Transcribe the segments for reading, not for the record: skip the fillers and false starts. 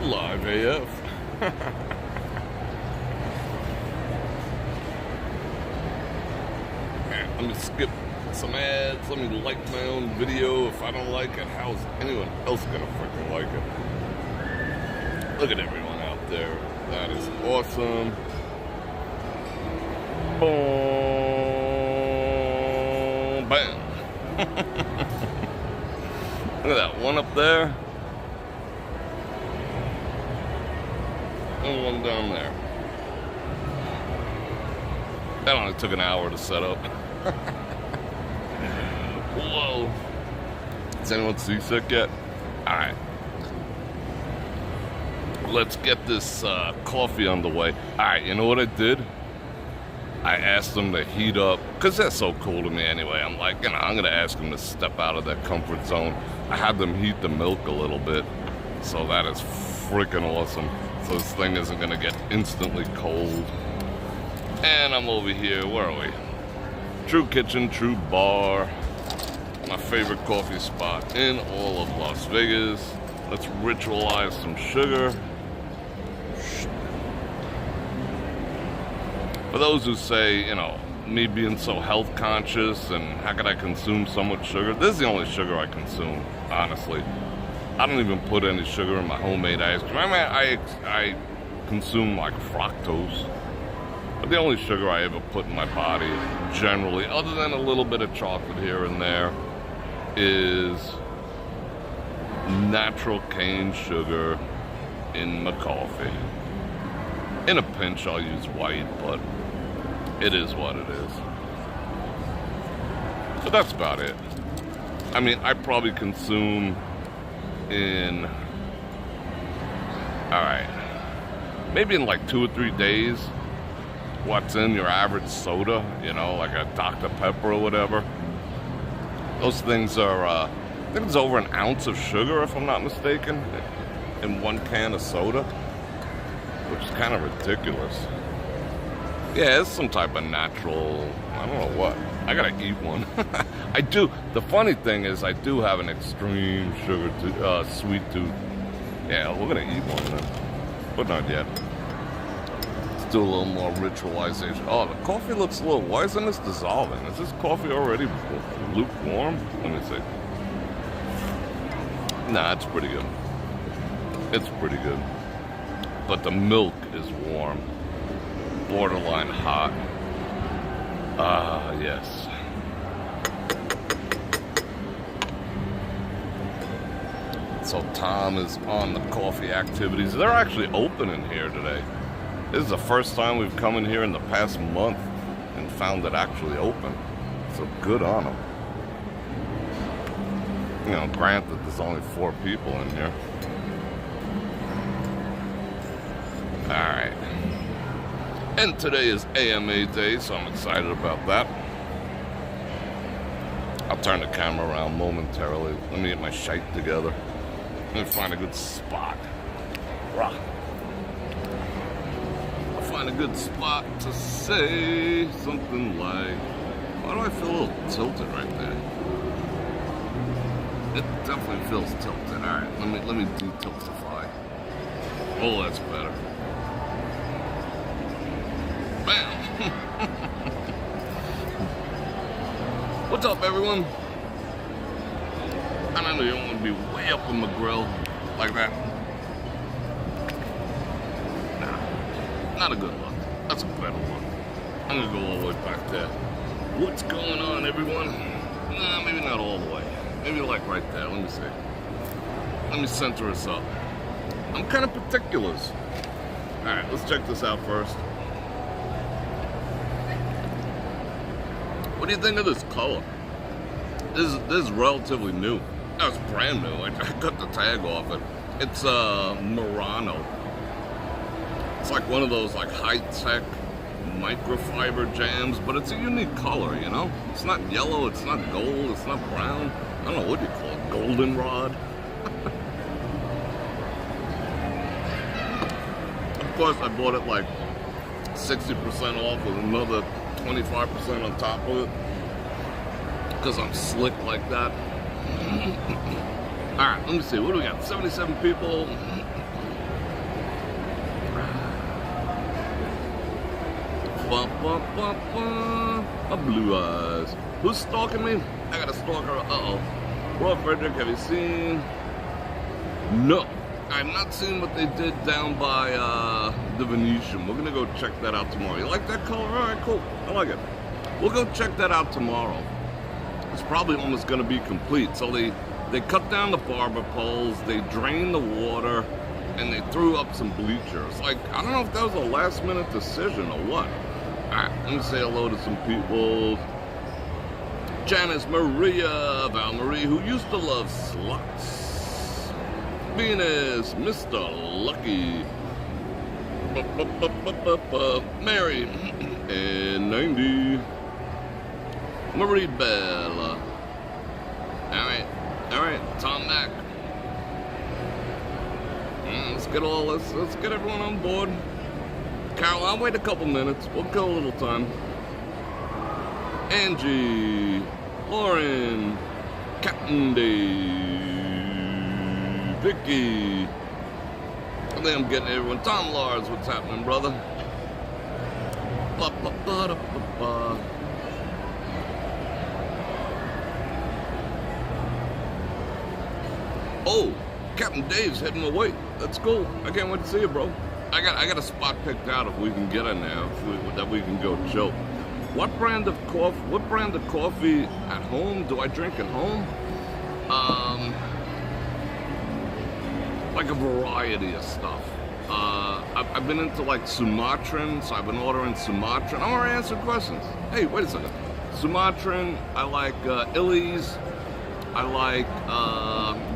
Live AF. Alright, let me skip some ads. Let me like my own video. If I don't like it, how's anyone else gonna freaking like it? Look at everyone out there. That is awesome. Boom. Bam. Look at that one up there. And one down there. That only took an hour to set up. Whoa. Is anyone seasick yet? Alright. Let's get this coffee on the way. Alright, you know what I did? I asked them to heat up, because they're so cool to me anyway. I'm like, you know, I'm going to ask them to step out of their comfort zone. I had them heat the milk a little bit. So that is freaking awesome. So this thing isn't going to get instantly cold. And I'm over here, where are we? True Kitchen, True Bar. My favorite coffee spot in all of Las Vegas. Let's ritualize some sugar. For those who say, you know, me being so health conscious and how could I consume so much sugar? This is the only sugar I consume, honestly. I don't even put any sugar in my homemade ice cream. I mean, I consume like fructose. But the only sugar I ever put in my body, generally, other than a little bit of chocolate here and there, is natural cane sugar in my coffee. In a pinch, I'll use white, but it is what it is. So that's about it. I mean, I probably consume in, alright, maybe in like 2 or 3 days, what's in your average soda, you know, like a Dr. Pepper or whatever. Those things are, I think it's over an ounce of sugar, if I'm not mistaken, in one can of soda, which is kind of ridiculous. Yeah, it's some type of natural, I don't know what. I gotta eat one. I do. The funny thing is I do have an extreme sugar sweet tooth. Yeah, we're gonna eat one then. But not yet. Let's do a little more ritualization. Oh, the coffee looks a little, why isn't this dissolving? Is this coffee already lukewarm? Let me see. Nah, it's pretty good. It's pretty good. But the milk is warm. Borderline hot. Ah, yes. So Tom is on the coffee activities. They're actually open in here today. This is the first time we've come in here in the past month and found it actually open. So good on them. You know, granted, there's only 4 people in here. Alright. And today is AMA Day, so I'm excited about that. I'll turn the camera around momentarily. Let me get my shite together. Let me find a good spot. Rah. I'll find a good spot to say something like, why do I feel a little tilted right there? It definitely feels tilted. Alright, let me detiltify. Oh, that's better. Bam! What's up, everyone? I know you don't want to be way up in the grill like that. Nah, not a good look. That's a better look. I'm gonna go all the way back there. What's going on, everyone? Nah, maybe not all the way. Maybe like right there. Let me see. Let me center us up. I'm kind of particulars. All right, let's check this out first. What do you think of this color? This is relatively new. No, it's brand new. I cut the tag off it. It's Murano. It's like one of those like high-tech microfiber jams, but it's a unique color, you know? It's not yellow, it's not gold, it's not brown. I don't know what you call it, goldenrod. Of course, I bought it like 60% off with another 25% on top of it, because I'm slick like that. Alright, let me see, what do we got? 77 people. My blue eyes. Who's stalking me? I got a stalker. Uh-oh. Bror Fredrik, have you seen? No. I've not seen what they did down by the Venetian. We're gonna go check that out tomorrow. You like that color? All right, cool. I like it. We'll go check that out tomorrow. It's probably almost gonna be complete. So they cut down the barber poles, they drained the water, and they threw up some bleachers. Like, I don't know if that was a last minute decision or what. All right, let me say hello to some people. Janice Maria, Val Marie, who used to love sluts. Venus, Mr. Lucky, Mary, and 90, Marie Bella. All right, Tom Mack. Let's get everyone on board. Carol, I'll wait a couple minutes. We'll kill a little time. Angie, Lauren, Captain Dave, Vicky. I think I'm getting everyone. Tom Lars, what's happening, brother? Oh, Captain Dave's heading away. That's cool. I can't wait to see you, bro. I got a spot picked out if we can get in there, that we can go chill. What brand of coffee at home do I drink at home? Like a variety of stuff. I've been into like Sumatran, so I've been ordering Sumatran. I'm already answering questions. Hey, wait a second. Sumatran, I like Illy's, I like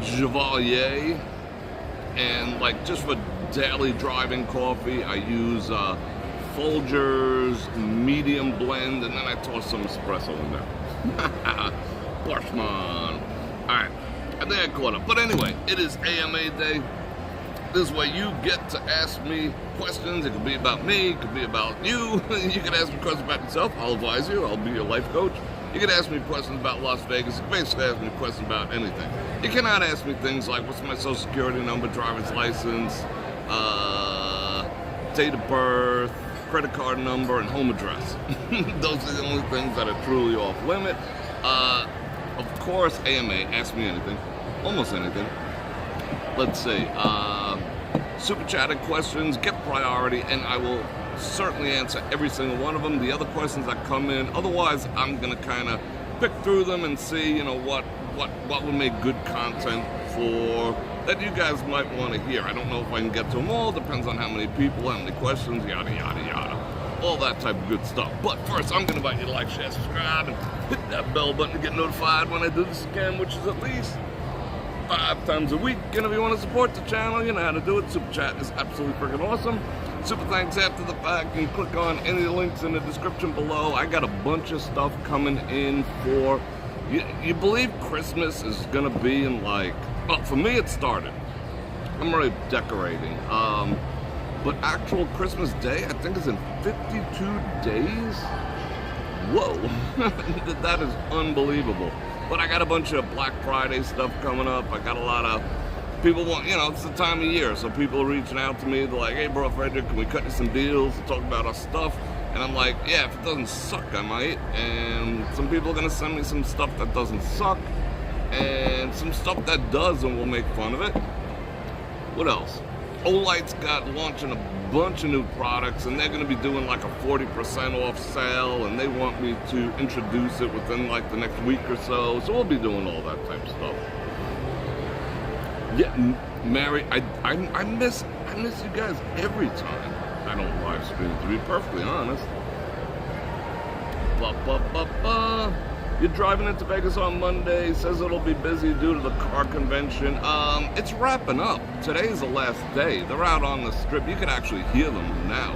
Chevalier, and like just for daily driving coffee, I use Folgers medium blend, and then I toss some espresso in there. Bushman. Alright, I think I caught up. But anyway, it is AMA day. This way you get to ask me questions. It could be about me, it could be about you. You can ask me questions about yourself. I'll advise you. I'll be your life coach. You can ask me questions about Las Vegas. You can basically ask me questions about anything. You cannot ask me things like, what's my social security number, driver's license, date of birth, credit card number, and home address. Those are the only things that are truly off limit. Of course, AMA, ask me anything, almost anything. Let's see, super chatted questions get priority, and I will certainly answer every single one of them. The other questions that come in, otherwise I'm gonna kind of pick through them and see, you know, what would make good content for that you guys might want to hear. I don't know if I can get to them all. Depends on how many people, how many questions, yada yada yada, all that type of good stuff. But first, I'm gonna invite you to like, share, subscribe, and hit that bell button to get notified when I do this again, which is at least 5 times a week. And if you want to support the channel, you know how to do it. Super chat is absolutely freaking awesome. Super thanks after the fact. You can click on any of the links in the description below. I got a bunch of stuff coming in for you believe Christmas is gonna be in like, well, for me it started. I'm already decorating. But actual Christmas Day, I think, is in 52 days. Whoa, that is unbelievable. But I got a bunch of Black Friday stuff coming up. I got a lot of people want, you know, it's the time of year, so people are reaching out to me. They're like, hey, Bror Fredrik, can we cut you some deals to talk about our stuff? And I'm like, yeah, if it doesn't suck, I might. And some people are gonna send me some stuff that doesn't suck, and some stuff that does, and we'll make fun of it. What else? Olight's got launching a bunch of new products, and they're going to be doing like a 40% off sale, and they want me to introduce it within like the next week or so. So we'll be doing all that type of stuff. Yeah, Mary, I miss you guys every time I don't live stream, to be perfectly honest. You're driving into Vegas on Monday, says it'll be busy due to the car convention. It's wrapping up. Today's the last day. They're out on the strip. You can actually hear them now.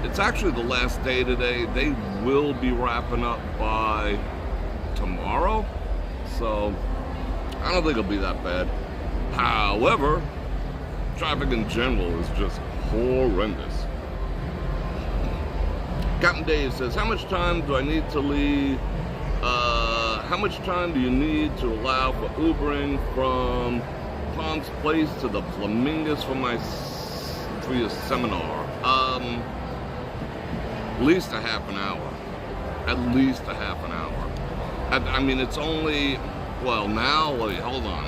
It's actually the last day today. They will be wrapping up by tomorrow. So, I don't think it'll be that bad. However, traffic in general is just horrendous. Captain Dave says, how much time do I need to leave? How much time do you need to allow for Ubering from Palm's Place to the Flamingos for your seminar? at least a half an hour. At least a half an hour. I mean, it's only, well, now, wait, hold on.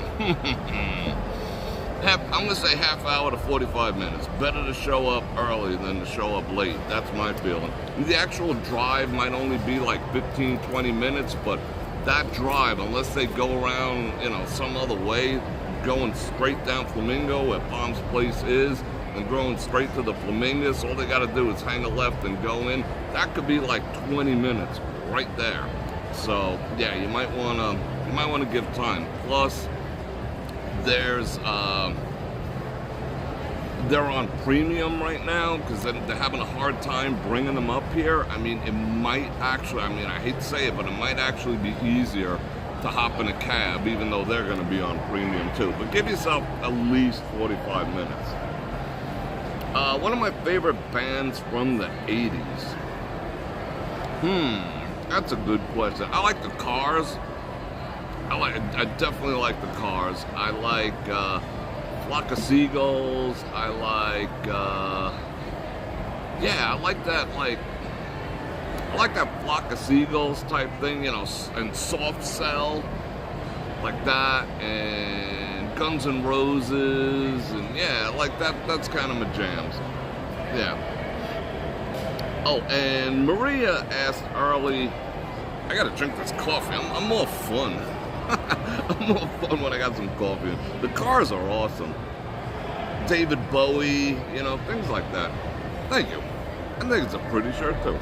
I'm going to say half hour to 45 minutes. Better to show up early than to show up late. That's my feeling. The actual drive might only be like 15, 20 minutes, but that drive, unless they go around, you know, some other way, going straight down Flamingo where Palm's place is, and going straight to the Flamingos, all they got to do is hang a left and go in. That could be like 20 minutes right there. So yeah, you might want to give time. Plus, there's they're on premium right now because they're having a hard time bringing them up here. I mean, it might actually, I mean, I hate to say it, but it might actually be easier to hop in a cab, even though they're going to be on premium too. But give yourself at least 45 minutes. One of my favorite bands from the 80s. That's a good question. I like the Cars. I definitely like the Cars. I like Flock of Seagulls. I like yeah, I like that Flock of Seagulls type thing, you know, and Soft Cell, like that, and Guns N' Roses, and yeah, like that. That's kind of my jams. Yeah. Oh, and Maria asked early, I gotta drink this coffee. I'm more fun. I'm more fun when I got some coffee. The Cars are awesome. David Bowie, you know, things like that. Thank you. I think it's a pretty shirt too.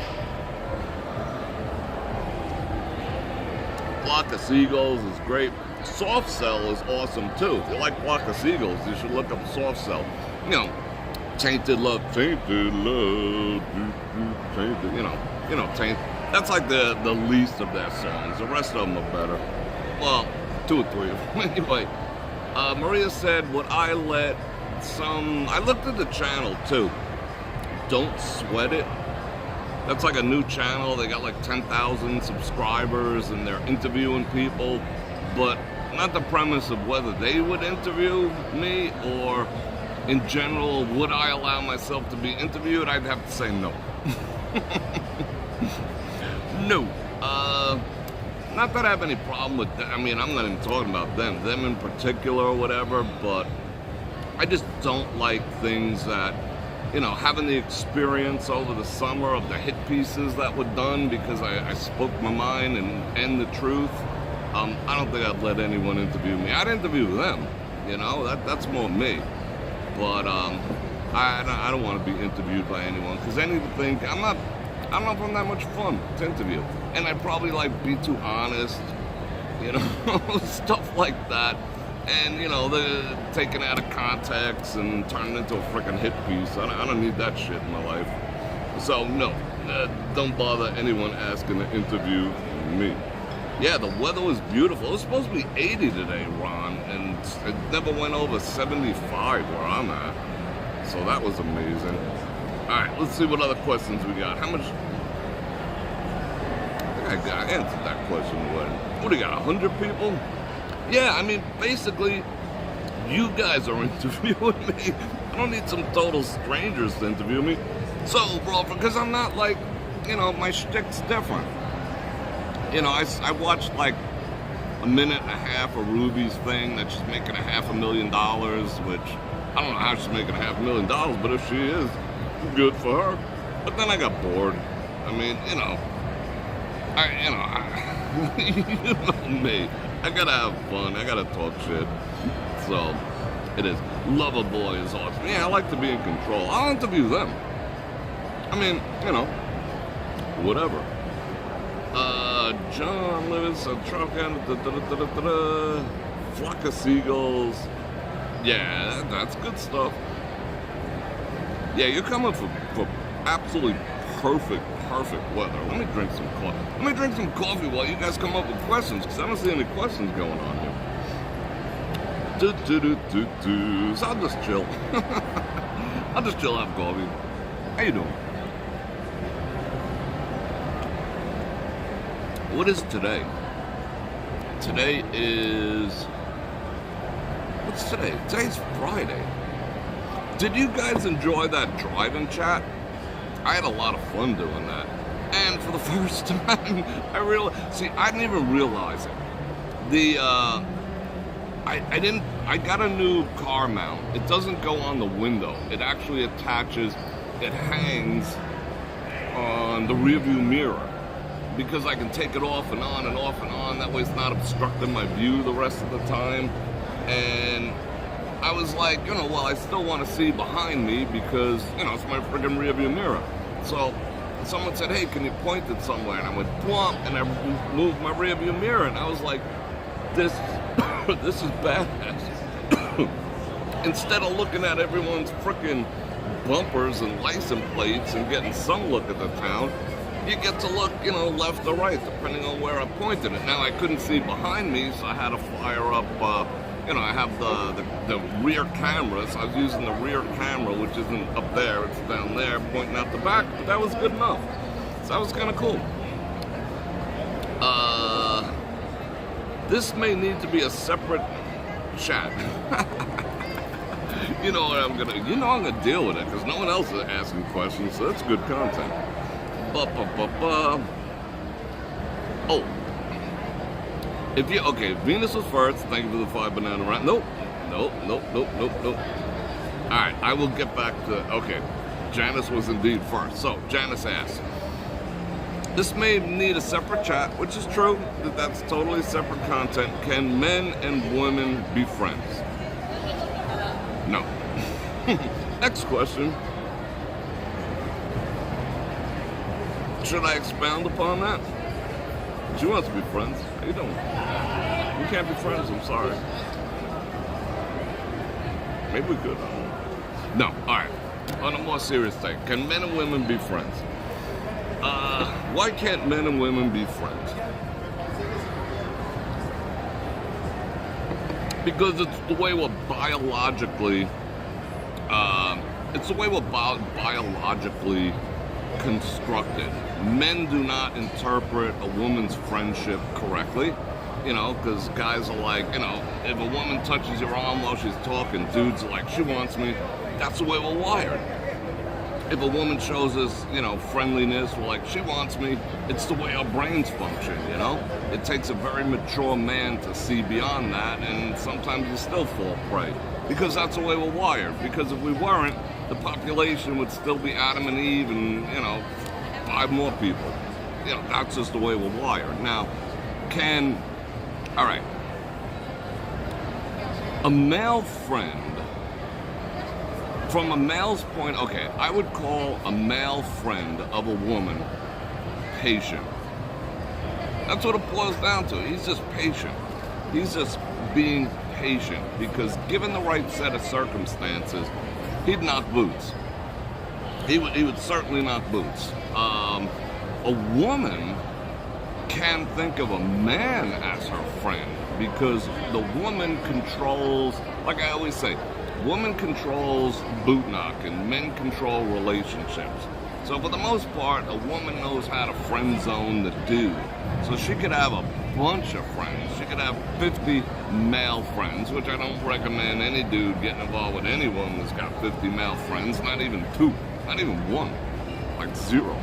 Flock of Seagulls is great. Soft Cell is awesome too. If you like Flock of Seagulls, you should look up Soft Cell. You know, Tainted Love, Tainted Love, Tainted, you know, Tainted. That's like the least of their songs. The rest of them are better. Well, 2 or 3 of them. Anyway, Maria said, would I let I looked at the channel too. Don't Sweat It. That's like a new channel. They got like 10,000 subscribers and they're interviewing people, but not the premise of whether they would interview me or in general, would I allow myself to be interviewed? I'd have to say no. No. Not that I have any problem with that. I mean, I'm not even talking about them in particular or whatever, but I just don't like things that, you know, having the experience over the summer of the hit pieces that were done because I spoke my mind and the truth. I don't think I'd let anyone interview me. I'd interview them, you know, that's more me. But I don't want to be interviewed by anyone because anything, I don't know if I'm that much fun to interview. And I'd probably like be too honest, you know, stuff like that. And, you know, they're taken out of context and turned into a freaking hit piece. I don't need that shit in my life. So, no, don't bother anyone asking to interview me. Yeah, the weather was beautiful. It was supposed to be 80 today, Ron, and it never went over 75 where I'm at. So that was amazing. All right, let's see what other questions we got. How much? I think I answered that question. What do you got, 100 people? Yeah, I mean, basically, you guys are interviewing me. I don't need some total strangers to interview me. So, bro, because I'm not like, you know, my shtick's different. You know, I watched like a minute and a half of Ruby's thing that she's making $500,000, which I don't know how she's making $500,000, but if she is, good for her. But then I got bored. I mean, you know, you know me. I gotta have fun. I gotta talk shit. So, it is. Loverboy is awesome. Yeah, I like to be in control. I'll interview them. I mean, you know, whatever. John Lewis, a truck and Flock of Seagulls. Yeah, that's good stuff. Yeah, you're coming for absolutely perfect weather. Let me drink some coffee. Let me drink some coffee while you guys come up with questions, because I don't see any questions going on here. So I'll just chill. I'll just chill, have coffee. How you doing? What is today? Today is... What's today? Today's Friday. Did you guys enjoy that drive-in chat? I had a lot of fun doing that. And for the first time, I didn't even realize it. I got a new car mount. It doesn't go on the window. It actually attaches, it hangs on the rearview mirror, because I can take it off and on and off and on. That way it's not obstructing my view the rest of the time. And I was like, I still want to see behind me because, it's my friggin' rearview mirror. So someone said, hey, can you point it somewhere? And I went, plump, and I moved my rearview mirror. And I was like, this is badass. Instead of looking at everyone's frickin' bumpers and license plates and getting some look at the town, you get to look, left or right, depending on where I pointed it. Now, I couldn't see behind me, so I had to fire up, I have the rear camera, so I was using the rear camera, which isn't up there, it's down there, pointing out the back, but that was good enough. So that was kind of cool. This may need to be a separate chat. I'm gonna deal with it, because no one else is asking questions, so that's good content. Oh. Venus was first. Thank you for the 5 banana round. Nope. Alright, I will get back to, Janice was indeed first. So, Janice asked, this may need a separate chat, which is true, that's totally separate content. Can men and women be friends? No. Next question. Should I expound upon that? She wants to be friends. How you doing? We can't be friends, I'm sorry. Maybe we could. No, alright. On a more serious thing, can men and women be friends? Why can't men and women be friends? Because it's the way we're biologically, constructed. Men do not interpret a woman's friendship correctly, because guys are like, if a woman touches your arm while she's talking, dudes are like, she wants me. That's the way we're wired. If a woman shows us, friendliness, we're like, she wants me. It's the way our brains function, It takes a very mature man to see beyond that, and sometimes you still fall prey. Because that's the way we're wired. Because if we weren't, the population would still be Adam and Eve and, 5 more people. That's just the way we're wired. Now, a male friend, from a male's point, I would call a male friend of a woman patient. That's what it boils down to. He's just patient. He's just being patient, because given the right set of circumstances, he'd knock boots. He would certainly knock boots. A woman can think of a man as her friend, because the woman controls, like I always say, woman controls boot knock and men control relationships. So for the most part, a woman knows how to friend zone the dude. So she could have a bunch of friends. She could have 50 male friends, which I don't recommend any dude getting involved with any woman that's got 50 male friends, not even 2, not even 1, like 0.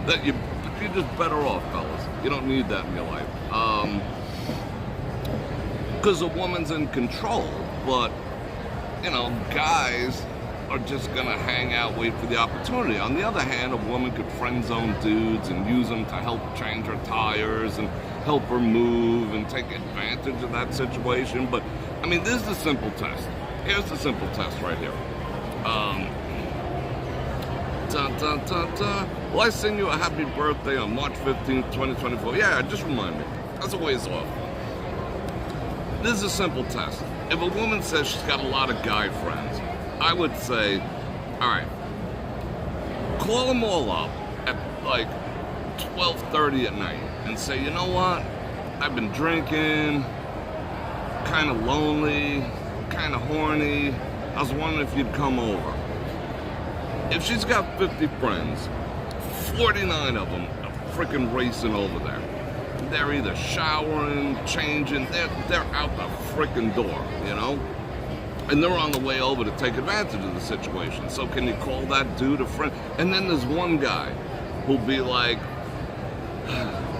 You're just better off, fellas. You don't need that in your life. Because a woman's in control, but, guys are just gonna hang out, wait for the opportunity. On the other hand, a woman could friend zone dudes and use them to help change her tires and help her move and take advantage of that situation. But, this is a simple test. Here's the simple test right here. Will I sing you a happy birthday on March 15th, 2024? Yeah, just remind me. That's a ways off. This is a simple test. If a woman says she's got a lot of guy friends, I would say, all right, call them all up at like 12:30 at night and say, you know what? I've been drinking, kind of lonely, kind of horny. I was wondering if you'd come over. If she's got 50 friends, 49 of them are freaking racing over there. They're either showering, changing, they're out the freaking door, and they're on the way over to take advantage of the situation. So can you call that dude a friend? And then there's one guy who'll be like,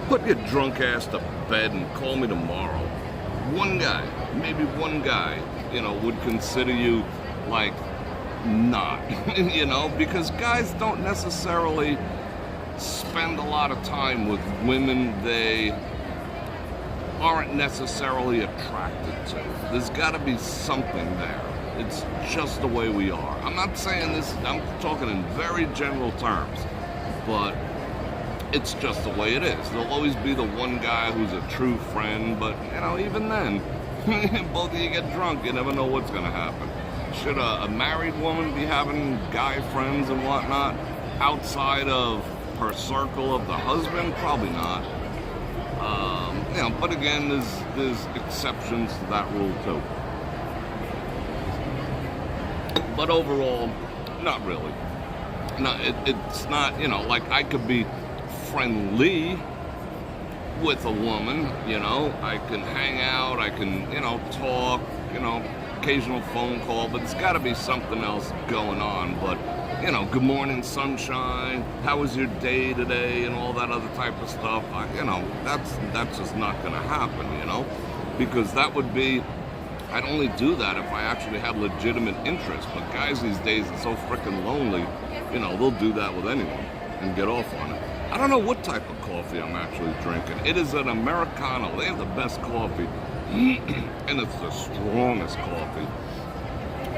put your drunk ass to bed and call me tomorrow. One guy, maybe one guy, you know, would consider you like not, you know, because guys don't necessarily spend a lot of time with women they aren't necessarily attracted to. There's got to be something there. It's just the way we are. I'm not saying this, I'm talking in very general terms, but it's just the way it is. There'll always be the one guy who's a true friend, but, you know, even then, both of you get drunk, you never know what's going to happen. Should a married woman be having guy friends and whatnot outside of her circle of the husband? Probably not. You know, but again, there's exceptions to that rule too. But overall, not really. No, it's not, you know, like I could be friendly with a woman, you know, I can hang out, I can, you know, talk, you know, occasional phone call, but it's got to be something else going on. But, you know, good morning, sunshine, how was your day today, and all that other type of stuff, you know, that's just not going to happen, you know, because that would be, I'd only do that if I actually had legitimate interest. But guys these days are so freaking lonely, you know, they'll do that with anyone and get off on it. I don't know what type of coffee I'm actually drinking. It is an Americano. They have the best coffee. And it's the strongest coffee.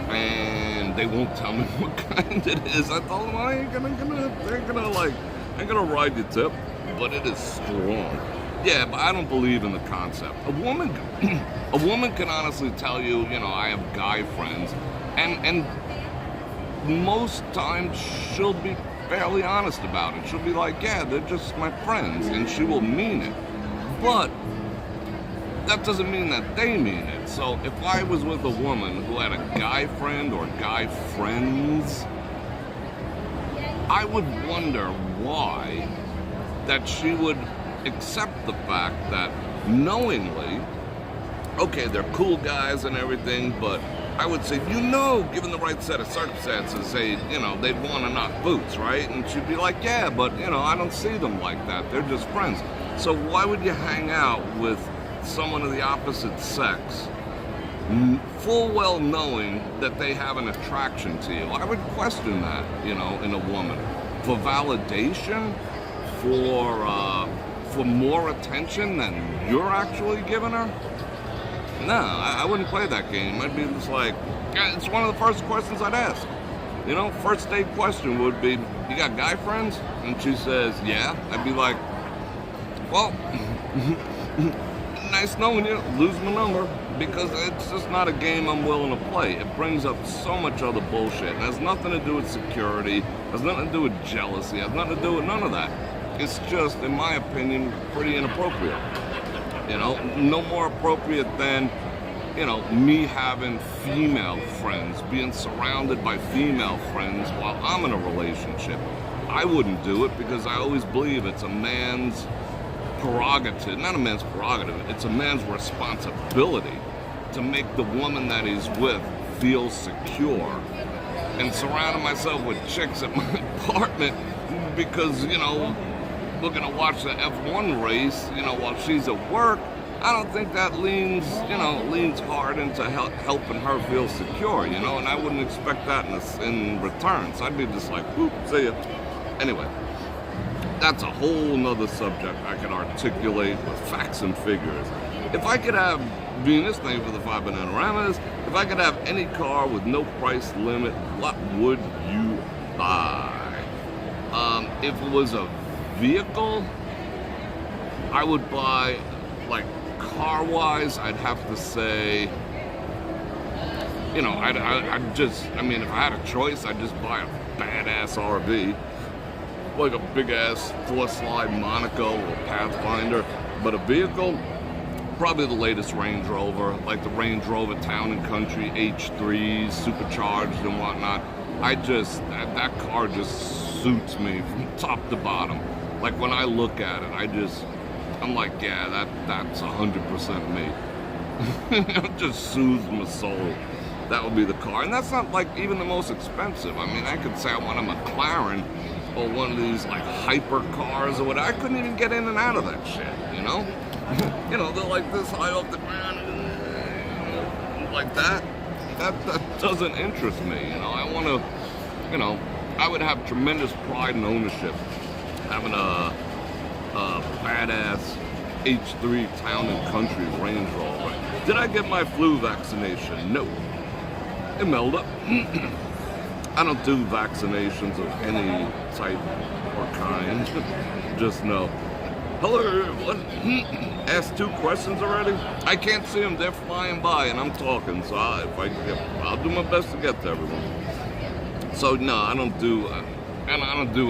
And they won't tell me what kind it is. I told them I ain't gonna ride the tip, but it is strong. Yeah, but I don't believe in the concept. A woman can honestly tell you, you know, I have guy friends, and most times she'll be fairly honest about it. She'll be like, yeah, they're just my friends, and she will mean it. But that doesn't mean that they mean it. So if I was with a woman who had a guy friend or guy friends, I would wonder why that she would accept the fact that knowingly, okay, they're cool guys and everything, but I would say, you know, given the right set of circumstances, you know, they'd want to knock boots, right? And she'd be like, yeah, but, you know, I don't see them like that. They're just friends. So why would you hang out with someone of the opposite sex, full well knowing that they have an attraction to you? I would question that, you know, in a woman. For validation? For more attention than you're actually giving her? No, I wouldn't play that game. I'd be just like, it's one of the first questions I'd ask. You know, first date question would be, you got guy friends? And she says, yeah. I'd be like, well, nice knowing you, lose my number, because it's just not a game I'm willing to play. It brings up so much other bullshit. It has nothing to do with security, has nothing to do with jealousy, has nothing to do with none of that. It's just, in my opinion, pretty inappropriate. You know, no more appropriate than, you know, me having female friends, being surrounded by female friends while I'm in a relationship. I wouldn't do it because I always believe it's a man's prerogative, not a man's prerogative, it's a man's responsibility to make the woman that he's with feel secure. And surrounding myself with chicks at my apartment because, you know, we're gonna watch the F1 race, you know, while she's at work, I don't think that leans hard into helping her feel secure, you know, and I wouldn't expect that in return. So I'd be just like, whoop, see ya. Anyway, that's a whole nother subject I could articulate with facts and figures. If I could have Venus, thank you for the 5 Bananaramas, if I could have any car with no price limit, what would you buy? If it was a vehicle, I would buy, like, car-wise, I'd have to say, you know, I mean, if I had a choice, I'd just buy a badass RV, like a big-ass 4-slide Monaco or Pathfinder. But a vehicle, probably the latest Range Rover, like the Range Rover Town and Country H3s, supercharged and whatnot. That car just suits me from top to bottom. Like, when I look at it, I'm like, yeah, that's 100% me. It just soothes my soul. that would be the car. And that's not like even the most expensive. I mean, I could say I want a McLaren or one of these like hyper cars or whatever. I couldn't even get in and out of that shit, you know? You know, they're like this high off the ground, like that. That doesn't interest me, you know? I want to, you know, I would have tremendous pride and ownership having a badass H3 Town and Country Range Rover. Did I get my flu vaccination? No. Imelda. I don't do vaccinations of any type or kind. Just no. Hello, everyone. Asked 2 questions already? I can't see them. They're flying by, and I'm talking. So I'll do my best to get to everyone. So no, I don't do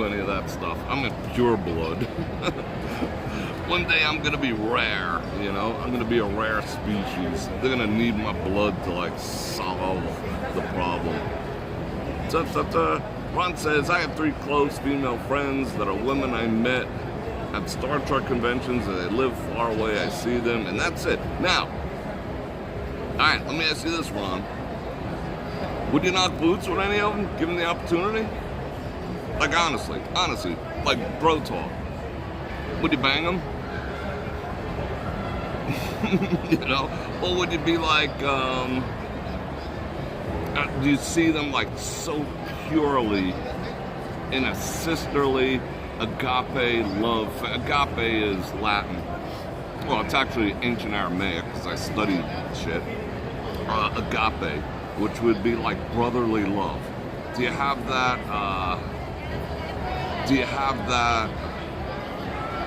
any of that stuff. I'm in pure blood. One day I'm gonna be rare, you know? I'm gonna be a rare species. They're gonna need my blood to like solve the problem. Ron says, I have 3 close female friends that are women I met at Star Trek conventions, and they live far away. I see them, and that's it. Now, alright, let me ask you this, Ron. Would you knock boots with any of them, given the opportunity? Like honestly, like bro talk. Would you bang them? You know? Or would you be like, do you see them like so purely in a sisterly agape love? Agape is Latin. Well, it's actually ancient Aramaic because I studied shit. Agape, which would be like brotherly love. Do you have that,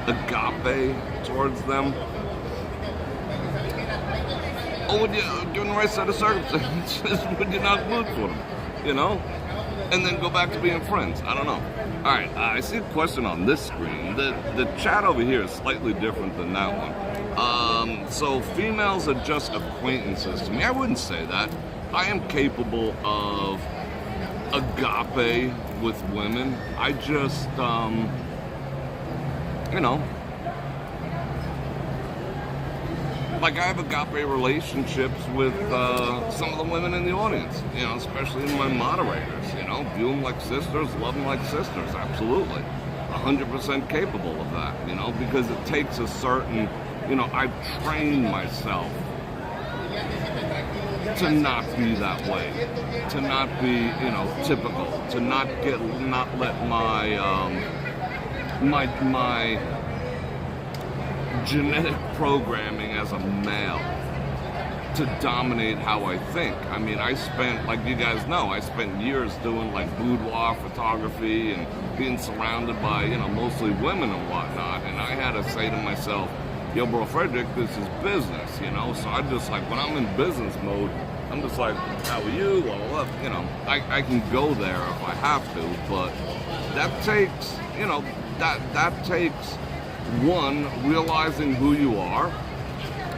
agape towards them? Or would you, given the right set of circumstances, would you knock boots with them? You know? And then go back to being friends? I don't know. Alright, I see a question on this screen. The chat over here is slightly different than that one. So females are just acquaintances to me. I wouldn't say that. I am capable of agape with women. I just, you know, like I have agape relationships with some of the women in the audience, you know, especially my moderators, you know, view them like sisters, love them like sisters, absolutely. 100% capable of that, you know, because it takes a certain, you know, I've trained myself to not be that way, to not be, you know, typical, to not let my, my genetic programming as a male to dominate how I think. I mean, I spent, like you guys know, I spent years doing like boudoir photography and being surrounded by, you know, mostly women and whatnot, and I had to say to myself, yo, Bror Fredrik, this is business, you know? So I just like, when I'm in business mode, I'm just like, how are you? Well, you know, I can go there if I have to, but that takes, you know, that takes, one, realizing who you are,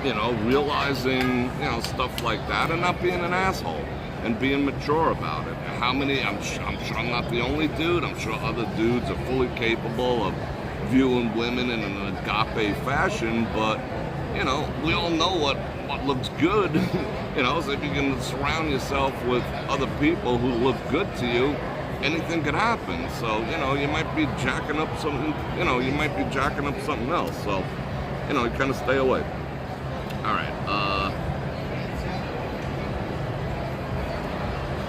you know, realizing, you know, stuff like that, and not being an asshole, and being mature about it. How many, I'm sure I'm not the only dude, I'm sure other dudes are fully capable of viewing women in an agape fashion, but, you know, we all know what looks good, you know, so if you can surround yourself with other people who look good to you, anything could happen. So, you know, you might be jacking up something, you know, you might be jacking up something else. So, you know, you kind of stay away. All right.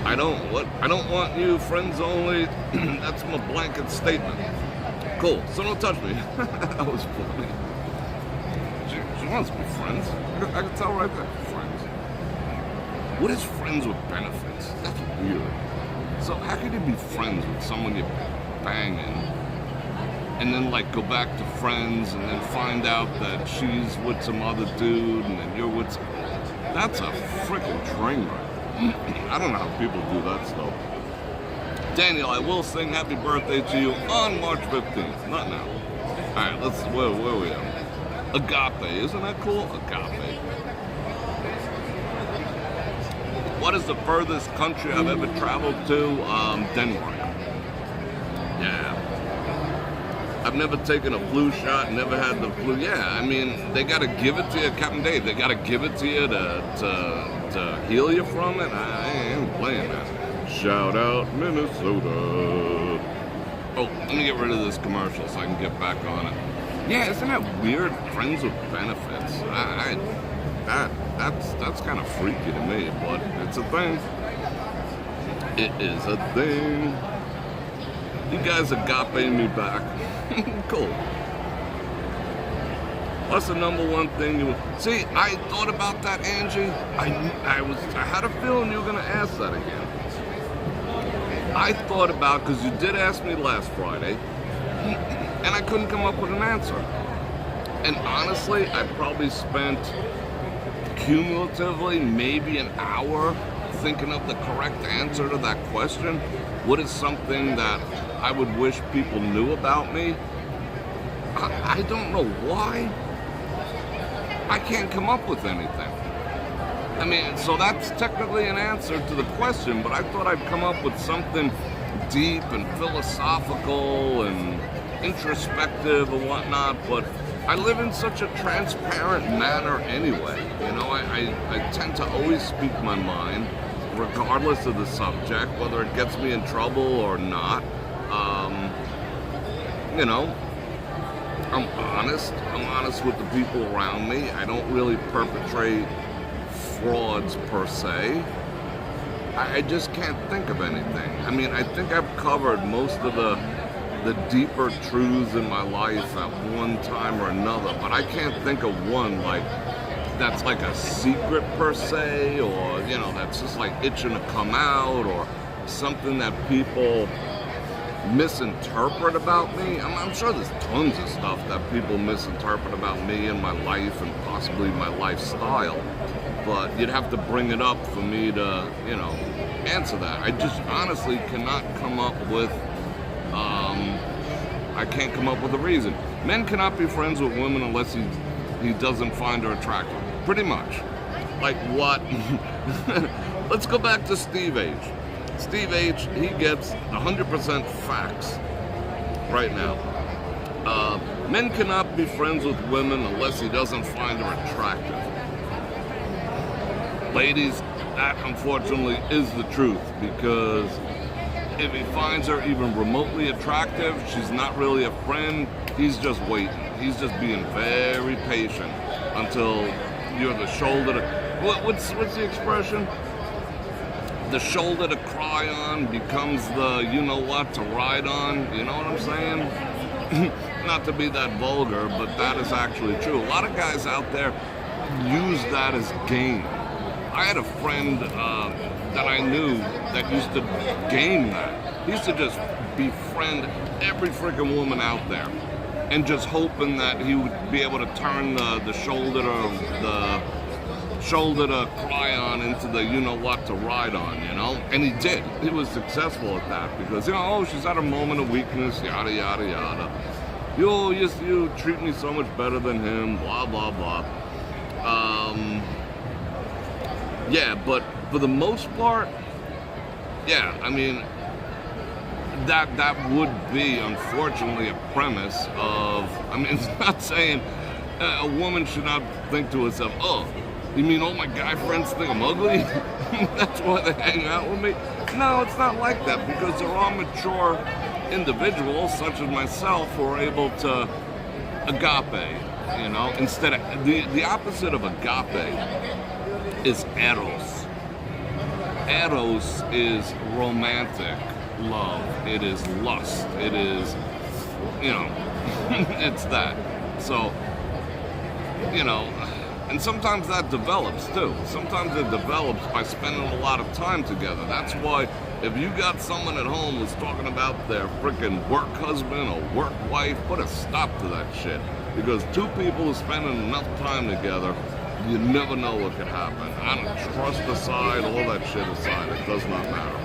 I don't want you friends only. That's my blanket statement. Cool. So don't touch me. That was funny. She wants to be friends. I can tell right there. Friends. What is friends with benefits? That's weird. So how could you be friends with someone you're banging and then like go back to friends and then find out that she's with some other dude and then you're with some... That's a freaking train wreck. I don't know how people do that stuff. Daniel, I will sing happy birthday to you on March 15th. Not now. Alright, let's, where are we at? Agape, isn't that cool? Agape. What is the furthest country I've ever traveled to? Denmark. Yeah. I've never taken a flu shot, never had the flu. Yeah, I mean, they got to give it to you, Captain Dave. They got to give it to you to heal you from it. I ain't playing that. Shout out Minnesota. Oh, let me get rid of this commercial so I can get back on it. Yeah, isn't that weird? Friends with benefits. That's kind of freaky to me, but it's a thing. It is a thing. You guys agape me back. Cool. What's the number one thing you... See, I thought about that, Angie. I had a feeling you were going to ask that again. I thought about, because you did ask me last Friday, and I couldn't come up with an answer. And honestly, I probably spent cumulatively maybe an hour thinking of the correct answer to that question. What is something that I would wish people knew about me? I don't know why. I can't come up with anything. I mean, so that's technically an answer to the question, but I thought I'd come up with something deep and philosophical and introspective and whatnot, but I live in such a transparent manner anyway. You know, I tend to always speak my mind, regardless of the subject, whether it gets me in trouble or not. You know, I'm honest with the people around me. I don't really perpetrate frauds per se. I just can't think of anything. I mean, I think I've covered most of the deeper truths in my life at one time or another, but I can't think of one like that's like a secret per se, or you know, that's just like itching to come out, or something that people misinterpret about me. I'm sure there's tons of stuff that people misinterpret about me and my life and possibly my lifestyle, but you'd have to bring it up for me to, you know, answer that. I just honestly cannot come up with I can't come up with a reason. Men cannot be friends with women unless he doesn't find her attractive. Pretty much. Like what? Let's go back to Steve H. Steve H, he gets 100% facts right now. Men cannot be friends with women unless he doesn't find her attractive. Ladies, that unfortunately is the truth, because if he finds her even remotely attractive, she's not really a friend, he's just waiting. He's just being very patient until you're the shoulder to... What's the expression? The shoulder to cry on becomes the you-know-what to ride on. You know what I'm saying? Not to be that vulgar, but that is actually true. A lot of guys out there use that as game. I had a friend that I knew that used to game that. He used to just befriend every freaking woman out there, and just hoping that he would be able to turn the shoulder to cry on into the you-know-what to ride on, you know? And he did. He was successful at that because, you know, oh, she's at a moment of weakness, yada, yada, yada. You treat me so much better than him, blah, blah, blah. Yeah, but for the most part, yeah, I mean, that would be, unfortunately, a premise of, I mean, it's not saying a woman should not think to herself, oh, you mean all my guy friends think I'm ugly? That's why they hang out with me? No, it's not like that, because there are mature individuals, such as myself, who are able to agape, you know, instead of, the opposite of agape is eros. Eros is romantic love. It is lust. It is, you know, it's that. So, you know, and sometimes that develops too. Sometimes it develops by spending a lot of time together. That's why if you got someone at home who's talking about their freaking work husband or work wife, put a stop to that shit. Because two people who spending enough time together, you never know what could happen. I don't trust aside, all that shit aside, it does not matter.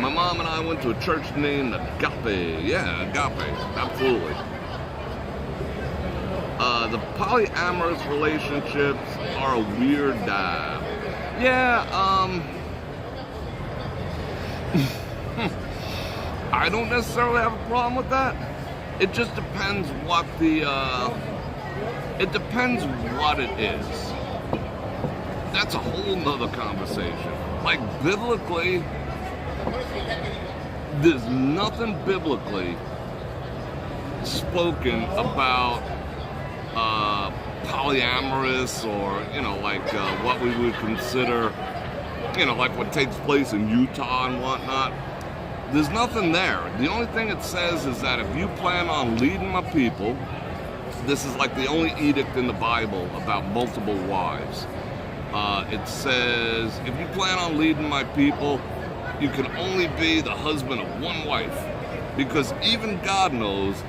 My mom and I went to a church named Agape. Yeah, Agape, absolutely. The polyamorous relationships are a weird dive. Yeah, I don't necessarily have a problem with that. It just depends what it depends what it is. That's a whole nother conversation. Like, biblically, there's nothing biblically spoken about polyamorous, or, you know, like what we would consider, you know, like what takes place in Utah and whatnot. There's nothing there. The only thing it says is that if you plan on leading my people, this is like the only edict in the Bible about multiple wives. It says, if you plan on leading my people, you can only be the husband of one wife. Because even God knows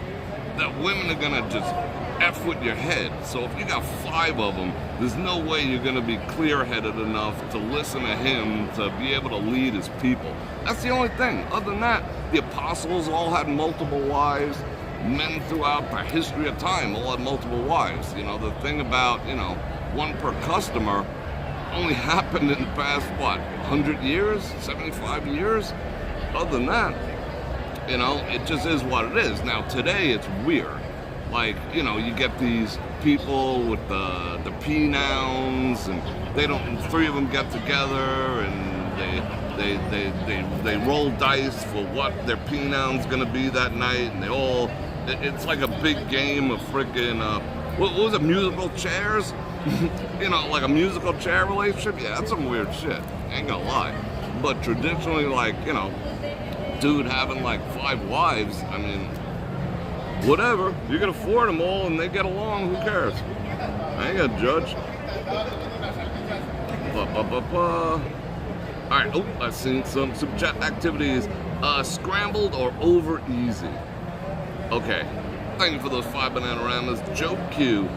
that women are gonna just F with your head. So if you got 5 of them, there's no way you're gonna be clear-headed enough to listen to him to be able to lead his people. That's the only thing. Other than that, the apostles all had multiple wives. Men throughout the history of time all had multiple wives. You know, the thing about, you know, one per customer only happened in the past, what, 100 years, 75 years? Other than that, you know, it just is what it is. Now, today, it's weird. Like, you know, you get these people with the P-nouns, and they don't, 3 of them get together, and they roll dice for what their P-noun's gonna be that night, and they all, it's like a big game of frickin', what was it, musical chairs? You know, like a musical chair relationship? Yeah, that's some weird shit. Ain't gonna lie. But traditionally, like, you know, dude having like 5 wives, I mean, whatever. You can afford them all and they get along, who cares? I ain't gonna judge. Alright, oh, I've seen some chat activities. Scrambled or over easy? Okay. Thank you for those 5 Bananagramas. Joe Q.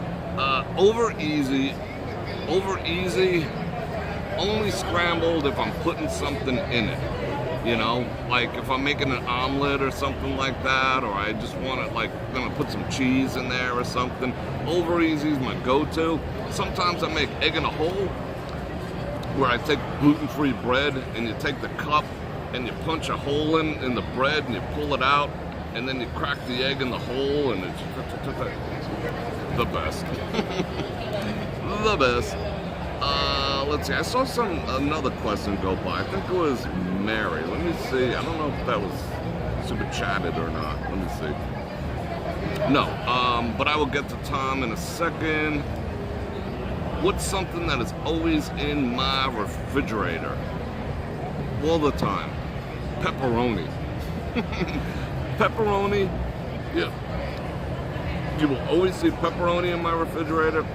Over easy, only scrambled if I'm putting something in it. You know, like if I'm making an omelet or something like that, or I just want to, like, gonna put some cheese in there or something. Over easy is my go-to. Sometimes I make egg in a hole, where I take gluten-free bread and you take the cup and you punch a hole in the bread and you pull it out, and then you crack the egg in the hole, and it's the best. The best. Let's see, I saw another question go by. I think it was Mary. Let me see. I don't know if that was super chatted or not. Let me see. No, but I will get to Tom in a second. What's something that is always in my refrigerator? All the time. Pepperoni. Pepperoni, yeah. You will always see pepperoni in my refrigerator.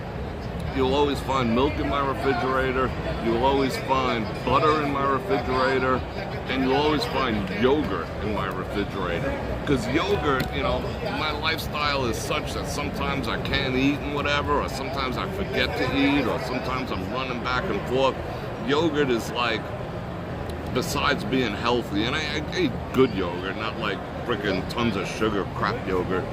You'll always find milk in my refrigerator. You'll always find butter in my refrigerator. And you'll always find yogurt in my refrigerator. Because yogurt, you know, my lifestyle is such that sometimes I can't eat and whatever, or sometimes I forget to eat, or sometimes I'm running back and forth. Yogurt is like, besides being healthy, and I eat good yogurt, not like freaking tons of sugar crap yogurt.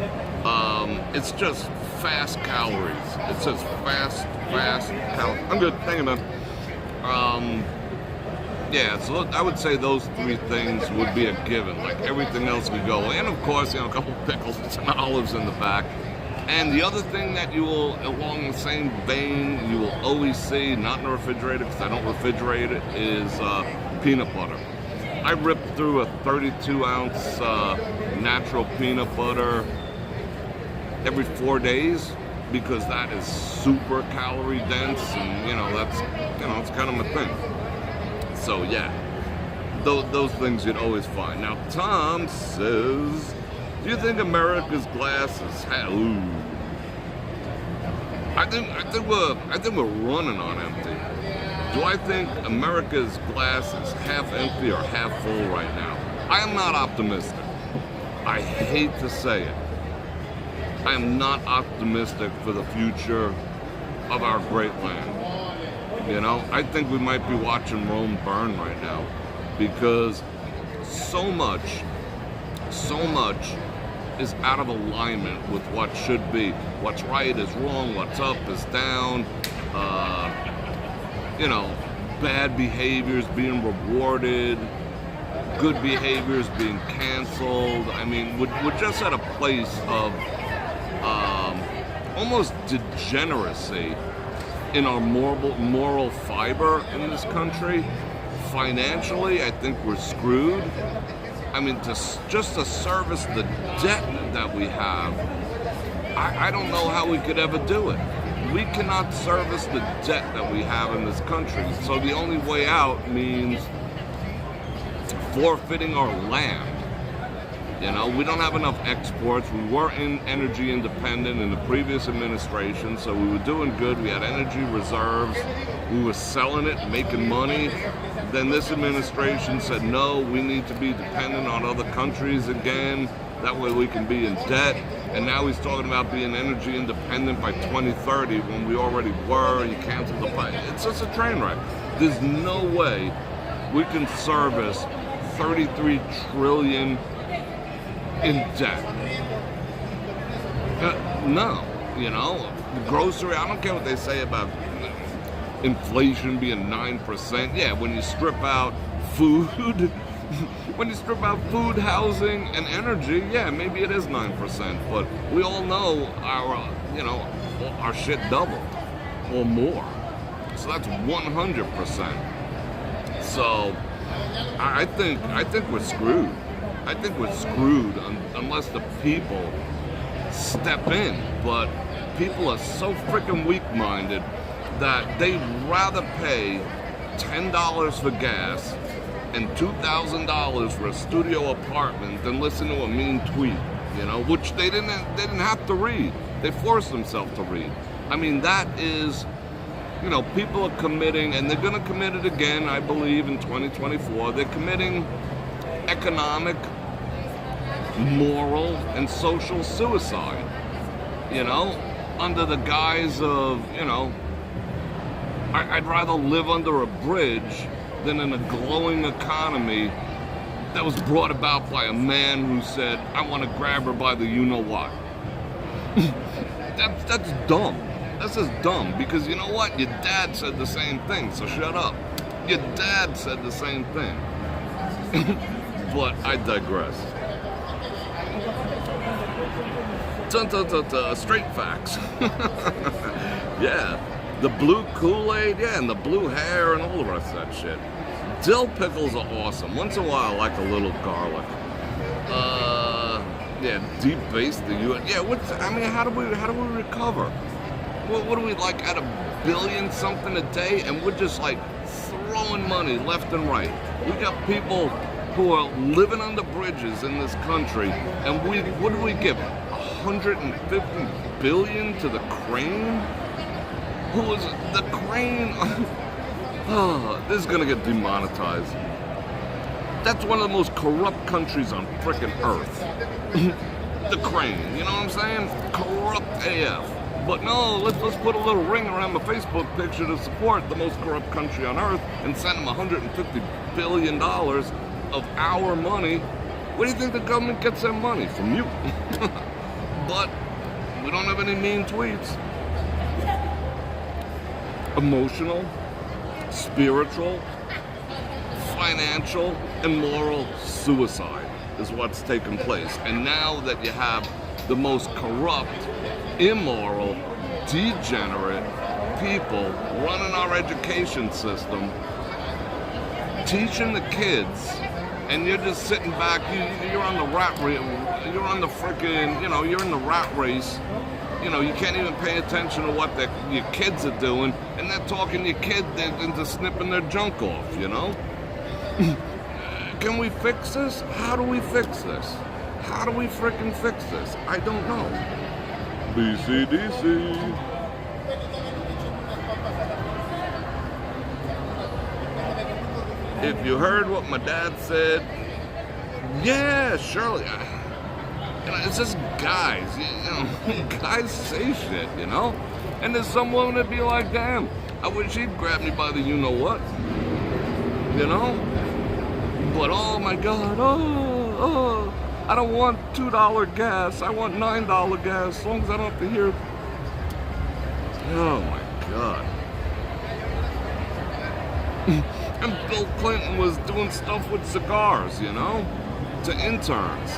It's just fast calories. It's just fast calories. I'm good, thank you, man. Yeah, so I would say those 3 things would be a given. Like everything else could go. And of course, you know, a couple pickles and olives in the back. And the other thing that you will, along the same vein, you will always see, not in the refrigerator, because I don't refrigerate it, is peanut butter. I ripped through a 32-ounce natural peanut butter every 4 days, because that is super calorie dense, and, you know, that's, you know, it's kind of my thing. So yeah, those things you'd always find. Now Tom says, do you think America's glass is ooh. I think we're running on empty. Do I think America's glass is half empty or half full right now? I am not optimistic. I hate to say it. I am not optimistic for the future of our great land. You know, I think we might be watching Rome burn right now, because so much is out of alignment with what should be. What's right is wrong, what's up is down. You know, bad behaviors being rewarded. good behaviors being canceled. I mean, we're just at a place of almost degeneracy in our moral fiber in this country. Financially, I think we're screwed. I mean, just to service the debt that we have, I don't know how we could ever do it. We cannot service the debt that we have in this country. So the only way out means forfeiting our land. You know, we don't have enough exports. We were energy independent in the previous administration, so we were doing good. We had energy reserves. We were selling it, making money. Then this administration said, no, we need to be dependent on other countries again. That way we can be in debt. And now he's talking about being energy independent by 2030 when we already were. You canceled the fight. It's just a train wreck. There's no way we can service 33 trillion in debt. No, you know, grocery, I don't care what they say about inflation being 9%. Yeah, when you strip out food, when you strip out food, housing, and energy, yeah, maybe it is 9%. But we all know our shit doubled or more. So that's 100%. So I think we're screwed. I think we're screwed unless the people step in. But people are so freaking weak-minded that they'd rather pay $10 for gas and $2,000 for a studio apartment than listen to a mean tweet, you know, which they didn't have to read. They forced themselves to read. I mean, that is, you know, people are committing, and they're going to commit it again, I believe, in 2024. They're committing economic, moral, and social suicide, you know, under the guise of, you know, I'd rather live under a bridge than in a glowing economy that was brought about by a man who said, I want to grab her by the you-know-what. That's dumb. That's just dumb, because you know what? Your dad said the same thing, so shut up. Your dad said the same thing. But I digress. Straight facts. Yeah. The blue Kool-Aid, yeah, and the blue hair and all the rest of that shit. Dill pickles are awesome. Once in a while, I like a little garlic. Yeah, deep base the U.S. Yeah, how do we recover? What do we like at $1 billion something a day, and we're just like throwing money left and right. We got people who are living under bridges in this country, and what do we give? 150 billion to the Crane? Who is the Crane? Oh, this is gonna get demonetized. That's one of the most corrupt countries on frickin' earth. The Crane, you know what I'm saying? Corrupt AF. But no, let's put a little ring around the Facebook picture to support the most corrupt country on earth and send them $150 billion of our money. Where do you think the government gets their money? From you. But we don't have any mean tweets. Emotional, spiritual, financial, and moral suicide is what's taken place. And now that you have the most corrupt, immoral, degenerate people running our education system, teaching the kids, and you're just sitting back, you're on the rat race, you're on the frickin', you know, you're in the rat race. You know, you can't even pay attention to what your kids are doing, and they're talking your kid into snipping their junk off, you know? Can we fix this? How do we fix this? How do we frickin' fix this? I don't know. BCDC. If you heard what my dad said, yeah, surely. You know, it's just guys, you know, guys say shit, you know? And there's some woman that'd be like, damn, I wish he'd grab me by the you-know-what, you know? But oh my God, I don't want $2 gas, I want $9 gas, as long as I don't have to hear, oh my God. And Bill Clinton was doing stuff with cigars, you know, to interns.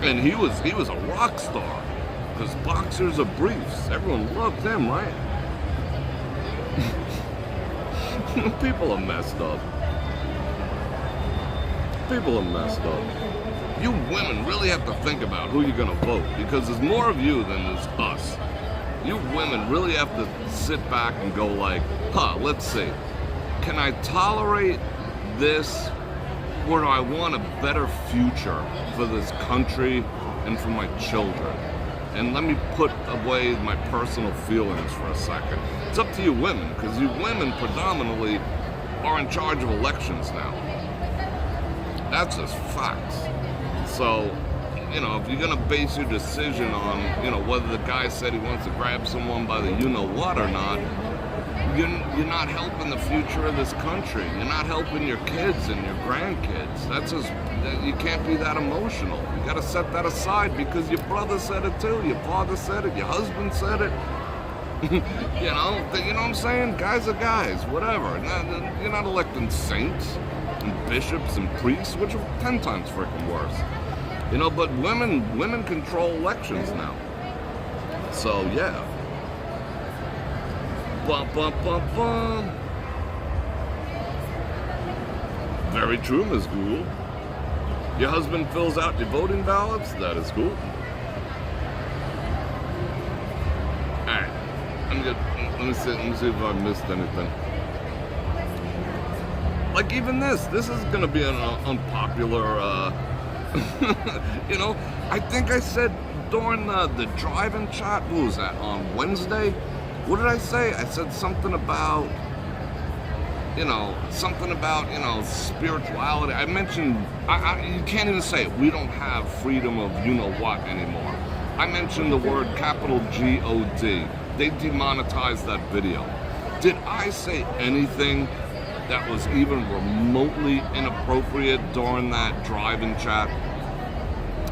And he was a rock star. Because boxers are briefs. Everyone loved him, right? People are messed up. People are messed up. You women really have to think about who you're gonna vote, because there's more of you than there's us. You women really have to sit back and go like, let's see. Can I tolerate this, or do I want a better future for this country and for my children? And let me put away my personal feelings for a second. It's up to you women, because you women predominantly are in charge of elections now. That's just facts. So, you know, if you're gonna base your decision on, you know, whether the guy said he wants to grab someone by the you-know-what or not, you're not helping the future of this country. You're not helping your kids and your grandkids. That's just, you can't be that emotional. You gotta set that aside, because your brother said it too, your father said it, your husband said it. you know what I'm saying? Guys are guys, whatever. You're not electing saints and bishops and priests, which are 10 times freaking worse. You know, but women control elections now. So yeah. Bum, bum, bum, bum. Very true, Ms. Gould. Your husband fills out your voting ballots? That is cool. Alright. Let me see if I missed anything. Like even this is gonna be an unpopular, you know, I think I said during the drive-in chat, what was that, on Wednesday? What did I say? I said something about, you know, spirituality. I mentioned, you can't even say it. We don't have freedom of you-know-what anymore. I mentioned the word capital G-O-D. They demonetized that video. Did I say anything that was even remotely inappropriate during that drive-in chat?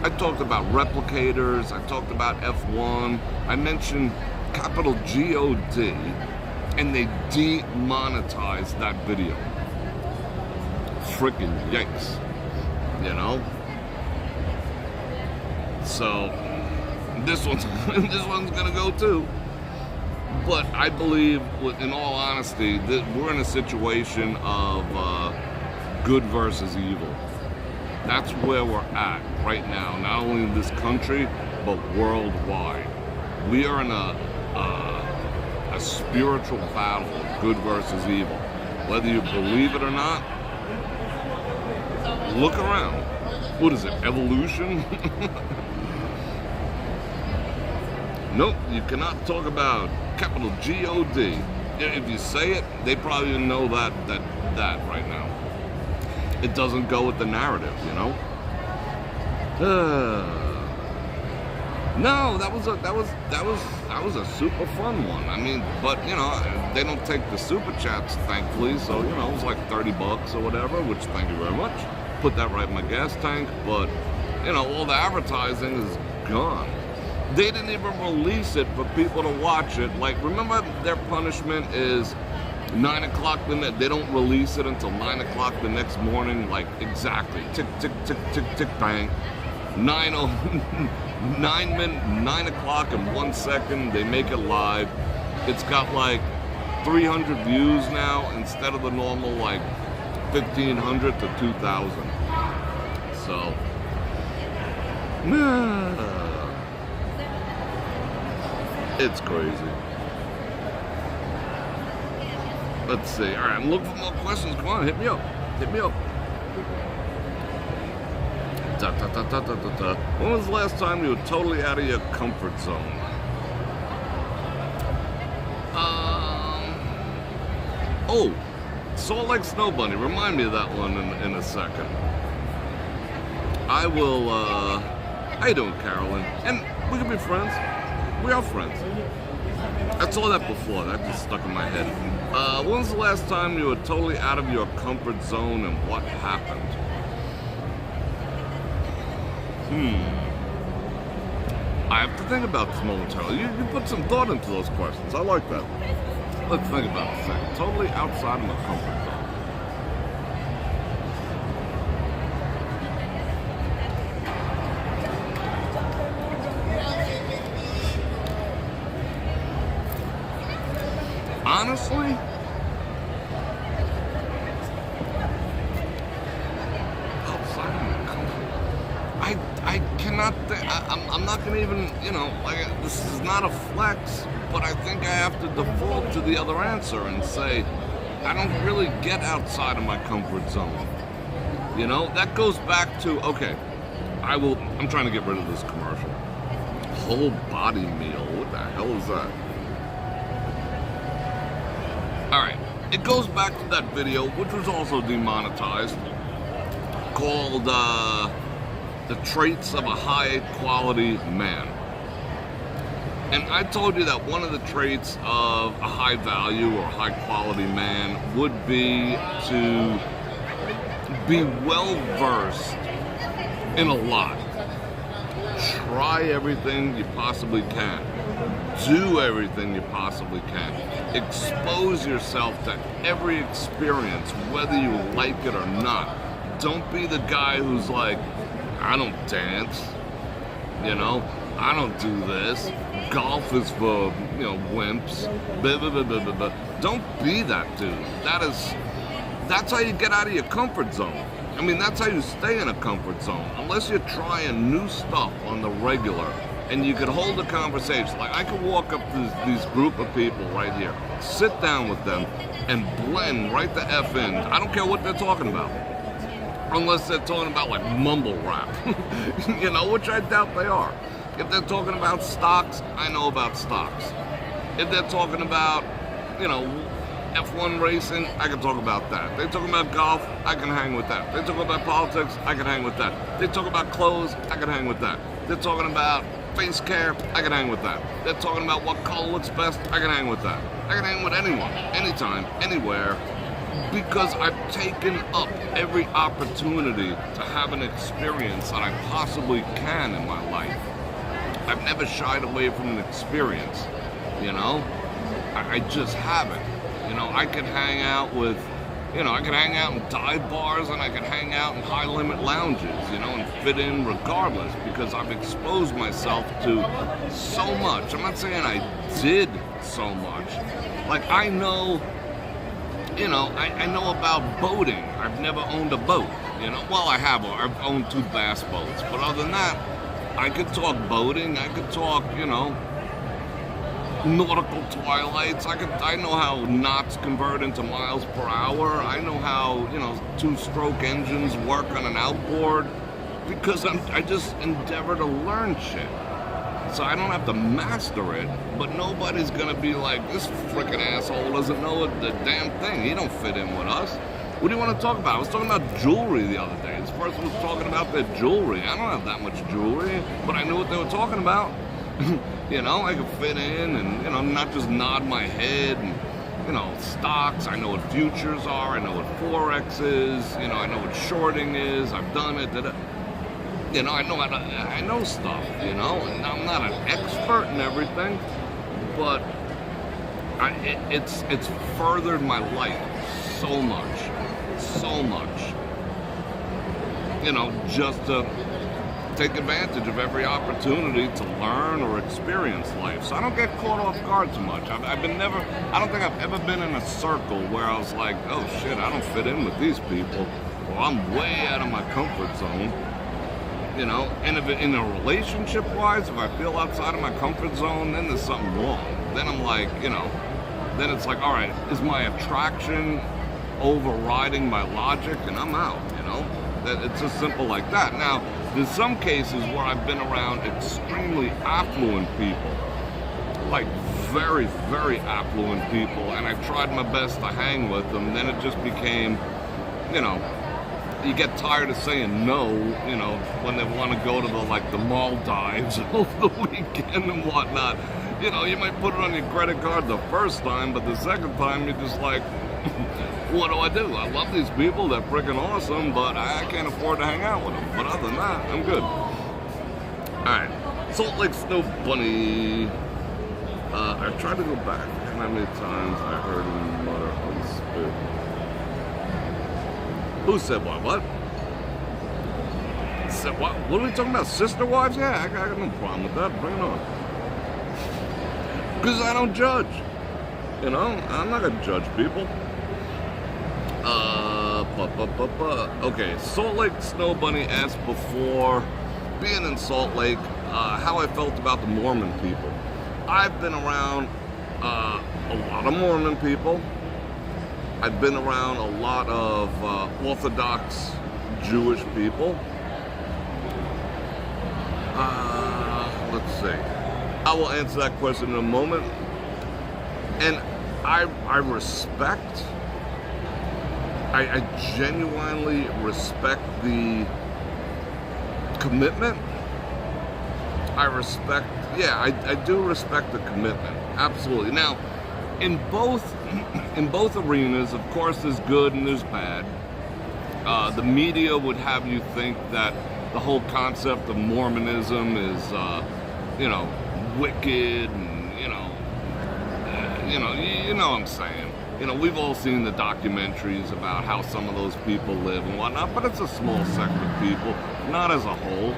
I talked about replicators. I talked about F1. I mentioned capital G-O-D, and they demonetized that video. Frickin' yikes, you know? So, this one's gonna go too. But I believe, in all honesty, that we're in a situation of good versus evil. That's where we're at right now, not only in this country, but worldwide. We are in a spiritual battle of good versus evil. Whether you believe it or not, look around. What is it, evolution? Nope, you cannot talk about capital G-O-D. If you say it, they probably know that right now. It doesn't go with the narrative, you know? No, that was a super fun one. I mean, but you know, they don't take the super chats, thankfully. So you know, it was like $30 or whatever. Which, thank you very much. Put that right in my gas tank. But you know, all the advertising is gone. They didn't even release it for people to watch it. Like, remember, their punishment is 9 o'clock they don't release it until 9 o'clock the next morning. Like, exactly. Tick, tick, tick, tick, tick, bang. 9 o'clock and 1 second, they make it live. It's got like 300 views now instead of the normal like 1,500 to 2,000. So, it's crazy. Let's see. All right, I'm looking for more questions. Come on, hit me up. Hit me up. When was the last time you were totally out of your comfort zone? Oh, Salt Lake Snow Bunny. Remind me of that one in a second. I will, how you doing, Carolyn? And we can be friends. We are friends. I saw that before. That just stuck in my head. When was the last time you were totally out of your comfort zone and what happened? I have to think about this momentarily. You put some thought into those questions. I like that. let's think about it a second. Totally outside of my comfort zone. Honestly, outside of my comfort, I cannot. I'm not gonna even. Like this is not a flex, but I think I have to default to the other answer and say I don't really get outside of my comfort zone. That goes back to I'm trying to get rid of this commercial. Whole body meal. What the hell is that? Alright, it goes back to that video, which was also demonetized, called The Traits of a High Quality Man. And I told you that one of the traits of a high value or high quality man would be to be well versed in a lot. Try everything you possibly can. Do everything you possibly can. Expose yourself to every experience, whether you like it or not. Don't be the guy who's like, I don't dance, I don't do this. Golf is for, wimps. Blah, blah, blah, blah, blah, blah. Don't be that dude. That's how you get out of your comfort zone. I mean, that's how you stay in a comfort zone. Unless you're trying new stuff on the regular. And you could hold a conversation. Like, I could walk up to these group of people right here, sit down with them, and blend right the F in. I don't care what they're talking about. Unless they're talking about, like, mumble rap. Which I doubt they are. If they're talking about stocks, I know about stocks. If they're talking about, F1 racing, I can talk about that. They're talking about golf, I can hang with that. They're talking about politics, I can hang with that. They talk about clothes, I can hang with that. They're talking about face care, I can hang with that. They're talking about what color looks best, I can hang with that. I can hang with anyone, anytime, anywhere, because I've taken up every opportunity to have an experience that I possibly can in my life. I've never shied away from an experience, I just haven't. I can hang out with, I can hang out in dive bars and I can hang out in high-limit lounges, and fit in regardless because I've exposed myself to so much. I'm not saying I did so much. Like, I know, I know about boating. I've never owned a boat, Well, I have. I've owned 2 bass boats. But other than that, I could talk boating. I could talk, nautical twilights. I know how knots convert into miles per hour. I know how 2-stroke engines work on an outboard because I just endeavor to learn shit. So I don't have to master it, but nobody's gonna be like, this freaking asshole doesn't know the damn thing. He don't fit in with us. What do you want to talk about? I was talking about jewelry the other day. This person was talking about their jewelry. I don't have that much jewelry, but I knew what they were talking about. I could fit in and, not just nod my head and, stocks. I know what futures are. I know what Forex is. I know what shorting is. I've done it. I know stuff, and I'm not an expert in everything, but it's furthered my life so much, just to take advantage of every opportunity to learn or experience life. So I don't get caught off guard too much. I don't think I've ever been in a circle where I was like, oh shit, I don't fit in with these people, or I'm way out of my comfort zone. And if in a relationship-wise, if I feel outside of my comfort zone, then there's something wrong. Then I'm like, then it's like, all right, is my attraction overriding my logic? And I'm out, It's just simple like that. Now, there's some cases where I've been around extremely affluent people, like very, very affluent people, and I've tried my best to hang with them. Then it just became, you get tired of saying no, when they want to go to the Maldives over the weekend and whatnot. You might put it on your credit card the first time, but the second time you're just like, what do? I love these people, they're freaking awesome, but I can't afford to hang out with them. But other than that, I'm good. Alright, Salt Lake Snow Bunny. I tried to go back, and how many times I heard him mutter on spit. Who said what? What? Said what? What are we talking about? Sister wives? Yeah, I got no problem with that. Bring it on. Because I don't judge. You know, I'm not going to judge people. Okay, Salt Lake Snow Bunny asked before, being in Salt Lake, how I felt about the Mormon people. I've been around a lot of Mormon people. I've been around a lot of Orthodox Jewish people. Let's see. I will answer that question in a moment. And I respect, I genuinely respect the commitment. I respect, yeah, I do respect the commitment. Absolutely. Now, in both arenas, of course, there's good and there's bad. The media would have you think that the whole concept of Mormonism is, you know, wicked, and you know what I'm saying. You know, we've all seen the documentaries about how some of those people live and whatnot, but it's a small sector of people, not as a whole.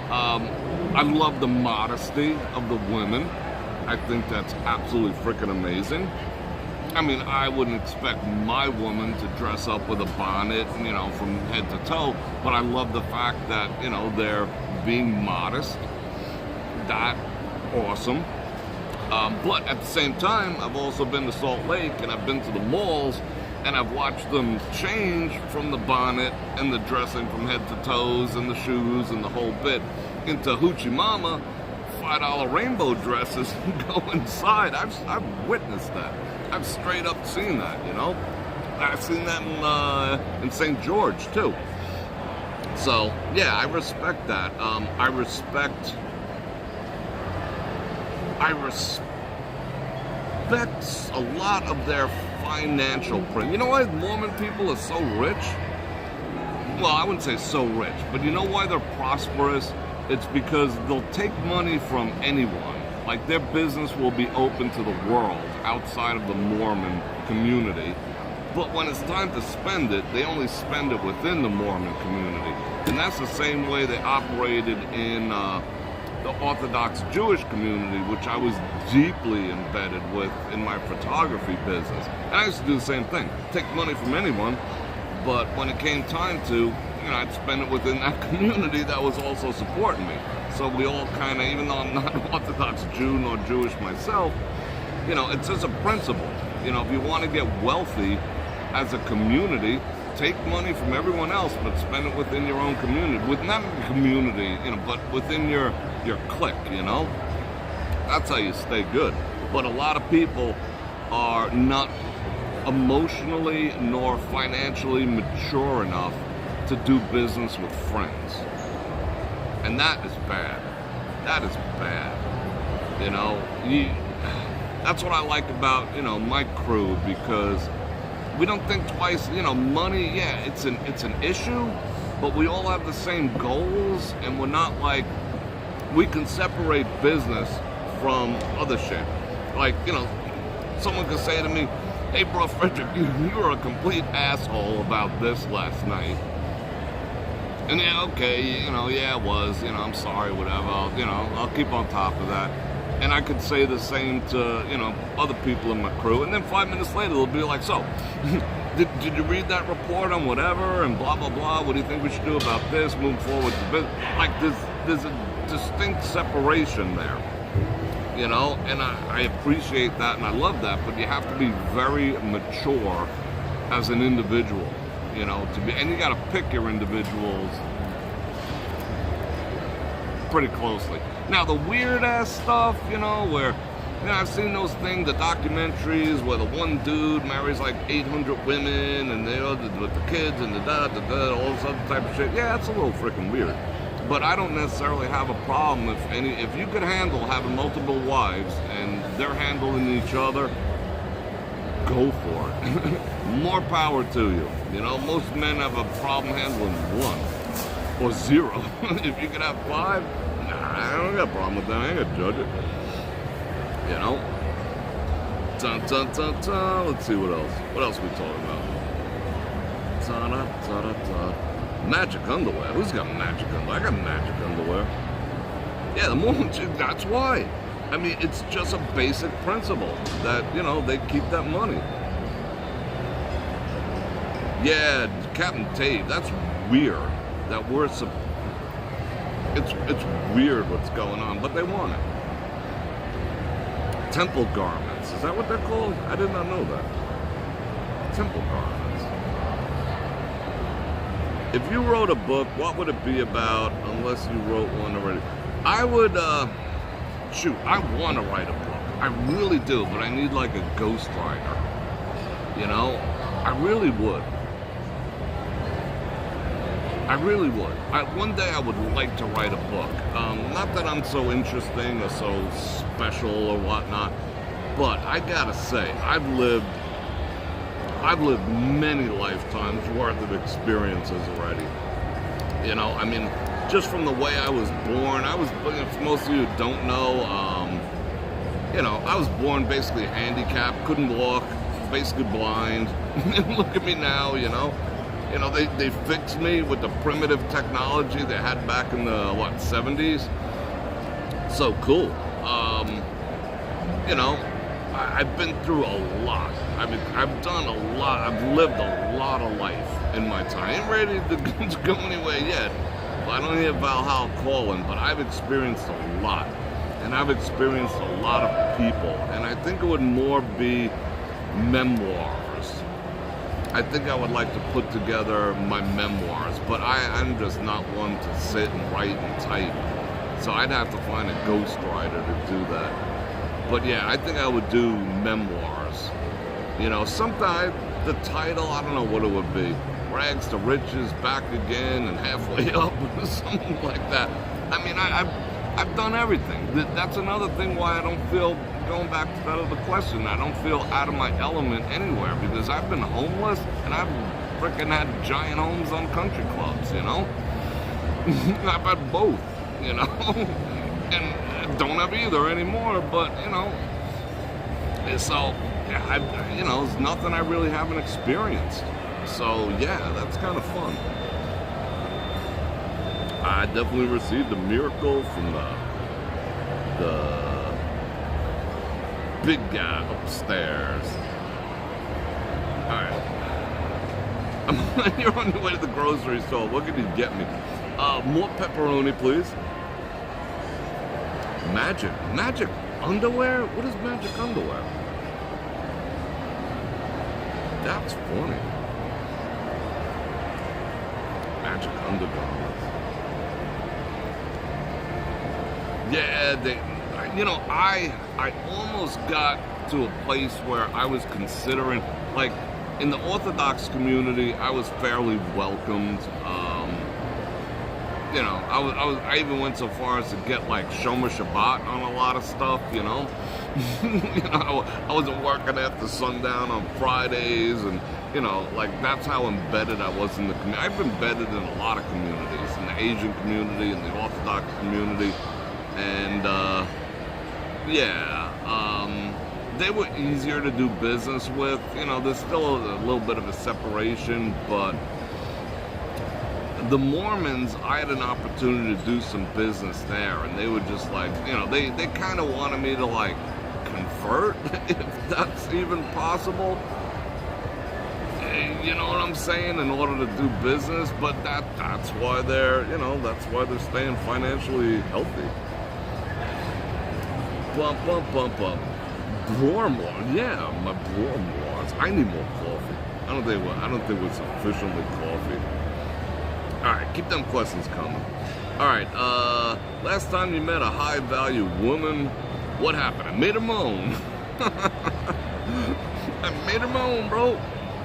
I love the modesty of the women. I think that's absolutely freaking amazing. I mean, I wouldn't expect my woman to dress up with a bonnet, you know, from head to toe, but I love the fact that, you know, they're being modest. That, awesome. But at the same time, I've also been to Salt Lake, and I've been to the malls, and I've watched them change from the bonnet and the dressing from head to toes and the shoes and the whole bit into Hoochie Mama, $5 rainbow dresses and go inside. I've witnessed that. I've straight up seen that, you know. I've seen that in St. George, too. So, yeah, I respect that. I respect a lot of their financial print. You know why Mormon people are so rich? Well, I wouldn't say so rich, but you know why they're prosperous? It's because they'll take money from anyone. Like, their business will be open to the world outside of the Mormon community. But when it's time to spend it, they only spend it within the Mormon community. And that's the same way they operated in the Orthodox Jewish community, which I was deeply embedded with in my photography business. And I used to do the same thing, take money from anyone, but when it came time to, you know, I'd spend it within that community that was also supporting me. So we all kind of, even though I'm not an Orthodox Jew nor Jewish myself, you know, it's just a principle. You know, if you want to get wealthy as a community, take money from everyone else, but spend it within your own community. With not a community, you know, but within your clique, you know? That's how you stay good. But a lot of people are not emotionally nor financially mature enough to do business with friends. And that is bad. That is bad. You know, that's what I like about, you know, my crew, because we don't think twice. You know, money, yeah, it's an issue, but we all have the same goals, and we're not like, we can separate business from other shit. Like, you know, someone could say to me, hey, Bror Fredrik, you were a complete asshole about this last night. And yeah, okay, you know, yeah, it was, you know, I'm sorry, whatever, I'll keep on top of that. And I could say the same to, you know, other people in my crew, and then 5 minutes later they'll be like, so, did you read that report on whatever, and blah, blah, blah, what do you think we should do about this, move forward with the business? Like, there's a distinct separation there, you know, and I appreciate that, and I love that, but you have to be very mature as an individual, you know, and you got to pick your individuals pretty closely. Now, the weird-ass stuff, you know, where, you know, I've seen those things, the documentaries where the one dude marries like 800 women, and they with the kids and the all this other type of shit. Yeah, that's a little freaking weird. But I don't necessarily have a problem if you could handle having multiple wives and they're handling each other, go for it. More power to you. You know, most men have a problem handling one or zero. If you could have 5, nah, I don't got a problem with that. I ain't gonna judge it. You know? Dun, dun, dun, dun. Let's see what else. What else are we talking about? Ta-da-ta-da-ta. Magic underwear. Who's got magic underwear? I got magic underwear. Yeah, the Mormons, that's why. I mean, it's just a basic principle that, you know, they keep that money. Yeah, Captain Tate, that's weird. That we're it's weird what's going on, but they want it. Temple garments, is that what they're called? I did not know that. Temple garments. If you wrote a book, what would it be about unless you wrote one already? I would, shoot, I want to write a book. I really do, but I need like a ghostwriter. You know? I really would. I really would. One day I would like to write a book. Not that I'm so interesting or so special or whatnot, but I gotta say, I've lived many lifetimes worth of experiences already. You know, I mean, just from the way I was born, for most of you who don't know, you know, I was born basically handicapped, couldn't walk, basically blind. Look at me now, you know. You know, they fixed me with the primitive technology they had back in the, 70s? So cool. You know, I've been through a lot. I've done a lot. I've lived a lot of life in my time. I ain't ready to go anywhere yet. I don't hear Valhalla calling, but I've experienced a lot. And I've experienced a lot of people. And I think it would more be memoirs. I think I would like to put together my memoirs, but I'm just not one to sit and write and type. So I'd have to find a ghostwriter to do that. But yeah, I think I would do memoirs. You know, sometime the title, I don't know what it would be. Rags to Riches, Back Again, and Halfway Up, or something like that. I mean, I've done everything. That's another thing why I don't feel, going back to that other question, I don't feel out of my element anywhere, because I've been homeless and I've frickin' had giant homes on country clubs, you know? I've had both, you know? And don't have either anymore, but, you know, so, yeah, you know, there's nothing I really haven't experienced. So, yeah, that's kind of fun. I definitely received a miracle from the big guy upstairs. Alright. You're on your way to the grocery store. What can you get me? More pepperoni, please. Magic underwear? What is magic underwear? That's funny. Magic undergarments. Yeah, you know, I almost got to a place where I was considering, like, in the Orthodox community, I was fairly welcomed. You know, I even went so far as to get like Shomer Shabbat on a lot of stuff. You know, you know, I wasn't working after sundown on Fridays, and you know, like that's how embedded I was in the community. I've been embedded in a lot of communities, in the Asian community, in the Orthodox community, and yeah, they were easier to do business with. You know, there's still a little bit of a separation, but the Mormons, I had an opportunity to do some business there, and they were just like, you know, they kind of wanted me to like convert, if that's even possible. You know what I'm saying? In order to do business, but that's why they're, you know, that's why they're staying financially healthy. Bump. Bror, yeah, my Bror. I need more coffee. I don't think it was sufficiently coffee. Alright, keep them questions coming. Alright, last time you met a high-value woman, what happened? I made her moan. I made her moan, bro.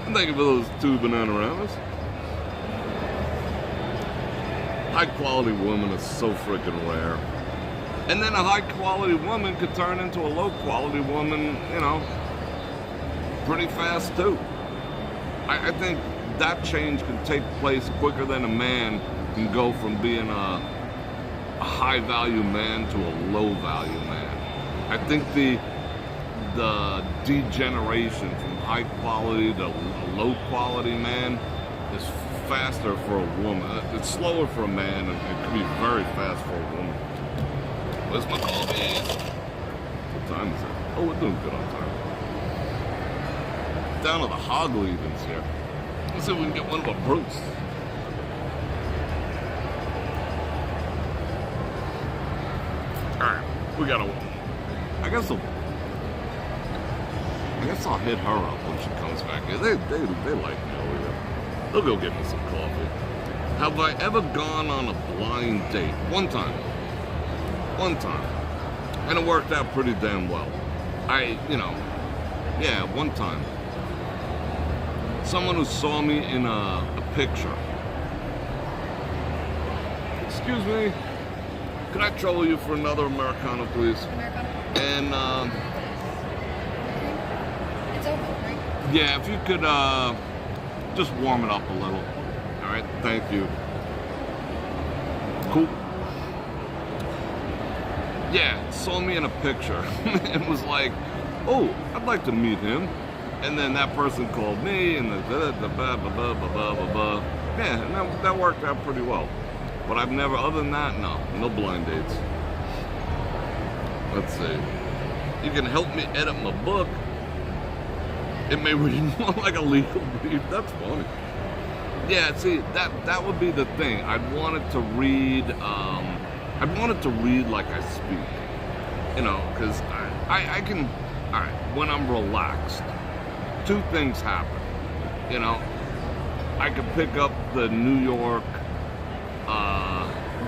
I'm thinking for those 2 Bananamas. High-quality women are so freaking rare. And then a high-quality woman could turn into a low-quality woman, you know, pretty fast, too. I think that change can take place quicker than a man can go from being a high-value man to a low-value man. I think the degeneration from high quality to low quality man is faster for a woman. It's slower for a man, and it can be very fast for a woman. Where's my coffee? What time is it? Oh, we're doing good on time. Down to the hog leavings here. Let's see if we can get one of our brutes. Alright, we gotta. I guess I'll hit her up when she comes back. They like me over here. They'll go get me some coffee. Have I ever gone on a blind date? One time. And it worked out pretty damn well. One time. Someone who saw me in a picture. Excuse me. Could I trouble you for another Americano, please? Americano? And, It's open, right? yeah, if you could, just warm it up a little. Alright, thank you. Cool. Yeah, saw me in a picture. It was like, oh, I'd like to meet him. And then that person called me, and yeah, and that worked out pretty well. But I've never, other than that, no blind dates. Let's see. You can help me edit my book. It may read more like a legal brief. That's funny. Yeah, see, that would be the thing. I'd want it to read like I speak. You know, because I can, all right, when I'm relaxed, two things happen. You know, I can pick up the New York,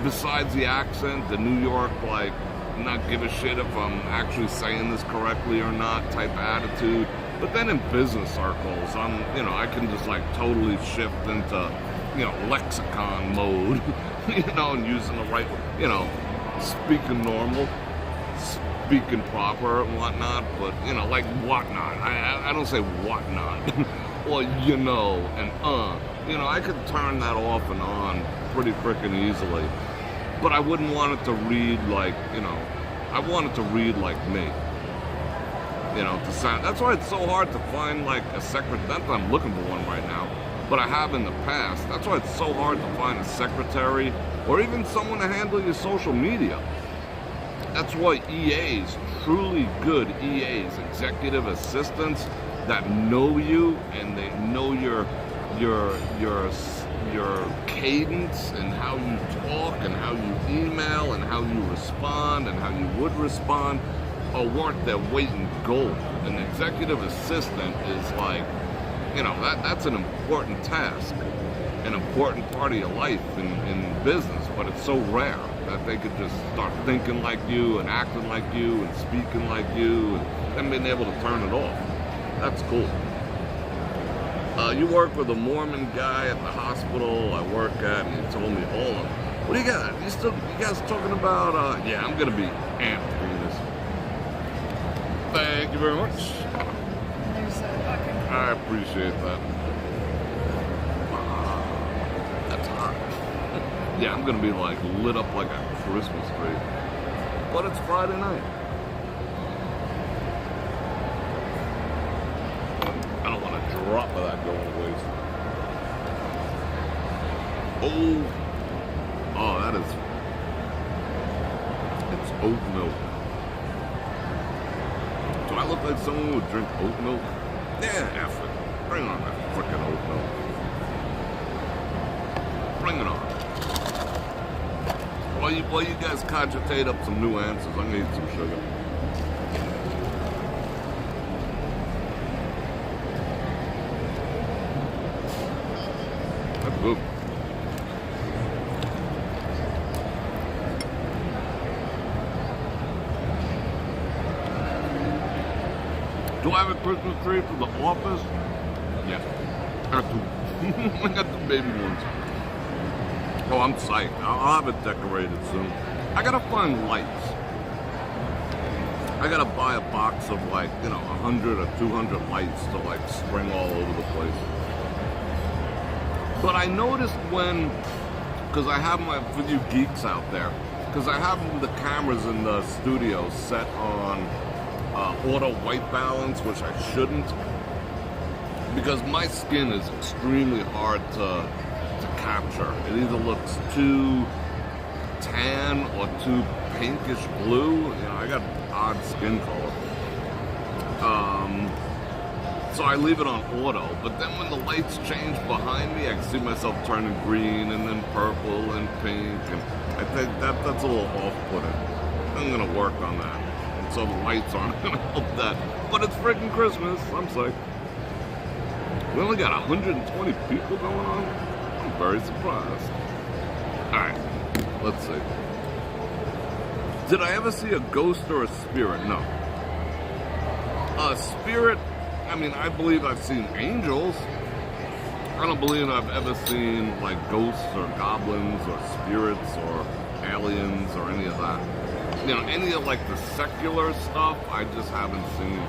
besides the accent, the New York, like, not give a shit if I'm actually saying this correctly or not type of attitude. But then in business circles, I can just like totally shift into, lexicon mode, and using the right, speaking normal, speaking proper and whatnot, but, like whatnot. I don't say whatnot, or, and, I could turn that off and on pretty freaking easily. But I wouldn't want it to read like, I want it to read like me. To sound. That's why it's so hard to find like a secretary. That's why I'm looking for one right now. But I have in the past. That's why it's so hard to find a secretary or even someone to handle your social media. That's why EAs, truly good EAs, executive assistants that know you and they know your cadence and how you talk and how you email and how you respond and how you would respond are worth their weight in gold. An executive assistant is like, that's an important task, an important part of your life in business, but it's so rare that they could just start thinking like you and acting like you and speaking like you and then being able to turn it off. That's cool. You work with a Mormon guy at the hospital I work at, and he told me all of them. What do you got? You guys talking about, yeah, I'm going to be amped for this. Thank you very much. There's a bucket. I appreciate that. That's hot. Yeah, I'm going to be like lit up like a Christmas tree. But it's Friday night. I don't want a drop of that going to waste. Oh, that is, it's oat milk. Do I look like someone who would drink oat milk? Yeah, F it. Bring on that frickin' oat milk. Bring it on. While you guys cogitate up some new answers, I'm gonna eat some sugar. That's good. Do I have a Christmas tree for the office? Yeah. I got two. I got the baby ones. Oh, I'm psyched. I'll have it decorated soon. I gotta find lights. I gotta buy a box of like, 100 or 200 lights to like spring all over the place. But I noticed because I have for you geeks out there, because I have the cameras in the studio set on auto white balance, which I shouldn't, because my skin is extremely hard to capture. It either looks too tan or too pinkish blue. You know, I got odd skin color. So I leave it on auto, but then when the lights change behind me, I can see myself turning green and then purple and pink, and I think that's a little off-putting. I'm gonna work on that, and so the lights aren't gonna help that. But it's freaking Christmas, I'm psyched. We only got 120 people going on. I'm very surprised. All right, let's see. Did I ever see a ghost or a spirit? No. A spirit, I mean, I believe I've seen angels. I don't believe I've ever seen like ghosts or goblins or spirits or aliens or any of that. You know, any of like the secular stuff, I just haven't seen.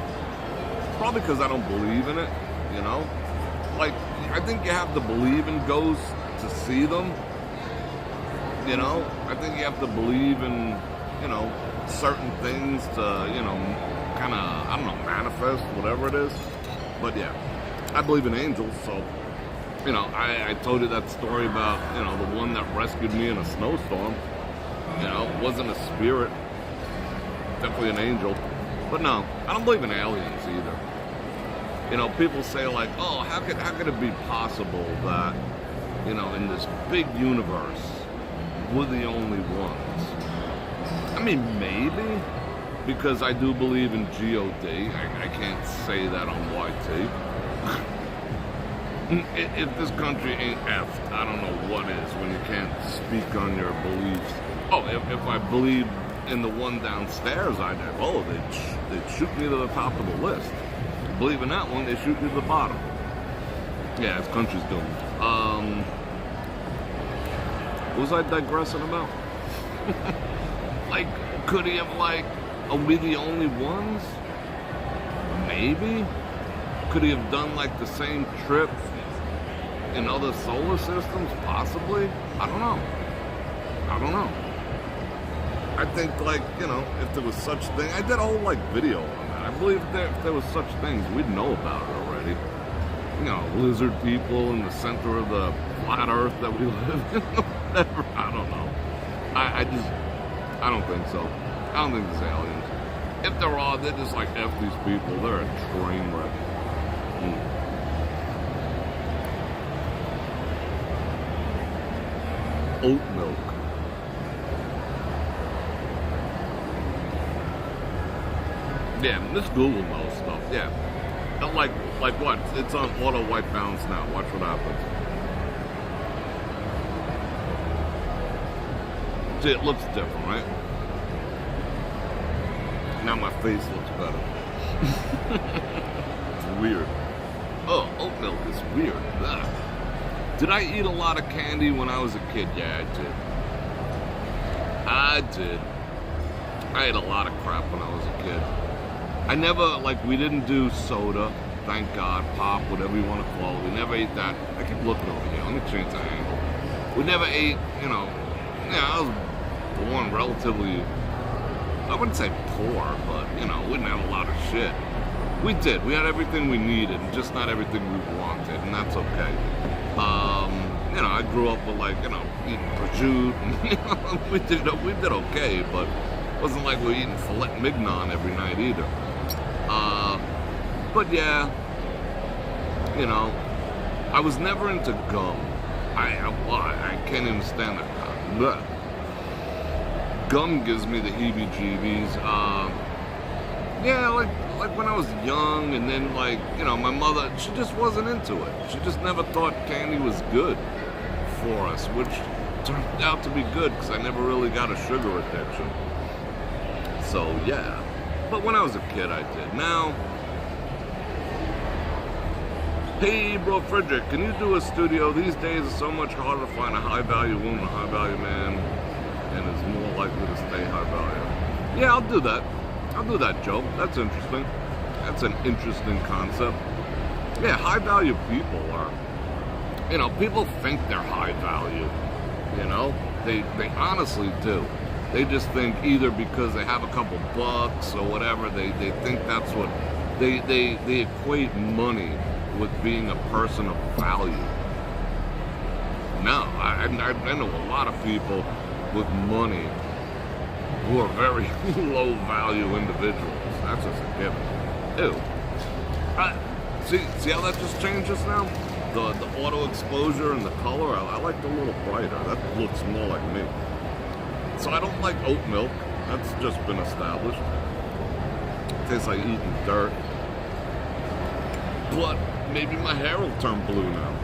Probably because I don't believe in it, you know? Like, I think you have to believe in ghosts to see them. You know? I think you have to believe in, you know, certain things to, you know, kind of, I don't know, manifest, whatever it is. But yeah, I believe in angels, so, you know, I told you that story about, you know, the one that rescued me in a snowstorm. You know, wasn't a spirit, definitely an angel. But no, I don't believe in aliens either. You know, people say like, oh, how could it be possible that, you know, in this big universe, we're the only ones? I mean, maybe, because I do believe in G.O.D. I can't say that on YT. If this country ain't effed, I don't know what is when you can't speak on your beliefs. Oh, if I believe in the one downstairs, I'd have, oh, they'd shoot me to the top of the list. Believe in that one, they shoot you to the bottom. Yeah, this country's doomed. What was I digressing about? Like, could he have, like, are we the only ones? Maybe? Could he have done, like, the same trip in other solar systems? Possibly? I don't know. I think, like, you know, if there was such thing, I did a whole, like, video on that. I believe that if there was such things, we'd know about it already. You know, lizard people in the center of the flat earth that we live in. Whatever. I don't know. I don't think so. I don't think there's aliens. If there are, they're just like F these people. They're a train wreck. Oat milk. Yeah, this Google knows stuff. Yeah. Like what? It's on auto white balance now. Watch what happens. See, it looks different, right? Now my face looks better. It's weird. Oh, oat milk is weird. Ugh. Did I eat a lot of candy when I was a kid? Yeah, I did. I ate a lot of crap when I was a kid. I never, like, we didn't do soda, thank God, pop, whatever you want to call it. We never ate that. I keep looking over here. Let me change the angle. We never ate, you know, yeah, I was born relatively, I wouldn't say poor, but, you know, we didn't have a lot of shit. We did. We had everything we needed, and just not everything we wanted, and that's okay. You know, I grew up with, like, you know, eating prosciutto, and, you know, we did okay, but it wasn't like we were eating filet mignon every night either. But yeah, you know, I was never into gum. I can't even stand it. Blech. Gum gives me the heebie-jeebies. Yeah, like when I was young, and then, like, you know, my mother, she just wasn't into it. She just never thought candy was good for us, which turned out to be good because I never really got a sugar addiction. So yeah, but when I was a kid, I did. Now, hey, Bror Fredrik, can you do a studio? These days it's so much harder to find a high-value woman, a high-value man, and is more likely to stay high-value. Yeah, I'll do that. I'll do that, Joe. That's interesting. That's an interesting concept. Yeah, high-value people are, you know, people think they're high-value, you know? They honestly do. They just think either because they have a couple bucks or whatever, they think that's what, they equate money with being a person of value. No, I know a lot of people with money who are very low value individuals. That's just a given. Ew. See how that just changed just now? The auto exposure and the color, I like the little brighter. That looks more like me. So I don't like oat milk. That's just been established. It tastes like eating dirt. But maybe my hair will turn blue now.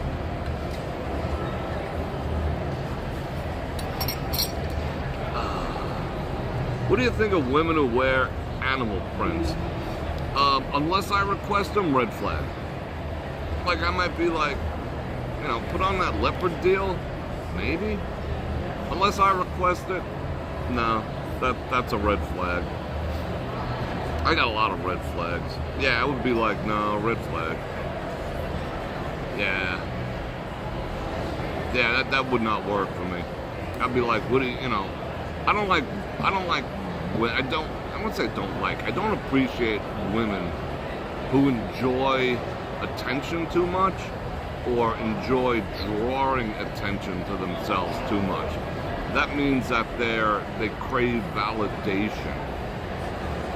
What do you think of women who wear animal prints? Unless I request them, red flag. Like, I might be like, you know, put on that leopard deal, maybe. Unless I request it, no, that's a red flag. I got a lot of red flags. Yeah, I would be like, no, red flag. Yeah, that would not work for me. I'd be like, what do you know? I don't like. I wouldn't say don't like. I don't appreciate women who enjoy attention too much or enjoy drawing attention to themselves too much. That means that they crave validation,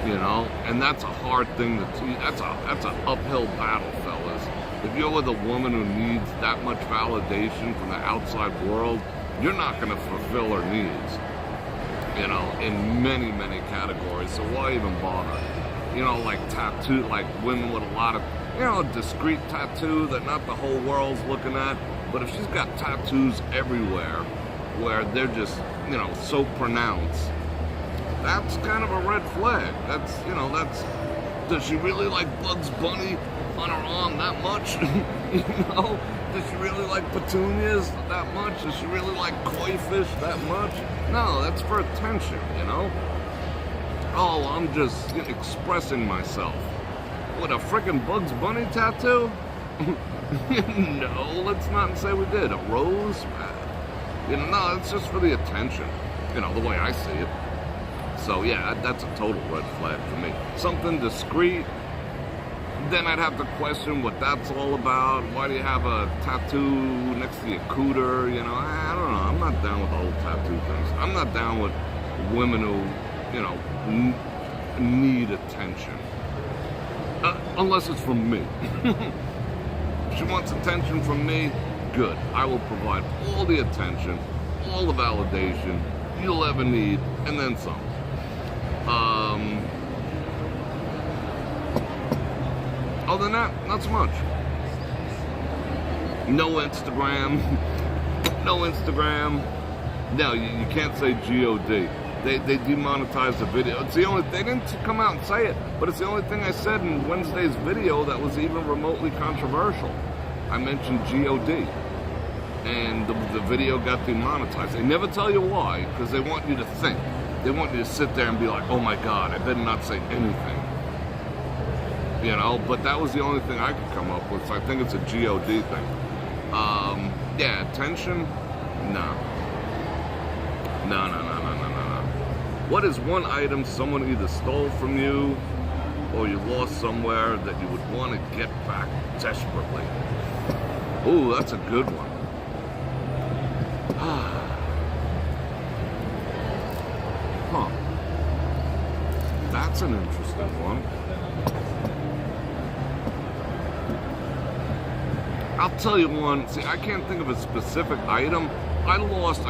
you know, and that's a hard thing that's an uphill battle, fellas. If you're with a woman who needs that much validation from the outside world, you're not going to fulfill her needs, you know, in many, many categories. So why even bother? You know, like tattoo, like women with a lot of, you know, a discreet tattoo that not the whole world's looking at. But if she's got tattoos everywhere where they're just, you know, so pronounced, that's kind of a red flag. That's, you know, does she really like Bugs Bunny on her arm that much? You know? Does she really like petunias that much? Does she really like koi fish that much? No, that's for attention, you know? Oh, I'm just expressing myself. What, a freaking Bugs Bunny tattoo? No, let's not say we did. A rose? You know, no, it's just for the attention. You know, the way I see it. So, yeah, that's a total red flag for me. Something discreet, then I'd have to question what that's all about. Why do you have a tattoo next to your cooter? You know, I don't know. I'm not down with the whole tattoo things. I'm not down with women who, you know, need attention. Unless it's from me. If she wants attention from me, good. I will provide all the attention, all the validation you'll ever need, and then some. Other than that, not so much. No Instagram. No Instagram. No, you can't say G-O-D. They demonetized the video. It's the only, they didn't come out and say it, but it's the only thing I said in Wednesday's video that was even remotely controversial. I mentioned G-O-D. And the video got demonetized. They never tell you why, because they want you to think. They want you to sit there and be like, oh my God, I better not say anything. You know, but that was the only thing I could come up with, so I think it's a G-O-D thing. Yeah, attention? No. No. What is one item someone either stole from you or you lost somewhere that you would want to get back desperately? Ooh, that's a good one. Huh. That's an interesting one. I'll tell you one. See, I can't think of a specific item. I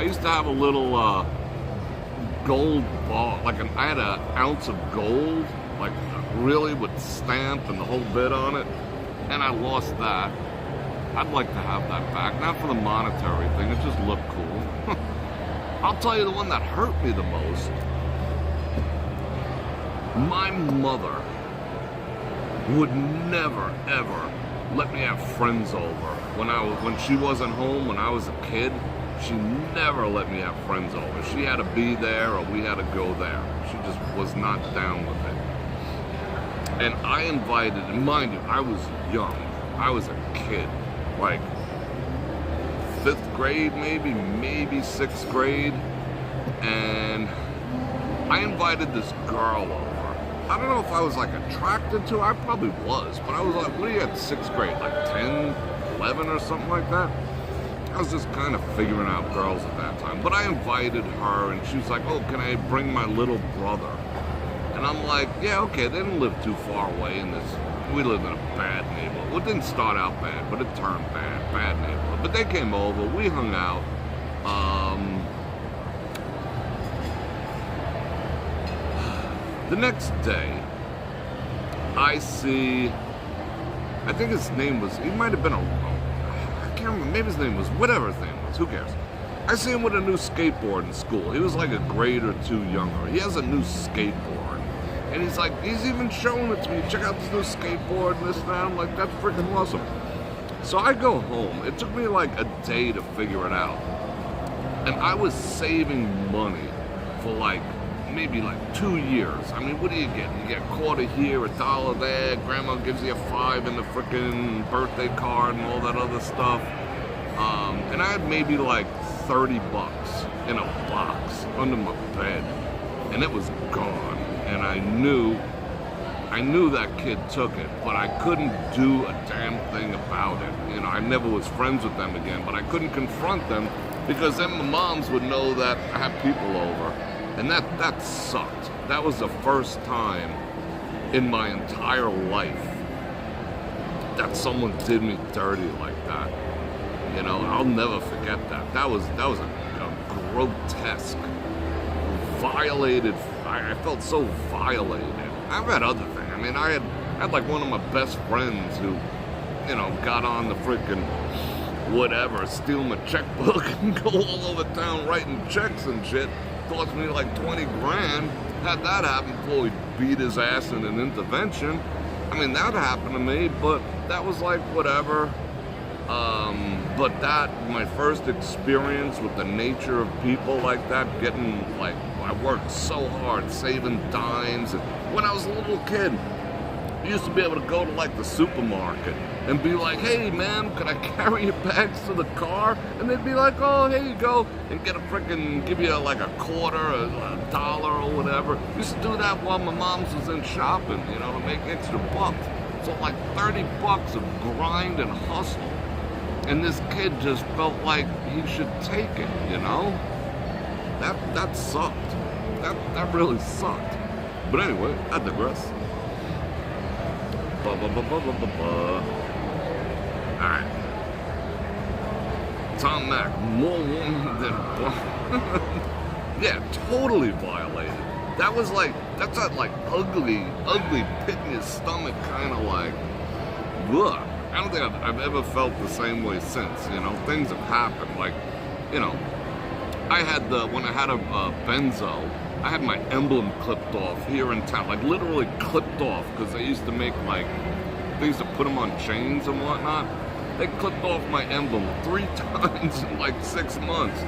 used to have a little gold ball, I had an ounce of gold, like really with stamp and the whole bit on it, and I lost that. I'd like to have that back, not for the monetary thing, it just looked cool. I'll tell you the one that hurt me the most. My mother would never, ever let me have friends over. When she wasn't home, when I was a kid, she never let me have friends over. She had to be there or we had to go there. She just was not down with it. And I invited, and mind you, I was young. I was a kid, like 5th grade maybe 6th grade. And I invited this girl over. I don't know if I was like attracted to her. I probably was, but I was like, what are you at 6th grade? Like 10, 11 or something like that? I was just kind of figuring out girls at that time. But I invited her, and she was like, oh, can I bring my little brother? And I'm like, yeah, okay, they didn't live too far away in this. We lived in a bad neighborhood. Well, it didn't start out bad, but it turned bad neighborhood. But they came over, we hung out. The next day, I see, I think his name was, he might have been I can't remember, maybe his name was, whatever his name was, who cares? I see him with a new skateboard in school. He was like a grade or two younger. He has a new skateboard. And he's like, he's even showing it to me. Check out this new skateboard and this and that. I'm like, that's freaking awesome. So I go home. It took me like a day to figure it out. And I was saving money for like, maybe like 2 years. I mean, what do you get? You get a quarter here, $1 there, grandma gives you a 5 in the frickin' birthday card and all that other stuff. And I had maybe like 30 bucks in a box under my bed, and it was gone. And I knew that kid took it, but I couldn't do a damn thing about it. You know, I never was friends with them again, but I couldn't confront them because then my moms would know that I had people over. And that sucked. That was the first time in my entire life that someone did me dirty like that. You know, I'll never forget that. That was a grotesque, violated. I felt so violated. I've had other things. I mean, I had like one of my best friends who, you know, got on the freaking whatever, steal my checkbook and go all over town writing checks and shit. Cost me like 20 grand. Had that happen before he beat his ass in an intervention. I mean, that happened to me, but that was like whatever. But that, my first experience with the nature of people like that, getting like, I worked so hard saving dimes. And when I was a little kid, I used to be able to go to like the supermarket and be like, hey man, could I carry your bags to the car? And they'd be like, oh, here you go. And get a frickin', give you like a quarter, a dollar or whatever. Used to do that while my mom's was in shopping, you know, to make extra bucks. So like 30 bucks of grind and hustle. And this kid just felt like he should take it, you know? That sucked. That really sucked. But anyway, I digress. Alright. Tom Mack, more woman than yeah, totally violated. That was like, that's that like ugly pit in your stomach kind of like, ugh. I don't think I've ever felt the same way since, you know? Things have happened, like, you know, I had when I had a benzo, I had my emblem clipped off here in town, like literally clipped off, because they used to make like, they used to put them on chains and whatnot. They clipped off my emblem 3 times in like 6 months.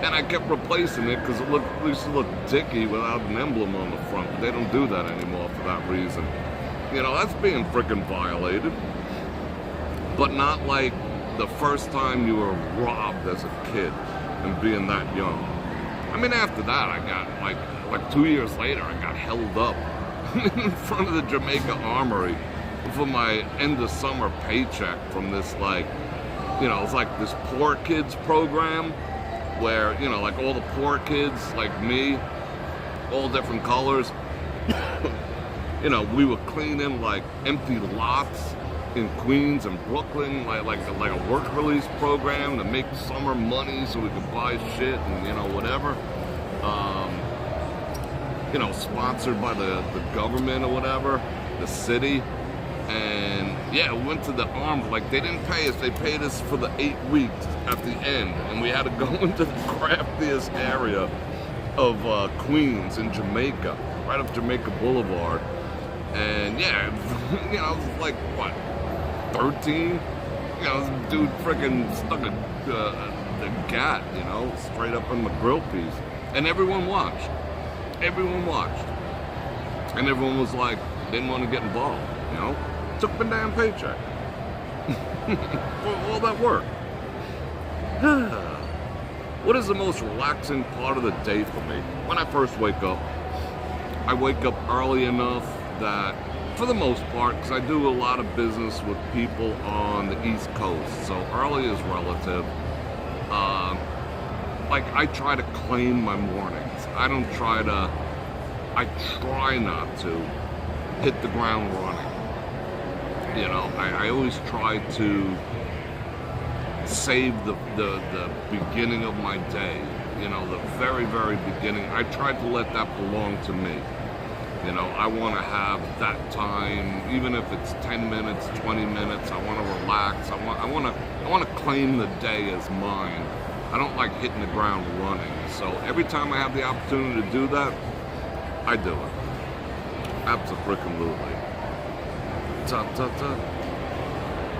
And I kept replacing it because it used to look dicky without an emblem on the front. But they don't do that anymore for that reason. You know, that's being freaking violated. But not like the first time you were robbed as a kid and being that young. I mean, after that, I got like 2 years later, I got held up in front of the Jamaica Armory for my end of summer paycheck from this, like, you know, it's like this poor kids program where, you know, like all the poor kids like me, all different colors, you know, we were cleaning like empty lots in Queens and Brooklyn, like a work release program to make summer money so we could buy shit and, you know, whatever. You know, sponsored by the government or whatever, the city. And yeah, we went to the arm, like they didn't pay us, they paid us for the 8 weeks at the end. And we had to go into the craftiest area of Queens in Jamaica, right up Jamaica Boulevard. And yeah, you know, I was like, what, 13? You know, this dude freaking stuck a gat, you know, straight up in my grill piece. And everyone watched. Everyone watched. And everyone was like, didn't want to get involved, you know? Took my damn paycheck. For all that work. What is the most relaxing part of the day for me? When I first wake up, I wake up early enough that, for the most part, because I do a lot of business with people on the East Coast, so early is relative. Like, I try to claim my mornings. I try not to hit the ground running. You know, I always try to save the beginning of my day, you know, the very, very beginning. I try to let that belong to me. You know, I want to have that time, even if it's 10 minutes, 20 minutes. I want to relax. I want to claim the day as mine. I don't like hitting the ground running. So every time I have the opportunity to do that, I do it. Abso-freaking-lutely. Ta-ta-ta.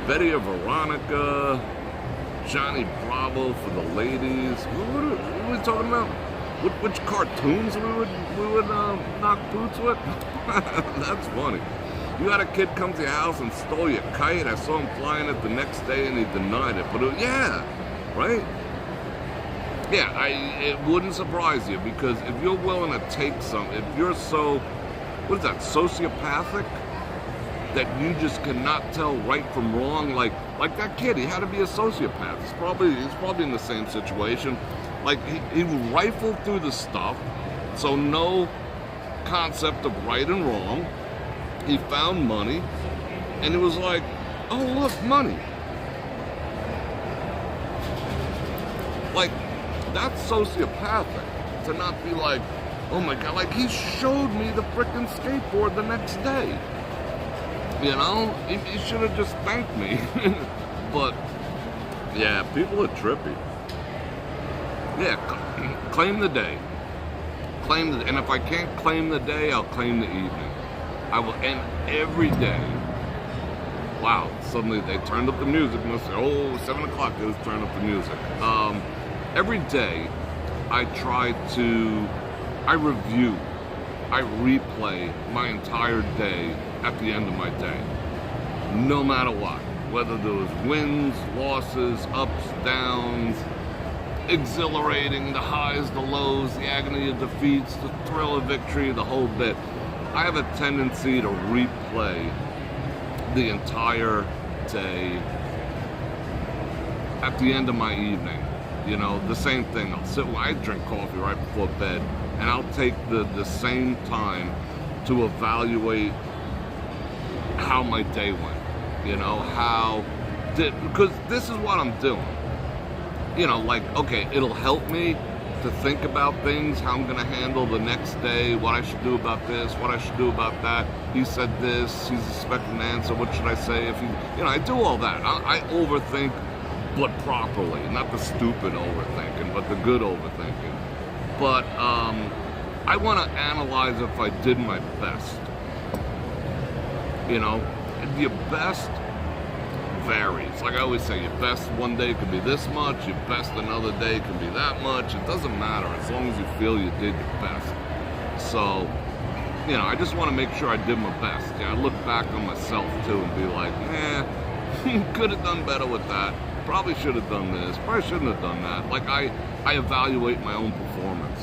Betty or Veronica, Johnny Bravo for the ladies. What are we talking about? Which cartoons we would knock boots with? That's funny. You had a kid come to your house and stole your kite. I saw him flying it the next day and he denied it. But yeah, right? Yeah, it wouldn't surprise you, because if you're willing to take some, if you're so, what is that, sociopathic? That you just cannot tell right from wrong, like that kid, he had to be a sociopath. He's probably in the same situation. Like, he rifled through the stuff, so no concept of right and wrong. He found money, and it was like, oh, look, money. Like, that's sociopathic, to not be like, oh my God, like, he showed me the frickin' skateboard the next day. You know, he should have just thanked me. But, yeah, people are trippy. Yeah, claim the day. And if I can't claim the day, I'll claim the evening. I will end every day. Wow, suddenly they turned up the music. Must say, oh, 7 o'clock, they just turned up the music. Every day, I review, I replay my entire day at the end of my day. No matter what. Whether there was wins, losses, ups, downs, exhilarating, the highs, the lows, the agony of defeats, the thrill of victory, the whole bit. I have a tendency to replay the entire day at the end of my evening. You know, the same thing. I drink coffee right before bed, and I'll take the same time to evaluate how my day went. You know, because this is what I'm doing. You know, like, okay, it'll help me to think about things, how I'm going to handle the next day, what I should do about this, what I should do about that. He said this, he's expecting an answer, what should I say? I do all that. I overthink, but properly. Not the stupid overthinking, but the good overthinking. But I want to analyze if I did my best. You know, your best varies. Like I always say, your best one day could be this much, your best another day could be that much. It doesn't matter as long as you feel you did your best. So, you know, I just want to make sure I did my best. I look back on myself too and be like, could have done better with that. Probably should have done this. Probably shouldn't have done that. Like I evaluate my own performance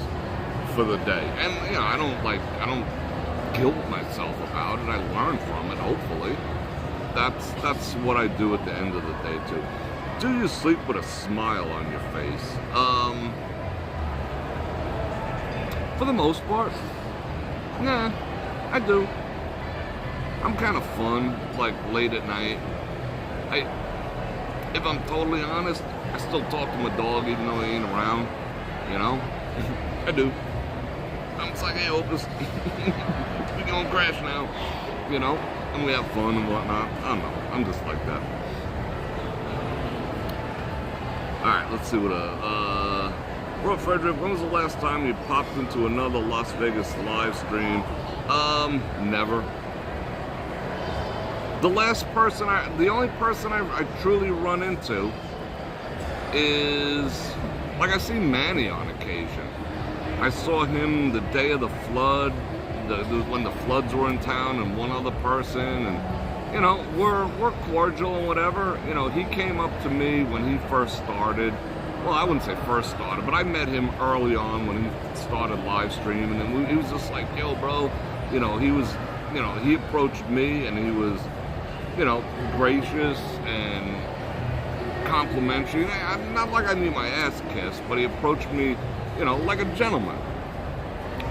for the day. And, you know, I don't guilt myself about it. I learn from it, hopefully. That's what I do at the end of the day too. Do you sleep with a smile on your face? For the most part, yeah, I do. I'm kind of fun, like late at night. If I'm totally honest, I still talk to my dog even though he ain't around. You know, I do. I'm just like, hey, Opus, we gonna crash now. You know. And we have fun and whatnot. I don't know. I'm just like that. Alright, let's see what Bror Fredrik, when was the last time you popped into another Las Vegas live stream? Never. The only person I truly run into is, like, I see Manny on occasion. I saw him the day of the flood. When the floods were in town, and one other person, and you know, we're cordial and whatever. You know, he came up to me when he first started, well, I wouldn't say first started, but I met him early on when he started live streaming, and he was just like, yo, bro, you know, he approached me, and he was, you know, gracious and complimentary. Not like I need my ass kissed, but he approached me, you know, like a gentleman.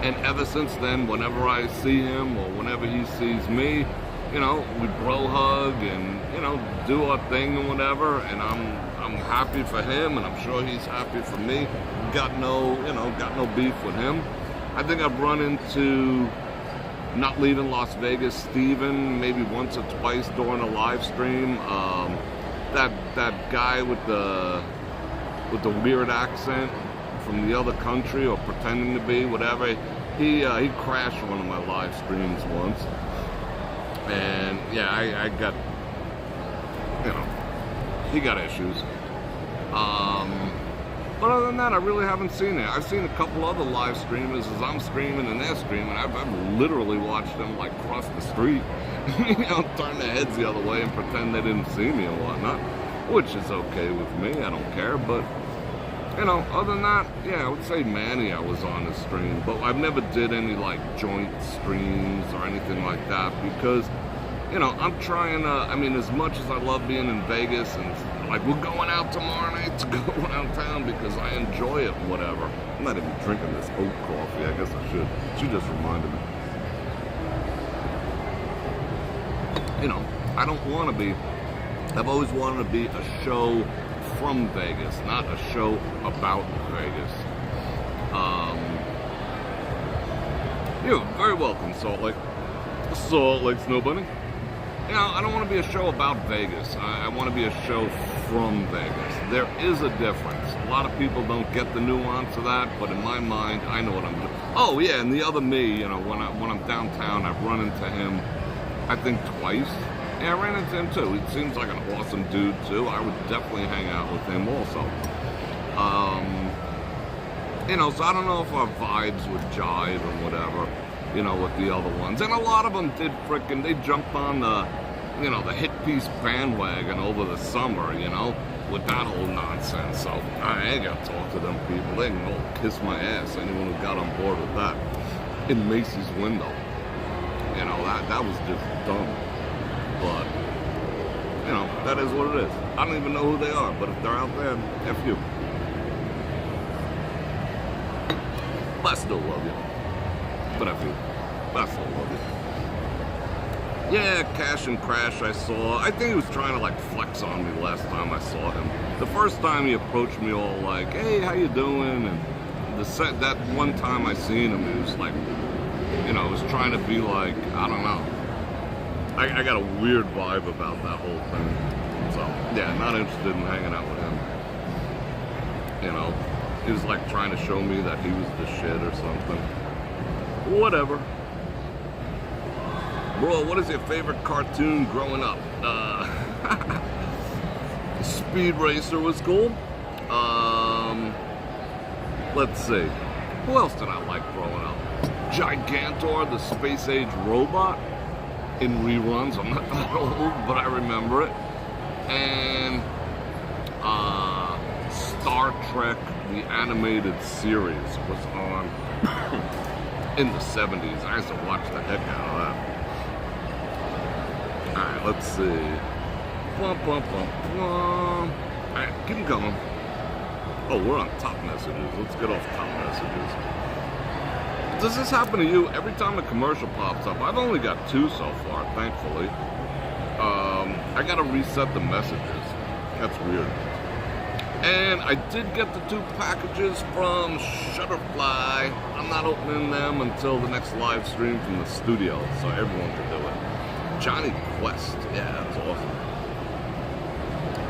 And ever since then, whenever I see him or whenever he sees me, you know, we bro hug and, you know, do our thing and whatever. And I'm happy for him, and I'm sure he's happy for me. Got no beef with him. I think I've run into, not leaving Las Vegas, Steven, maybe once or twice during a live stream. That guy with the weird accent from the other country, or pretending to be, whatever, he crashed one of my live streams once. And yeah, I got, you know, he got issues. But other than that, I really haven't seen it. I've seen a couple other live streamers as I'm streaming and they're streaming. I've literally watched them like cross the street, you know, turn their heads the other way and pretend they didn't see me and whatnot, which is okay with me. I don't care. But, you know, other than that, yeah, I would say Manny I was on the stream, but I've never did any like joint streams or anything like that because, you know, I'm trying to, I mean, as much as I love being in Vegas and like we're going out tomorrow night to go around town because I enjoy it, whatever. I'm not even drinking this oat coffee. I guess I should. She just reminded me. You know, I don't want to be, I've always wanted to be a show from Vegas, not a show about Vegas. You're very welcome, Salt Lake Snow Bunny. You know, I don't want to be a show about Vegas. I want to be a show from Vegas. There is a difference. A lot of people don't get the nuance of that, but in my mind, I know what I'm doing. Oh yeah, and the other me, you know, when I'm downtown, I've run into him, I think twice. Yeah, I ran into him too. He seems like an awesome dude too. I would definitely hang out with him also. You know, so I don't know if our vibes would jive and whatever, you know, with the other ones. And a lot of them did they jumped on the, you know, the hit piece bandwagon over the summer, you know, with that whole nonsense. So I ain't got to talk to them people. They can all kiss my ass, anyone who got on board with that. In Macy's window. You know, that was just dumb. But, you know, that is what it is. I don't even know who they are, but if they're out there, F you. But I still love you. But F you. But I still love you. Yeah, Cash and Crash I saw. I think he was trying to like flex on me last time I saw him. The first time he approached me all like, hey, how you doing? And that one time I seen him, he was like, you know, was trying to be like, I don't know. I got a weird vibe about that whole thing. So, yeah, not interested in hanging out with him. You know, he was like trying to show me that he was the shit or something. Whatever. Bro, what is your favorite cartoon growing up? Speed Racer was cool. Let's see. Who else did I like growing up? Gigantor, the space age robot. In reruns, I'm not that old, but I remember it. And Star Trek, the animated series, was on in the 70s. I used to watch the heck out of that. Alright, let's see. Alright, keep them coming. Oh, we're on top messages. Let's get off top messages. Does this happen to you? Every time a commercial pops up, I've only got 2 so far, thankfully. I gotta reset the messages. That's weird. And I did get the 2 packages from Shutterfly. I'm not opening them until the next live stream from the studio, so everyone can do it. Johnny Quest. Yeah, that's awesome.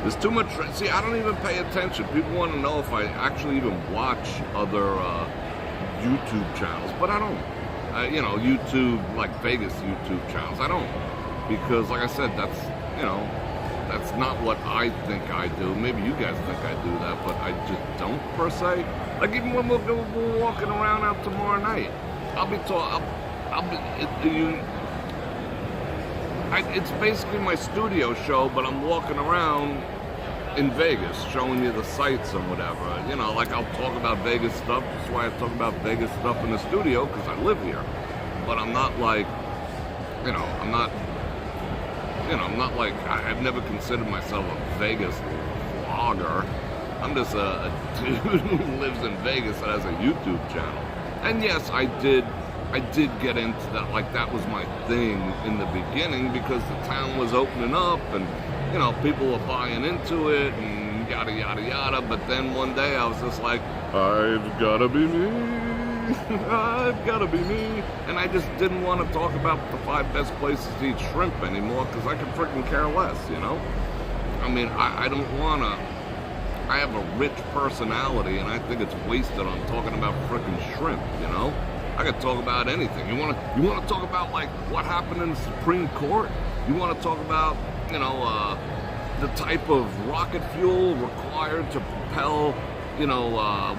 There's too much. See, I don't even pay attention. People want to know if I actually even watch other YouTube channels, but I don't. You know, YouTube, like Vegas YouTube channels, I don't. Because, like I said, that's, you know, that's not what I think I do. Maybe you guys think I do that, but I just don't, per se. Like, even when we're walking around out tomorrow night, it's basically my studio show, but I'm walking around in Vegas, showing you the sights and whatever. You know, like I'll talk about Vegas stuff. That's why I talk about Vegas stuff in the studio, because I live here. But I'm not like, you know, I'm not like, I've never considered myself a Vegas vlogger. I'm just a dude who lives in Vegas that has a YouTube channel. And yes, I did get into that, like that was my thing in the beginning, because the town was opening up and, you know, people were buying into it and yada, yada, yada. But then one day I was just like, I've gotta be me. I've gotta be me. And I just didn't want to talk about the 5 best places to eat shrimp anymore, because I could freaking care less, you know? I mean, I don't want to. I have a rich personality, and I think it's wasted on talking about freaking shrimp, you know? I could talk about anything. You want to talk about, like, what happened in the Supreme Court? You want to talk about, you know, the type of rocket fuel required to propel, you know,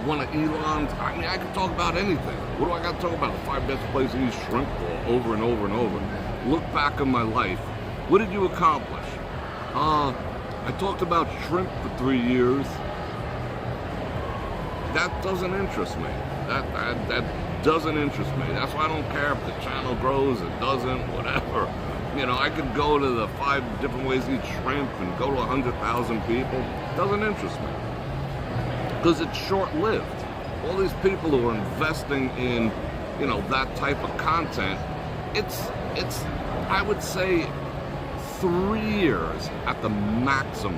one of Elon's? I mean, I could talk about anything. What do I got to talk about? The 5 best places to eat shrimp for, over and over and over. Look back on my life. What did you accomplish? I talked about shrimp for 3 years. That doesn't interest me. That doesn't interest me. That's why I don't care if the channel grows, it doesn't, whatever. You know, I could go to the 5 different ways to eat shrimp and go to 100,000 people. It doesn't interest me. Because it's short-lived. All these people who are investing in, you know, that type of content, it's I would say 3 years at the maximum.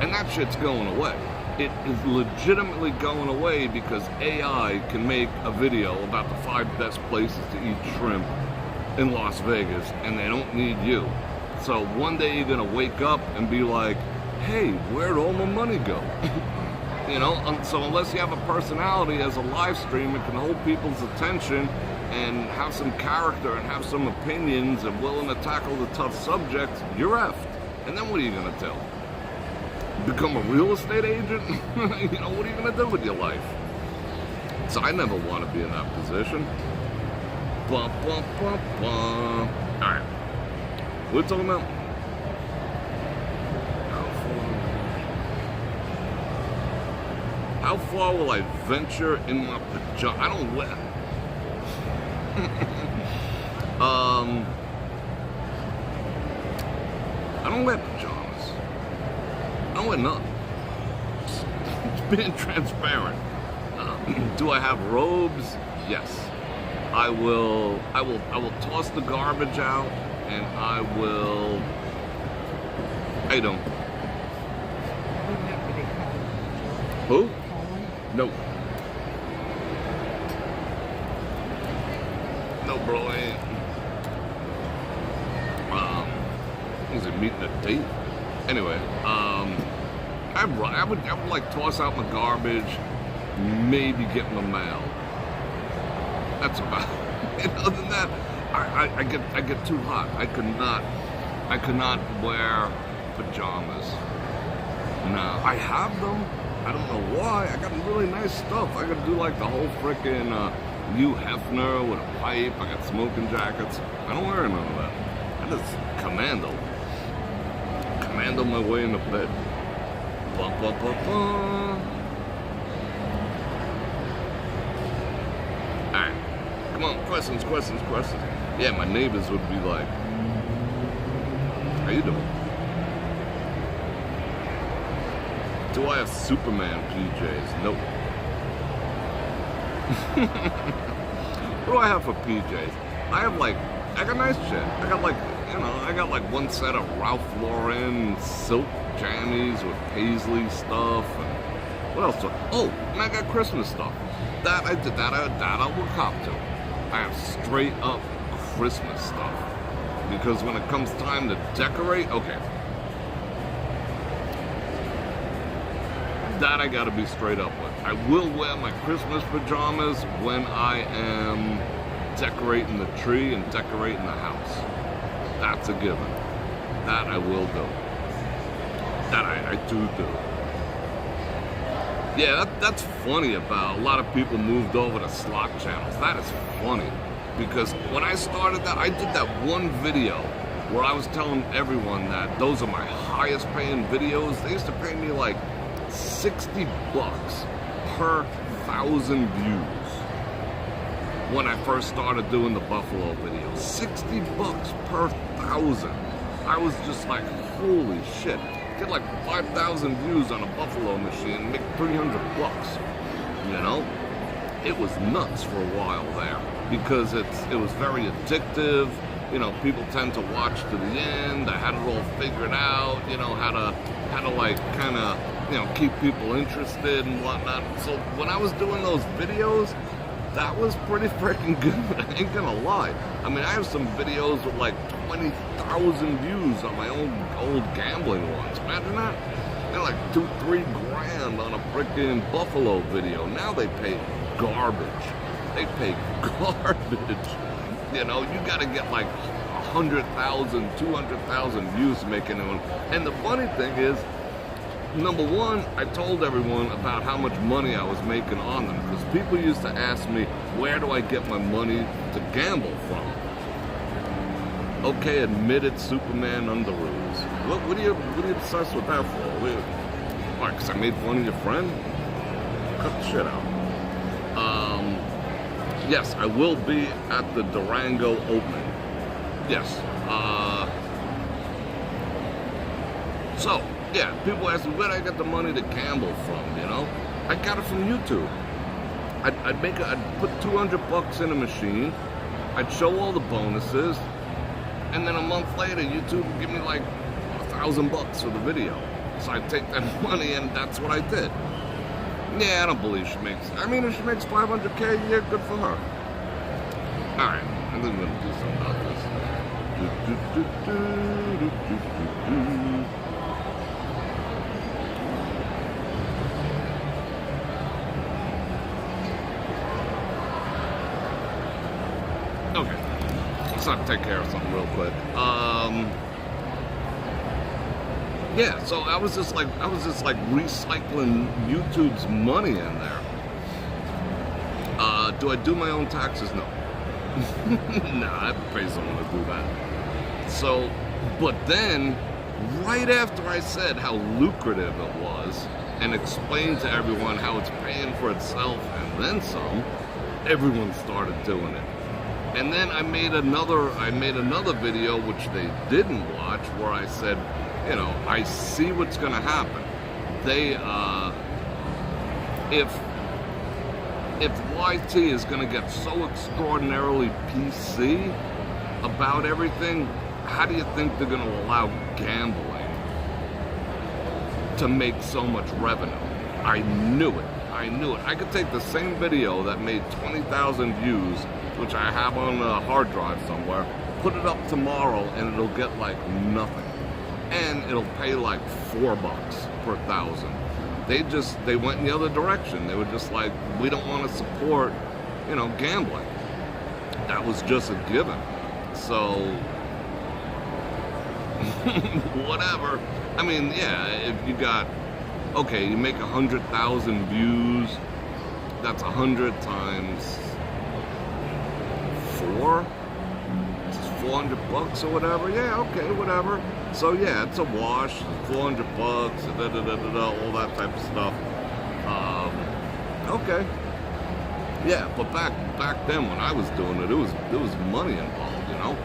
And that shit's going away. It is legitimately going away, because AI can make a video about the 5 best places to eat shrimp in Las Vegas, and they don't need you. So one day you're gonna wake up and be like, hey, where'd all my money go? You know, so unless you have a personality as a live streamer that can hold people's attention and have some character and have some opinions and willing to tackle the tough subjects, you're effed. And then what are you gonna tell? Become a real estate agent? You know, what are you gonna do with your life? So I never want to be in that position. Bum, bum, bum, bum. Alright. What are we talking about? How far will I venture in my pajamas? I don't wear. I don't wear pajamas. I don't wear nothing. Just being transparent. Do I have robes? Yes. I will toss the garbage out, and I will. I don't. Who? No. No, bro, I ain't. Was it meeting a date? Anyway, I would like toss out my garbage, maybe get my mail. That's about it. Other than that, I get too hot. I could not wear pajamas. No, I have them. I don't know why. I got really nice stuff. I could do like the whole frickin' Hugh Hefner with a pipe. I got smoking jackets. I don't wear none of that. I just commando my way into bed. Bum, bum, bum, bum. Alright. Come on, questions. Yeah, my neighbors would be like, how you doing? Do I have Superman PJs? Nope. What do I have for PJs? I got nice shit. I got like one set of Ralph Lauren silk jammies with paisley stuff. And what else? Oh, and I got Christmas stuff. That I will cop to. I have straight up Christmas stuff. Because when it comes time to decorate, okay. That I gotta be straight up with. I will wear my Christmas pajamas when I am decorating the tree and decorating the house. That's a given. That I will do. That I do. Yeah, that's funny about a lot of people moved over to slot channels. That is funny. Because when I started that, I did that one video where I was telling everyone that those are my highest paying videos, they used to pay me like $60 per 1,000 views when I first started doing the Buffalo videos. $60 per 1,000. I was just like, holy shit. Get like 5,000 views on a Buffalo machine and make $300, you know? It was nuts for a while there because it was very addictive. You know, people tend to watch to the end. I had it all figured out, you know, how to like kind of, you know, keep people interested and whatnot. So when I was doing those videos, that was pretty freaking good. I ain't gonna lie. I mean, I have some videos with like 20,000 views on my old gambling ones. Imagine that. They're like $2-3 grand on a freaking Buffalo video. Now they pay garbage. They pay garbage. You know, you gotta get like 100,000, 200,000 views to make anyone. And the funny thing is, number one, I told everyone about how much money I was making on them because people used to ask me, where do I get my money to gamble from? Okay, admit it, Superman Underoos. What are you obsessed with that for? Why, because I made fun of your friend? Cut the shit out. Yes, I will be at the Durango opening. Yes. So, yeah, people ask me, where did I get the money to gamble from, you know? I got it from YouTube. I'd put $200 in a machine, I'd show all the bonuses, and then a month later, YouTube would give me like $1,000 for the video. So I'd take that money and that's what I did. Yeah, I don't believe she makes, I mean, if she makes $500K a year, good for her. All right, I think I'm gonna do something about this. Okay, let's not take care of something real quick. Yeah, so I was just like recycling YouTube's money in there. Do I do my own taxes? No. Nah, I have to pay someone to do that. So, but then, right after I said how lucrative it was and explained to everyone how it's paying for itself and then some, everyone started doing it. And then I made another video which they didn't watch where I said, you know, I see what's gonna happen. They if YT is gonna get so extraordinarily PC about everything, how do you think they're gonna allow gambling to make so much revenue? I knew it. I could take the same video that made 20,000 views, which I have on a hard drive somewhere, put it up tomorrow and it'll get like nothing. And it'll pay like $4 per 1,000. They went in the other direction. They were just like, we don't want to support, you know, gambling. That was just a given. So, whatever. I mean, yeah, if you got, okay, you make 100,000 views, that's 100 times 4? It's $400 or whatever. Yeah, okay, whatever. So yeah, it's a wash, $400, all that type of stuff. Okay. Yeah, but back then when I was doing it, there was money involved, you know.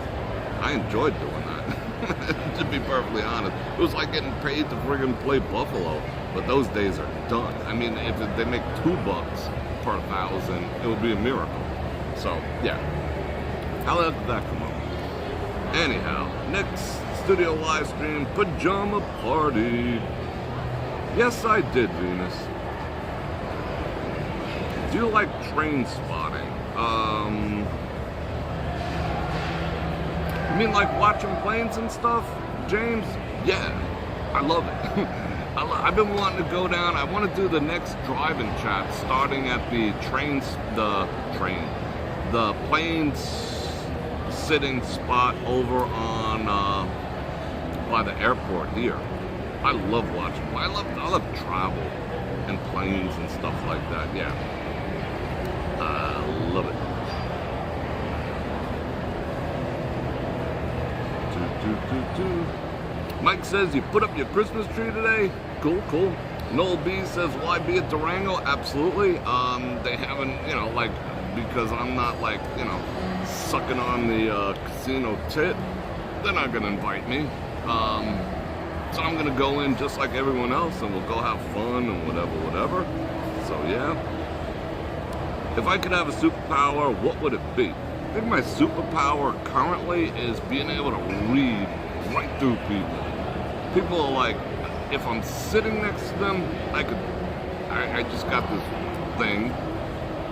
I enjoyed doing that. To be perfectly honest, it was like getting paid to friggin' play Buffalo. But those days are done. I mean, if they make $2 per 1,000, it would be a miracle. So yeah, how did that come up? Anyhow, next studio live stream, pajama party. Yes, I did, Venus. Do you like train spotting? You mean like watching planes and stuff, James? Yeah, I love it. I've been wanting to go down. I want to do the next drive-in chat starting at the planes sitting spot over on by the airport here. I love watching. I love travel and planes and stuff like that. Yeah, I love it. Mike says, you put up your Christmas tree today? Cool, cool. Noel B says, will I be at Durango? Absolutely. They haven't, like, because I'm not, like, sucking on the casino tit, they're not going to invite me. So I'm going to go in just like everyone else, and we'll go have fun and whatever. So, yeah. If I could have a superpower, what would it be? I think my superpower currently is being able to read right through people. People are like, if I'm sitting next to them, I just got this thing.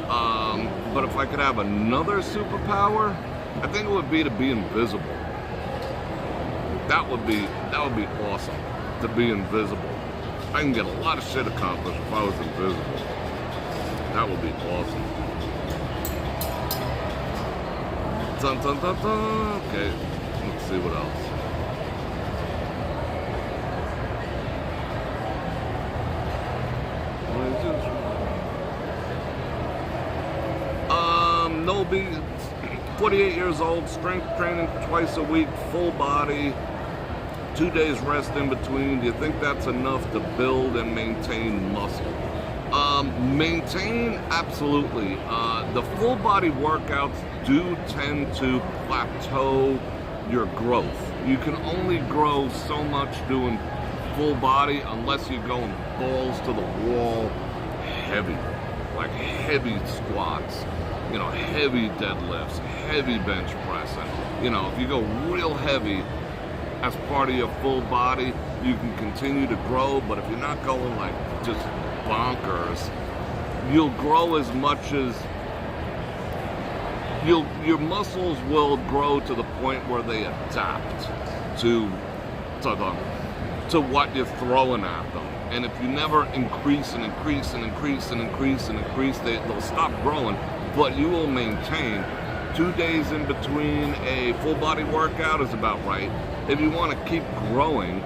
But if I could have another superpower, I think it would be to be invisible. That would be awesome, to be invisible. I can get a lot of shit accomplished if I was invisible. That would be awesome. Dun, dun, dun, dun. Okay, let's see what else. No be 48 years old, strength training twice a week, full body, 2 days rest in between. Do you think that's enough to build and maintain muscle? Maintain, absolutely. The full body workouts do tend to plateau your growth. You can only grow so much doing full body unless you're going balls to the wall heavy, like heavy squats, heavy deadlifts, heavy bench pressing. If you go real heavy as part of your full body, you can continue to grow, but if you're not going like just bonkers, you'll grow as much as your muscles will grow to the point where they adapt to what you're throwing at them. And if you never increase, they'll stop growing, but you will maintain. 2 days in between a full body workout is about right. If you want to keep growing,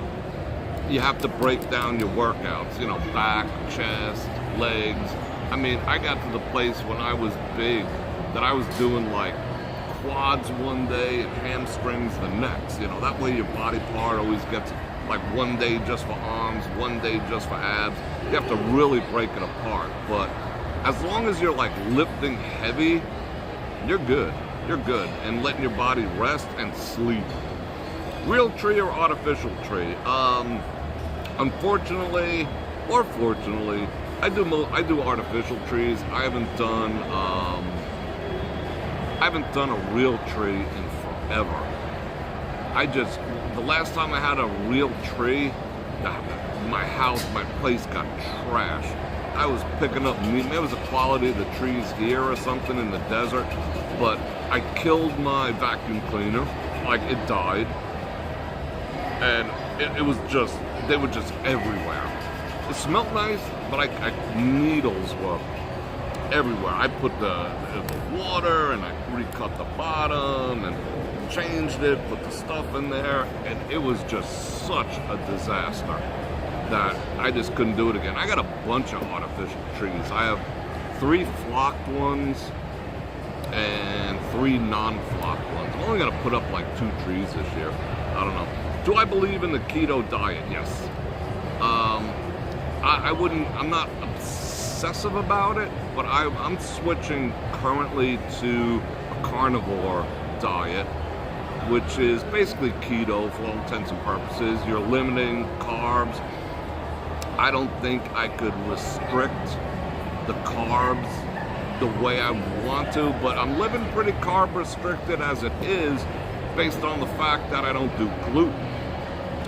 you have to break down your workouts, back, chest, legs. I mean, I got to the place when I was big that I was doing like quads one day and hamstrings the next. That way your body part always gets like 1 day just for arms, 1 day just for abs. You have to really break it apart. But as long as you're like lifting heavy, you're good. You're good. And letting your body rest and sleep. Real tree or artificial tree? Unfortunately, or fortunately, I do artificial trees. I haven't done a real tree in forever. The last time I had a real tree, my place got trashed. I was picking up meat. Maybe it was the quality of the trees here or something in the desert, but I killed my vacuum cleaner. Like, it died. And it was just, they were just everywhere. It smelled nice, but needles were everywhere. I put the water and I recut the bottom and changed it, put the stuff in there, and it was just such a disaster that I just couldn't do it again. I got a bunch of artificial trees. I have 3 flocked ones and 3 non-flocked ones. I'm only gonna put up like 2 trees this year. I don't know. Do I believe in the keto diet? Yes. I'm not obsessive about it, but I'm switching currently to a carnivore diet, which is basically keto for all intents and purposes. You're limiting carbs. I don't think I could restrict the carbs the way I want to, but I'm living pretty carb restricted as it is, based on the fact that I don't do gluten.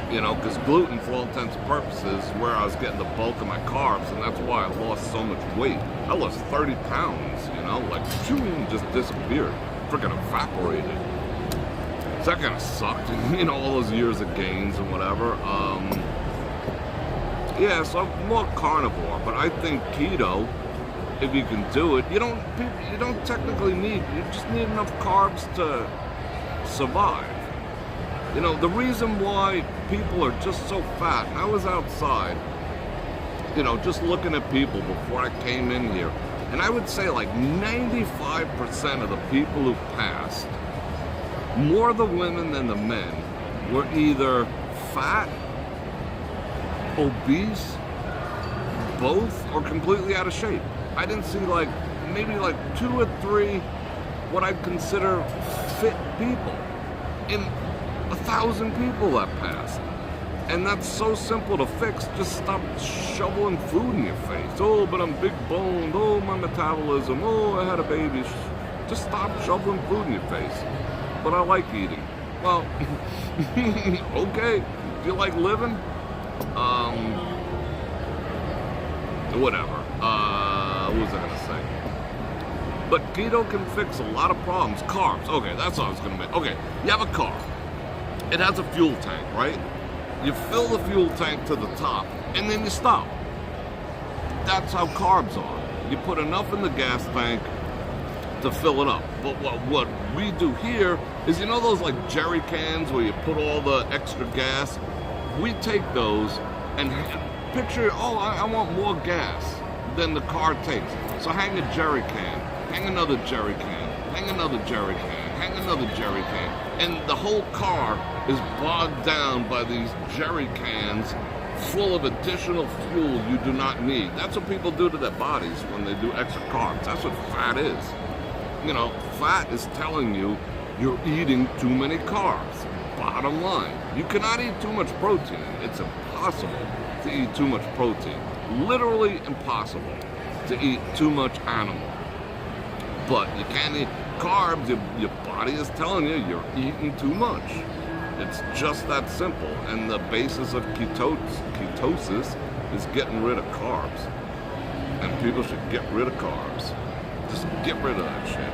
Because gluten, for all intents and purposes, is where I was getting the bulk of my carbs, and that's why I lost so much weight. I lost 30 pounds, like, just disappeared, freaking evaporated. So that kind of sucked, all those years of gains and whatever. Yeah, so I'm more carnivore, but I think keto, if you can do it, you don't technically need, you just need enough carbs to survive. The reason why people are just so fat, and I was outside, just looking at people before I came in here, and I would say like 95% of the people who passed, more the women than the men, were either fat, obese, both, or completely out of shape. I didn't see maybe 2 or 3 what I'd consider fit people in 1,000 people that passed. And that's so simple to fix. Just stop shoveling food in your face. Oh, but I'm big boned. Oh, my metabolism. Oh, I had a baby. Just stop shoveling food in your face. But I like eating. Well, okay. Do you like living? Whatever. What was I gonna say? But keto can fix a lot of problems. Carbs. Okay, that's what I was gonna make. Okay, you have a car. It has a fuel tank, right? You fill the fuel tank to the top, and then you stop. That's how carbs are. You put enough in the gas tank to fill it up. But what we do here is, you know those jerry cans where you put all the extra gas? We take those and picture, I want more gas than the car takes. So hang a jerry can, hang another jerry can, hang another jerry can, hang another jerry can. And the whole car is bogged down by these jerry cans full of additional fuel you do not need. That's what people do to their bodies when they do extra carbs. That's what fat is. You know, fat is telling you you're eating too many carbs. Bottom line, you cannot eat too much protein. It's impossible to eat too much protein. Literally impossible to eat too much animal. But you can't eat carbs. Your body is telling you you're eating too much. It's just that simple. And the basis of ketosis is getting rid of carbs. And people should get rid of carbs. Just get rid of that shit.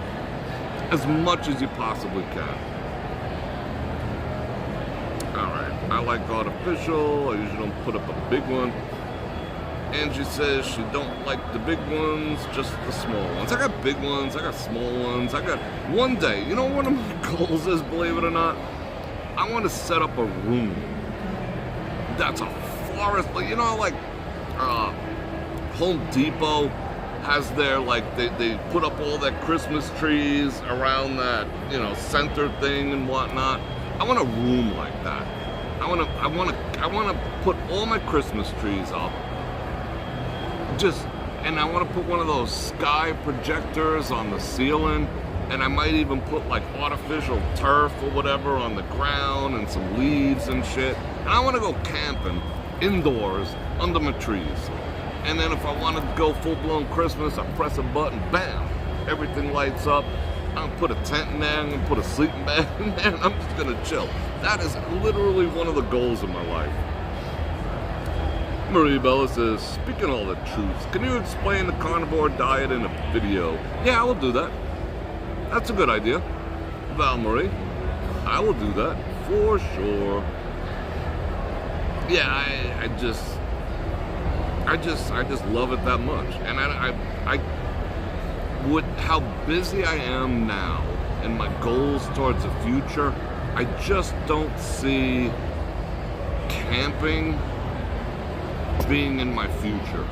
As much as you possibly can. Alright, I like artificial. I usually don't put up a big one. Angie says she don't like the big ones, just the small ones. I got big ones, I got small ones. I got one day, you know what one of my goals is, believe it or not? I want to set up a room that's a forest, Home Depot has their, they put up all their Christmas trees around that, center thing and whatnot. I want a room like that. I want to put all my Christmas trees up. And I want to put one of those sky projectors on the ceiling, and I might even put artificial turf or whatever on the ground and some leaves and shit. And I want to go camping indoors under my trees. And then if I want to go full-blown Christmas, I press a button, bam, everything lights up. I'm gonna put a tent in there, I'm gonna put a sleeping bag in there, and I'm just gonna chill. That is literally one of the goals of my life. Marie Bella says, speaking all the truth, can you explain the carnivore diet in a video? Yeah, I will do that. That's a good idea. Val Marie, I will do that for sure. Yeah, I just love it that much. And I with how busy I am now and my goals towards the future, I just don't see camping being in my future.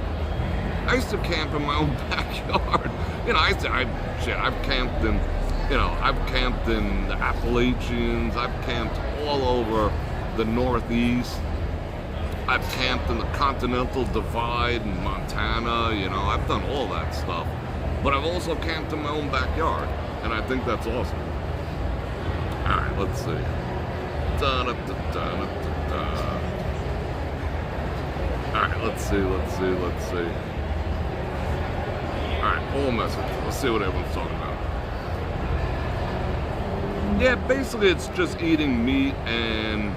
I used to camp in my own backyard. I've camped in, I've camped in the Appalachians. I've camped all over the Northeast. I've camped in the Continental Divide in Montana. I've done all that stuff. But I've also camped in my own backyard, and I think that's awesome. All right, let's see. All right, let's see. All right, all messages. Let's see what everyone's talking about. Yeah, basically it's just eating meat and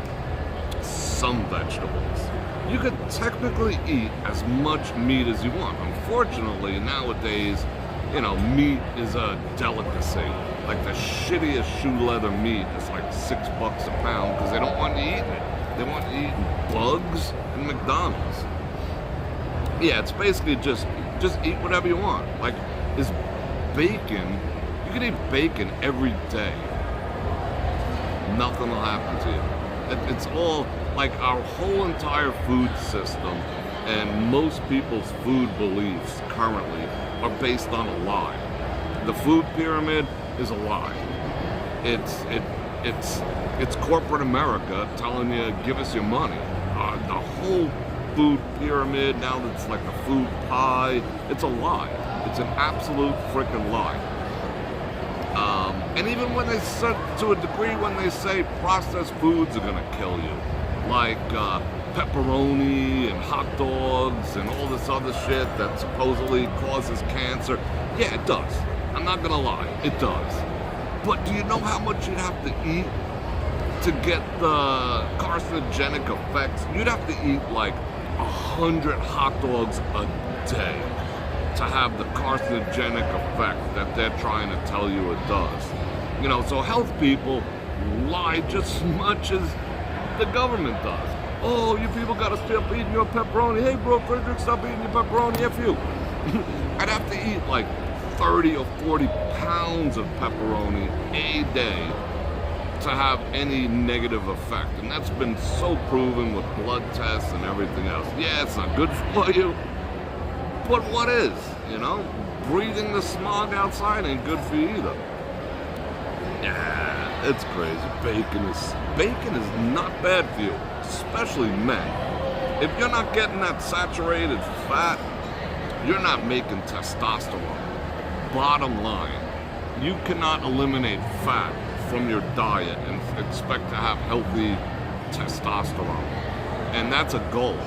some vegetables. You could technically eat as much meat as you want. Unfortunately, nowadays, meat is a delicacy. Like the shittiest shoe leather meat is $6 a pound because they don't want you eating it. They want you eating bugs and McDonald's. Yeah, it's basically just eat whatever you want. Is bacon, you can eat bacon every day. Nothing will happen to you. It's all, our whole entire food system and most people's food beliefs currently are based on a lie. The food pyramid is a lie. it's corporate America telling you, give us your money. The whole food pyramid, now that's like a food pie, it's a lie. It's an absolute freaking lie. And even when they say, to a degree, when they say processed foods are gonna kill you, like pepperoni and hot dogs and all this other shit that supposedly causes cancer, yeah, it does. I'm not gonna lie, it does. But do you know how much you'd have to eat to get the carcinogenic effects? You'd have to eat like 100 hot dogs a day to have the carcinogenic effect that they're trying to tell you it does. You know, so health people lie just as much as the government does. Oh, you people gotta stop eating your pepperoni. Hey, Bror Fredrik, stop eating your pepperoni. F you. I'd have to eat like 30 or 40 pounds of pepperoni a day to have any negative effect. And that's been so proven with blood tests and everything else. Yeah, it's not good for you, but what is, you know? Breathing the smog outside ain't good for you either. Yeah, it's crazy. Bacon is not bad for you, especially men. If you're not getting that saturated fat, you're not making testosterone. Bottom line, you cannot eliminate fat from your diet and expect to have healthy testosterone. And that's a goal.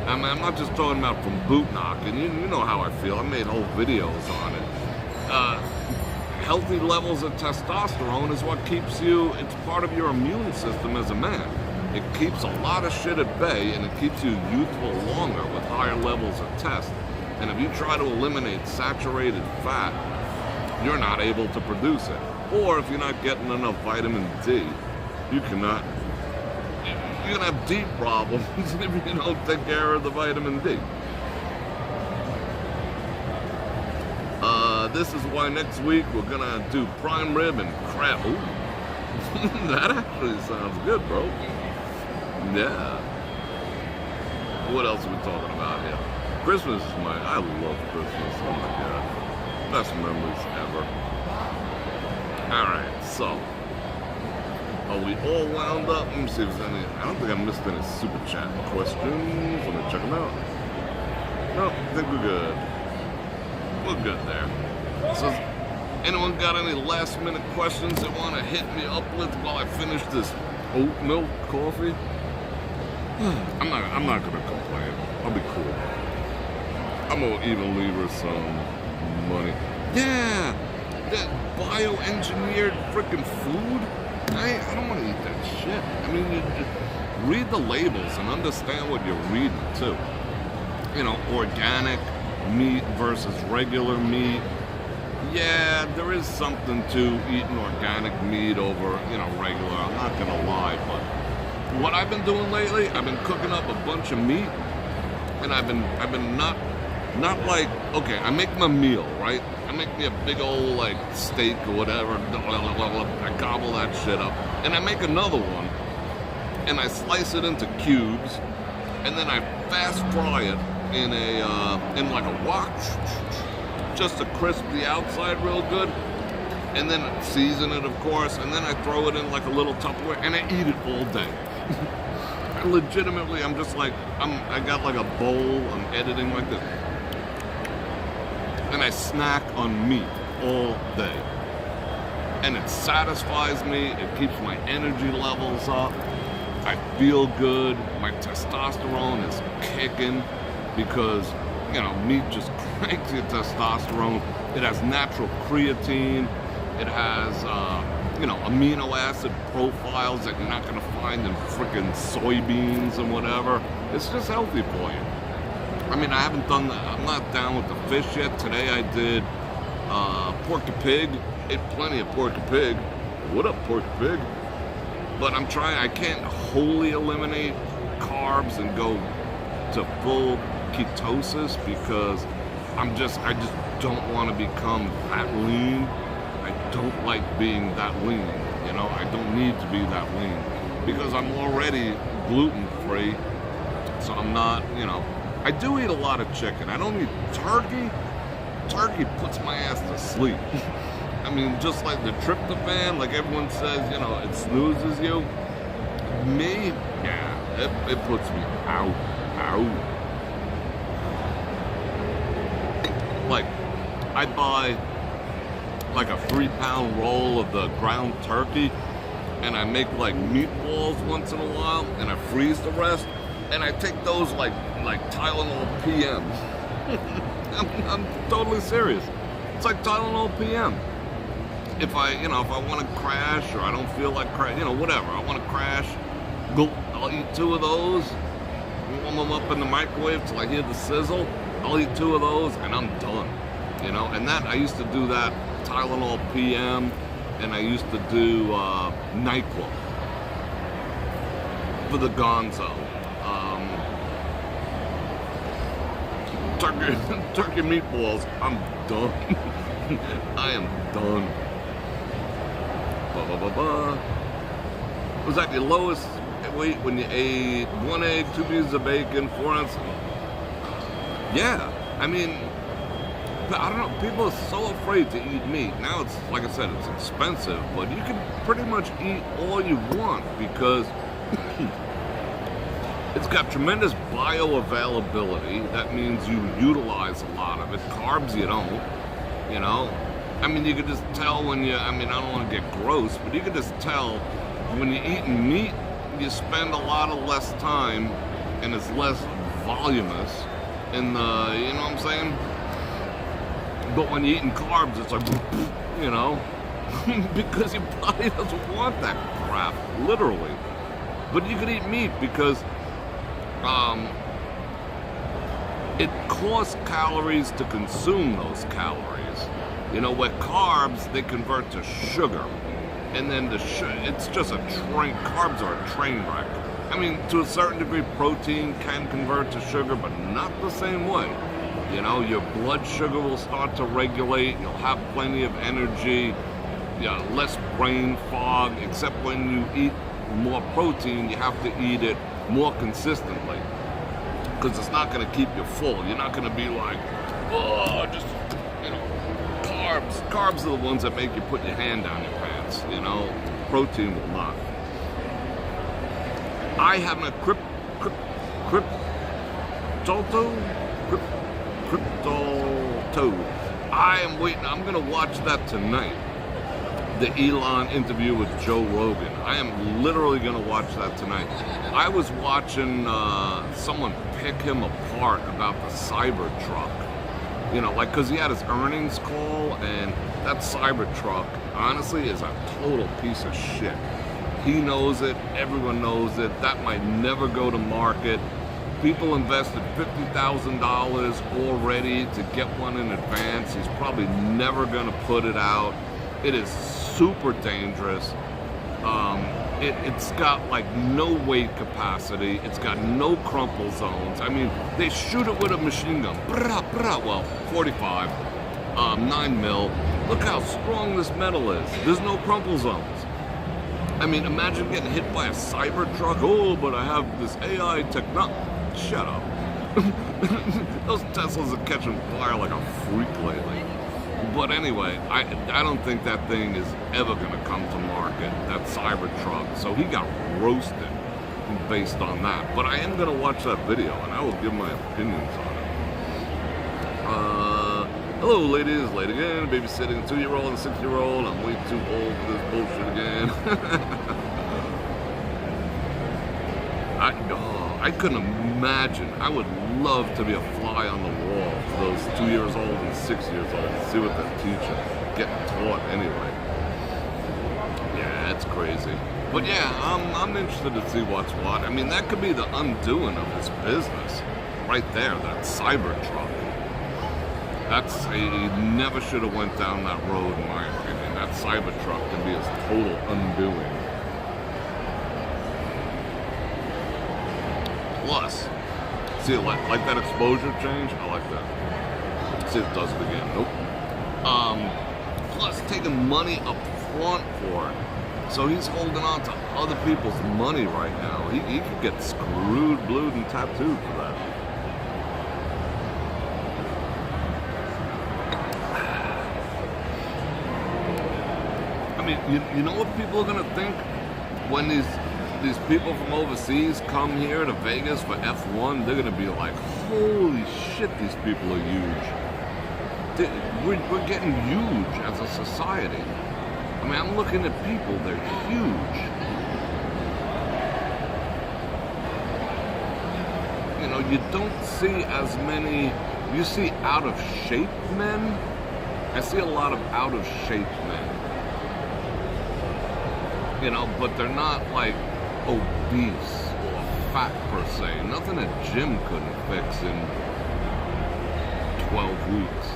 I mean, I'm not just talking about from boot knocking. You know how I feel. I made whole videos on it. Healthy levels of testosterone is what keeps you, it's part of your immune system as a man. It keeps a lot of shit at bay, and it keeps you youthful longer with higher levels of test. And if you try to eliminate saturated fat, you're not able to produce it. Or if you're not getting enough vitamin D, you're gonna have deep problems if you don't take care of the vitamin D. This is why next week we're gonna do prime rib and crab. Ooh, that actually sounds good, bro. Yeah. What else are we talking about here? Christmas is I love Christmas. Oh my God. Best memories ever. Alright, so. Are we all wound up? Let me see if there's any. I don't think I missed any super chat questions. Let me check them out. No, I think we're good. We're good there. So, anyone got any last minute questions they want to hit me up with while I finish this oat milk coffee? I'm not gonna complain. I'll be cool. I'm gonna even leave her some money. Yeah, that bioengineered freaking food. I don't want to eat that shit. I mean, you read the labels and understand what you're reading too. You know, organic meat versus regular meat. Yeah, there is something to eating organic meat over, you know, regular. I'm not gonna lie, but what I've been doing lately, I've been cooking up a bunch of meat, and I've been not like, okay, I make my meal, right? I make me a big old like steak or whatever. I gobble that shit up, and I make another one, and I slice it into cubes, and then I fast fry it in in like a wok, just to crisp the outside real good, and then season it, of course, and then I throw it in like a little Tupperware, and I eat it all day. Legitimately, I'm just like, I got like a bowl, I'm editing like this, and I snack on meat all day, and it satisfies me, it keeps my energy levels up, I feel good, my testosterone is kicking, because, you know, meat just cranks your testosterone. It has natural creatine, it has, you know, amino acid profiles that you're not going to find in freaking soybeans and whatever. It's just healthy for you. I mean, I haven't done that. I'm not down with the fish yet. Today I did pork and pig. Ate plenty of pork and pig. What up, pork and pig? But I'm trying, I can't wholly eliminate carbs and go to full ketosis because I just don't want to become that lean. I don't like being that lean, you know, I don't need to be that lean because I'm already gluten-free, so I'm not, you know, I do eat a lot of chicken. I don't eat turkey. Turkey puts my ass to sleep. I mean, just like the tryptophan, like everyone says, you know, it snoozes you. Me, yeah, it puts me out. Like, I buy like a 3-pound roll of the ground turkey, and I make like meatballs once in a while, and I freeze the rest, and I take those like Tylenol PMs. I'm totally serious. It's like Tylenol PM. If I want to crash, or I don't feel like crash, whatever, I want to crash, I'll eat 2 of those, warm them up in the microwave till I hear the sizzle. I'll eat 2 of those, and I'm done. And that, I used to do that Tylenol PM, and I used to do NyQuil for the gonzo. Turkey meatballs, I'm done. I am done. Was that your lowest weight when you ate 1 egg, 2 pieces of bacon, 4 ounces? Yeah, I mean, I don't know, people are so afraid to eat meat. Now it's, like I said, it's expensive, but you can pretty much eat all you want because it's got tremendous bioavailability. That means you utilize a lot of it. Carbs, you don't, I mean, you could just tell when I don't want to get gross, but you could just tell when you're eating meat, you spend a lot of less time and it's less voluminous in the, you know what I'm saying? But when you're eating carbs, it's like, because your body doesn't want that crap, literally. But you could eat meat because it costs calories to consume those calories. Where carbs, they convert to sugar. And then it's just carbs are a train wreck. I mean, to a certain degree, protein can convert to sugar, but not the same way. Your blood sugar will start to regulate, you'll have plenty of energy, less brain fog, except when you eat more protein, you have to eat it more consistently. Because it's not going to keep you full. You're not going to be like, oh, just, carbs. Carbs are the ones that make you put your hand down your pants, Protein will not. I have a crypto. I am waiting. I'm going to watch that tonight. The Elon interview with Joe Rogan. I am literally going to watch that tonight. I was watching someone pick him apart about the Cybertruck. Because he had his earnings call, and that Cybertruck, honestly, is a total piece of shit. He knows it. Everyone knows it. That might never go to market. People invested $50,000 already to get one in advance. He's probably never going to put it out. It is super dangerous. It's got like no weight capacity. It's got no crumple zones. I mean, they shoot it with a machine gun. Well, 45, 9 mil. Look how strong this metal is. There's no crumple zones. I mean, imagine getting hit by a Cybertruck. Oh, but I have this AI technology. Shut up. Those Teslas are catching fire like a freak lately. But anyway, I don't think that thing is ever going to come to market, that Cybertruck. So he got roasted based on that. But I am going to watch that video, and I will give my opinions on it. Hello, ladies. Late again. Babysitting a 2-year-old and a 6-year-old. I'm way too old for this bullshit again. I couldn't imagine. I would love to be a fly on the wall for those 2 years old and 6 years old and see what they're teaching, getting taught anyway. Yeah, it's crazy. But yeah, I'm interested to see what's what. I mean, that could be the undoing of this business right there, that Cybertruck. He never should have went down that road, in my opinion. That Cybertruck can be his total undoing. Plus, see, like that exposure change, I like that. See if it does it again. Nope. Plus, taking money up front for it. So he's holding on to other people's money right now. He could get screwed, blued, and tattooed for that. mean, you know what people are gonna think when these people from overseas come here to Vegas for F1? They're gonna be like, holy shit, these people are huge. We're getting huge as a society. I mean, I'm looking at people, they're huge. You know, you don't see as many, you see out of shape men. I see a lot of out of shape men. You know, but they're not like obese or fat per se. Nothing a gym couldn't fix in 12 weeks.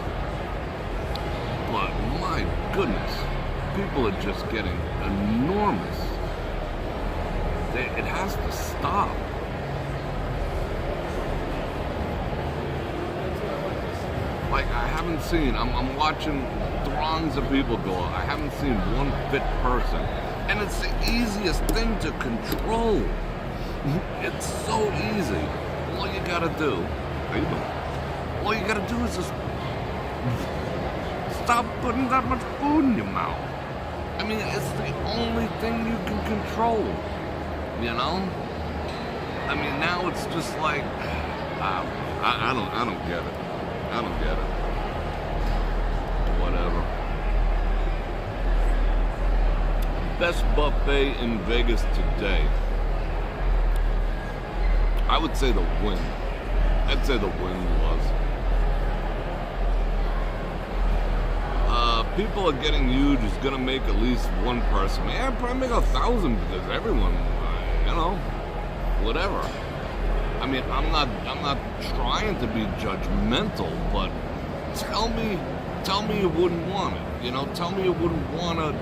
But my goodness, people are just getting enormous. It has to stop. Like, I haven't seen, I'm watching throngs of people go, I haven't seen one fit person. And it's the easiest thing to control. It's so easy. All you gotta do, how you doing? All you gotta do is just stop putting that much food in your mouth. I mean, it's the only thing you can control, you know? I mean, now it's just like, I don't get it. I don't get it. Whatever. Best buffet in Vegas today. I would say the Wynn. I'd say the Wynn was. People are getting huge. It's gonna make at least one person. Yeah, probably make 1,000 because everyone, you know, whatever. I mean, I'm not trying to be judgmental, but tell me you wouldn't want it. You know, tell me you wouldn't want to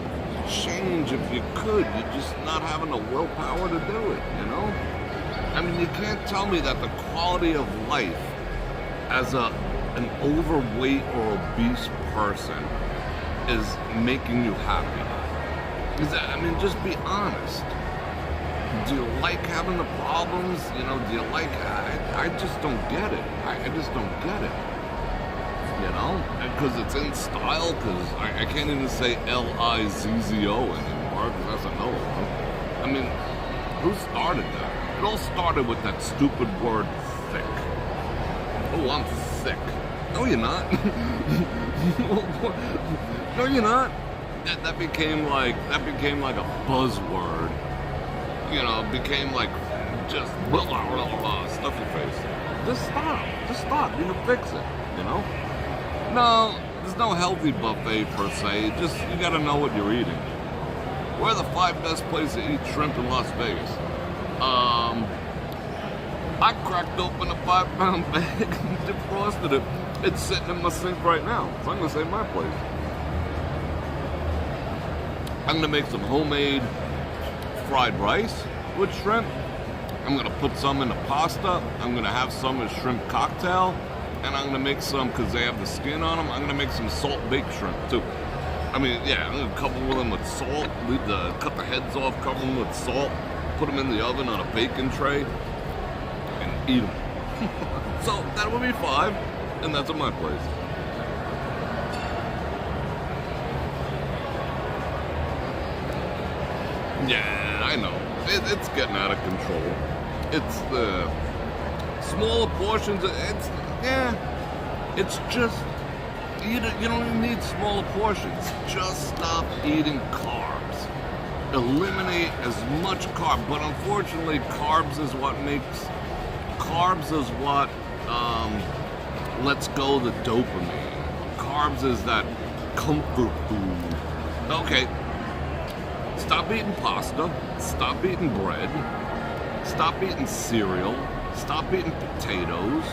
change if you could. You're just not having the willpower to do it, you know? I mean, you can't tell me that the quality of life as an overweight or obese person is making you happy. I mean, just be honest. Do you like having the problems? You know, do you like, I just don't get it. I just don't get it. You know? Because it's in style, because I can't even say Lizzo anymore, because that's another one. I mean, who started that? It all started with that stupid word, thick. Oh, I'm thick. No, you're not. No, you're not. That became like a buzzword. You know, became like just blah, blah, blah, blah, stuff your face. Just stop. You can fix it, you know? No, there's no healthy buffet per se. Just, you gotta know what you're eating. Where are the 5 best places to eat shrimp in Las Vegas? I cracked open a 5-pound bag and defrosted it. It's sitting in my sink right now. So I'm gonna say my place. I'm gonna make some homemade fried rice with shrimp. I'm gonna put some in the pasta. I'm gonna have some as shrimp cocktail, and I'm gonna make some, because they have the skin on them, I'm gonna make some salt baked shrimp too. I mean, yeah, I'm gonna cover them with salt, cut the heads off, cover them with salt, put them in the oven on a baking tray, and eat them. So that would be 5, and that's at my place. Yeah, I know. It's getting out of control. It's the smaller portions. It's just, you don't even need smaller portions. Just stop eating carbs. Eliminate as much carb. But unfortunately, carbs is what lets go the dopamine. Carbs is that comfort food. Okay. Stop eating pasta, stop eating bread, stop eating cereal, stop eating potatoes,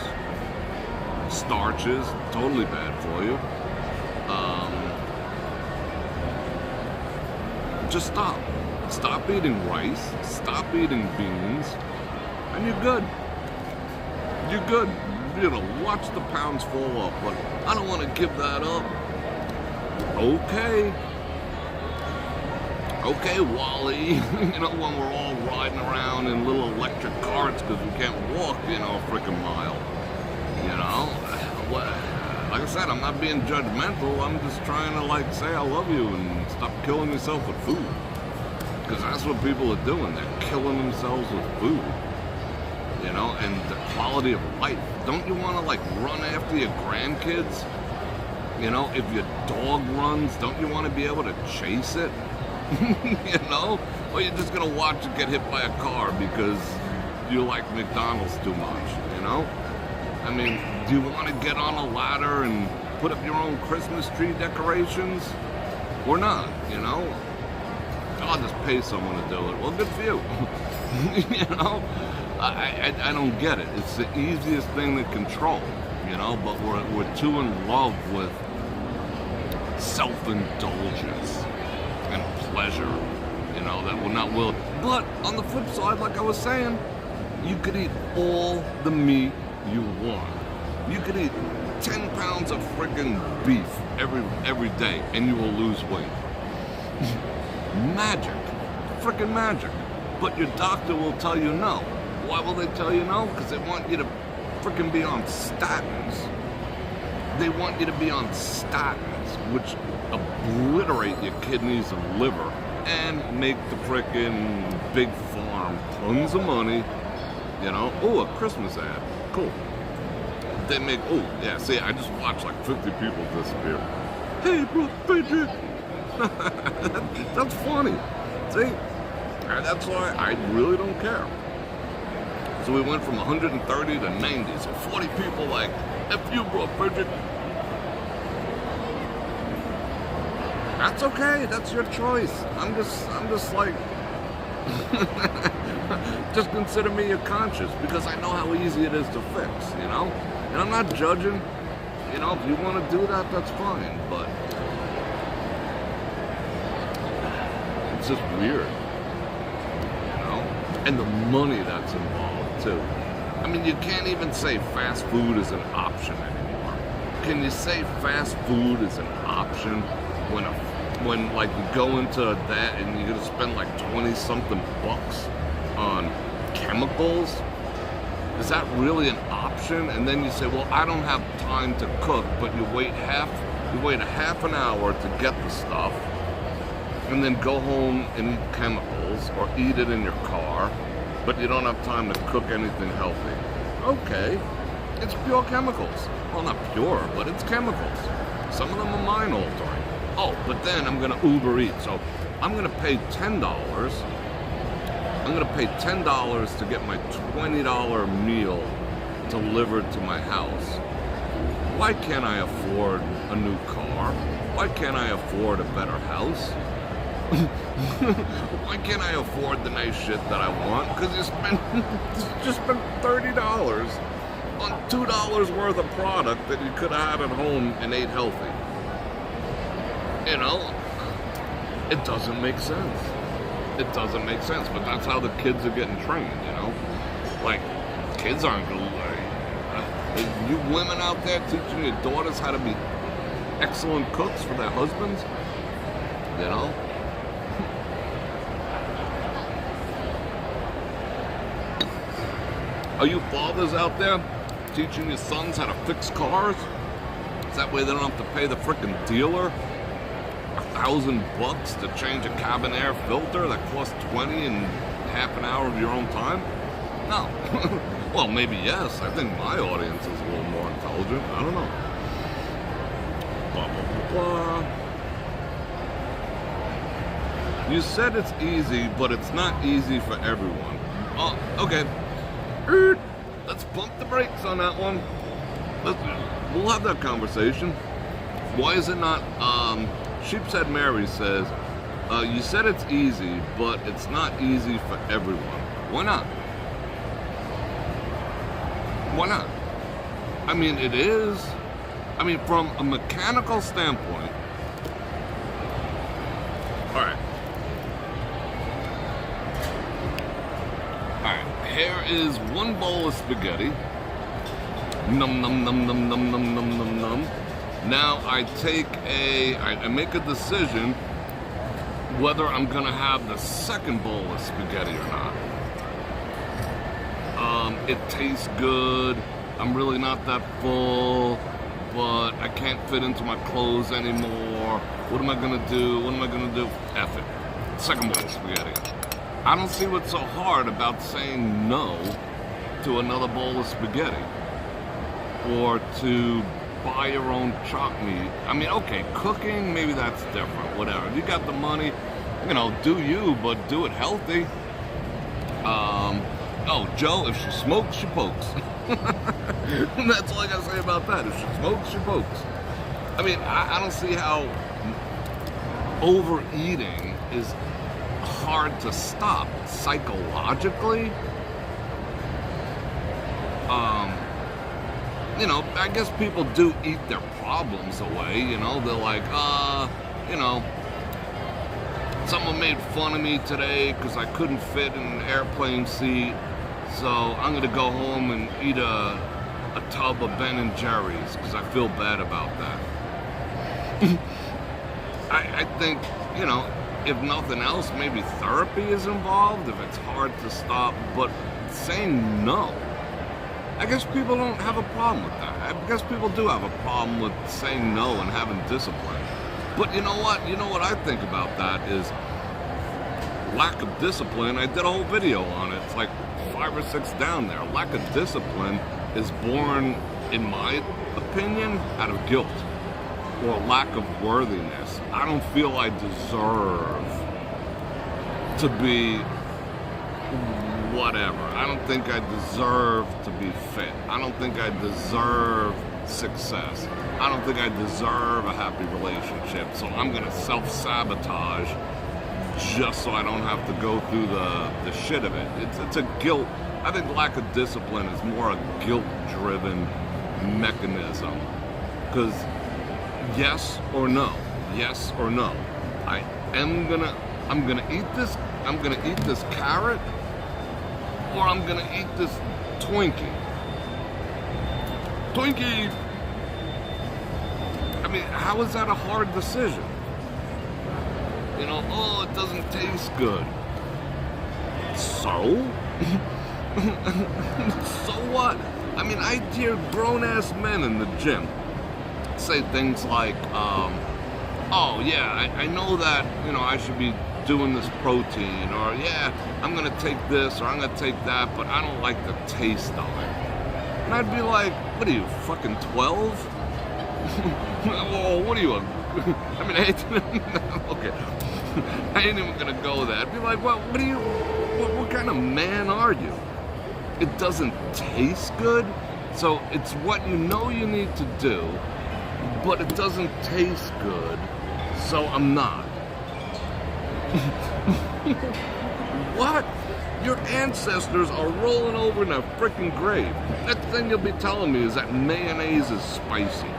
starches, totally bad for you. Just stop. Stop eating rice, stop eating beans, and you're good. You're good. You know, watch the pounds fall off, but I don't want to give that up. Okay, Wally, you know, when we're all riding around in little electric carts because we can't walk, you know, a freaking mile. You know, like I said, I'm not being judgmental. I'm just trying to like say I love you and stop killing yourself with food. Because that's what people are doing. They're killing themselves with food. You know, and the quality of life. Don't you want to like run after your grandkids? You know, if your dog runs, don't you want to be able to chase it? You know? Or you're just going to watch it get hit by a car because you like McDonald's too much, you know? I mean, do you want to get on a ladder and put up your own Christmas tree decorations? Or not, you know? I'll just pay someone to do it. Well, good for you. You know? I don't get it. It's the easiest thing to control, you know? But we're too in love with self-indulgence and pleasure, you know, that we're not willing. But on the flip side, like I was saying, you could eat all the meat you want. You could eat 10 pounds of freaking beef every day and you will lose weight. Magic. Freaking magic. But your doctor will tell you no. Why will they tell you no? Because they want you to freaking be on statins. They want you to be on statins, which obliterate your kidneys and liver and make the frickin' big farm tons of money. You know? Oh, a Christmas ad. Cool. They make, oh, yeah, see, I just watched like 50 people disappear. Hey, Bror Fredrik. That's funny. See? That's why I really don't care. So we went from 130 to 90. So 40 people like, F you, Bror Fredrik. That's okay. That's your choice. I'm just like, just consider me your conscience because I know how easy it is to fix, you know? And I'm not judging. You know, if you want to do that, that's fine. But it's just weird. You know? And the money that's involved, too. I mean, you can't even say fast food is an option anymore. Can you say fast food is an option when like you go into that and you're gonna spend like 20-something bucks on chemicals? Is that really an option? And then you say, well, I don't have time to cook, but you wait a half an hour to get the stuff and then go home and eat chemicals or eat it in your car, but you don't have time to cook anything healthy. Okay, it's pure chemicals. Well, not pure, but it's chemicals. Some of them are mind altering. Oh, but then I'm gonna Uber Eats. So I'm gonna pay $10. I'm gonna pay $10 to get my $20 meal delivered to my house. Why can't I afford a new car? Why can't I afford a better house? Why can't I afford the nice shit that I want? Because you just spent $30 on $2 worth of product that you could have had at home and ate healthy. You know, it doesn't make sense. It doesn't make sense, but that's how the kids are getting trained, you know? Like, kids aren't going to, you women out there teaching your daughters how to be excellent cooks for their husbands, you know? Are you fathers out there teaching your sons how to fix cars? So that way they don't have to pay the frickin' dealer $1,000 to change a cabin air filter that costs $20 in half an hour of your own time? No. Well, maybe yes. I think my audience is a little more intelligent. I don't know. Blah, blah, blah, blah. You said it's easy, but it's not easy for everyone. Oh, okay. Let's pump the brakes on that one. We'll have that conversation. Why is it not, Sheepshead Mary says, you said it's easy, but it's not easy for everyone. Why not? Why not? I mean, it is. I mean, from a mechanical standpoint. All right. Here is one bowl of spaghetti. Num, num, num, num, num, num, num, num, num. Now I make a decision whether I'm gonna have the second bowl of spaghetti or not. It tastes good. I'm really not that full, but I can't fit into my clothes anymore. What am I gonna do? What am I gonna do? F it. Second bowl of spaghetti. I don't see what's so hard about saying no to another bowl of spaghetti. Or to buy your own chopped meat. I mean, okay, cooking, maybe that's different, whatever. If you got the money, you know, do you, but do it healthy. Oh, Joe, if she smokes, she pokes. That's all I gotta say about that. If she smokes, she pokes. I mean, I don't see how overeating is hard to stop psychologically. You know, I guess people do eat their problems away, you know. They're like, you know, someone made fun of me today because I couldn't fit in an airplane seat, so I'm gonna go home and eat a tub of Ben & Jerry's because I feel bad about that. I think, you know, if nothing else, maybe therapy is involved if it's hard to stop, but saying no, I guess people don't have a problem with that. I guess people do have a problem with saying no and having discipline. But you know what? You know what I think about that is lack of discipline. I did a whole video on it. It's like 5 or 6 down there. Lack of discipline is born, in my opinion, out of guilt or lack of worthiness. I don't feel I deserve to be whatever. I don't think I deserve to be fit. I don't think I deserve success. I don't think I deserve a happy relationship. So I'm gonna self-sabotage just so I don't have to go through the shit of it. It's a guilt. I think lack of discipline is more a guilt-driven mechanism. Because yes or no, I'm gonna eat this carrot, or I'm gonna eat this Twinkie. I mean, how is that a hard decision? You know, oh, it doesn't taste good. So? So what? I mean, I hear grown-ass men in the gym say things like, oh yeah, I know that, you know, I should be doing this protein, or yeah, I'm gonna take this, or I'm gonna take that, but I don't like the taste of it. And I'd be like, what are you, fucking 12? Well, what are you, I mean, okay, I ain't even gonna go there. I'd be like, well, what kind of man are you? It doesn't taste good, so it's what you know you need to do, but it doesn't taste good, so I'm not. What? Your ancestors are rolling over in a freaking grave. Next thing you'll be telling me is that mayonnaise is spicy.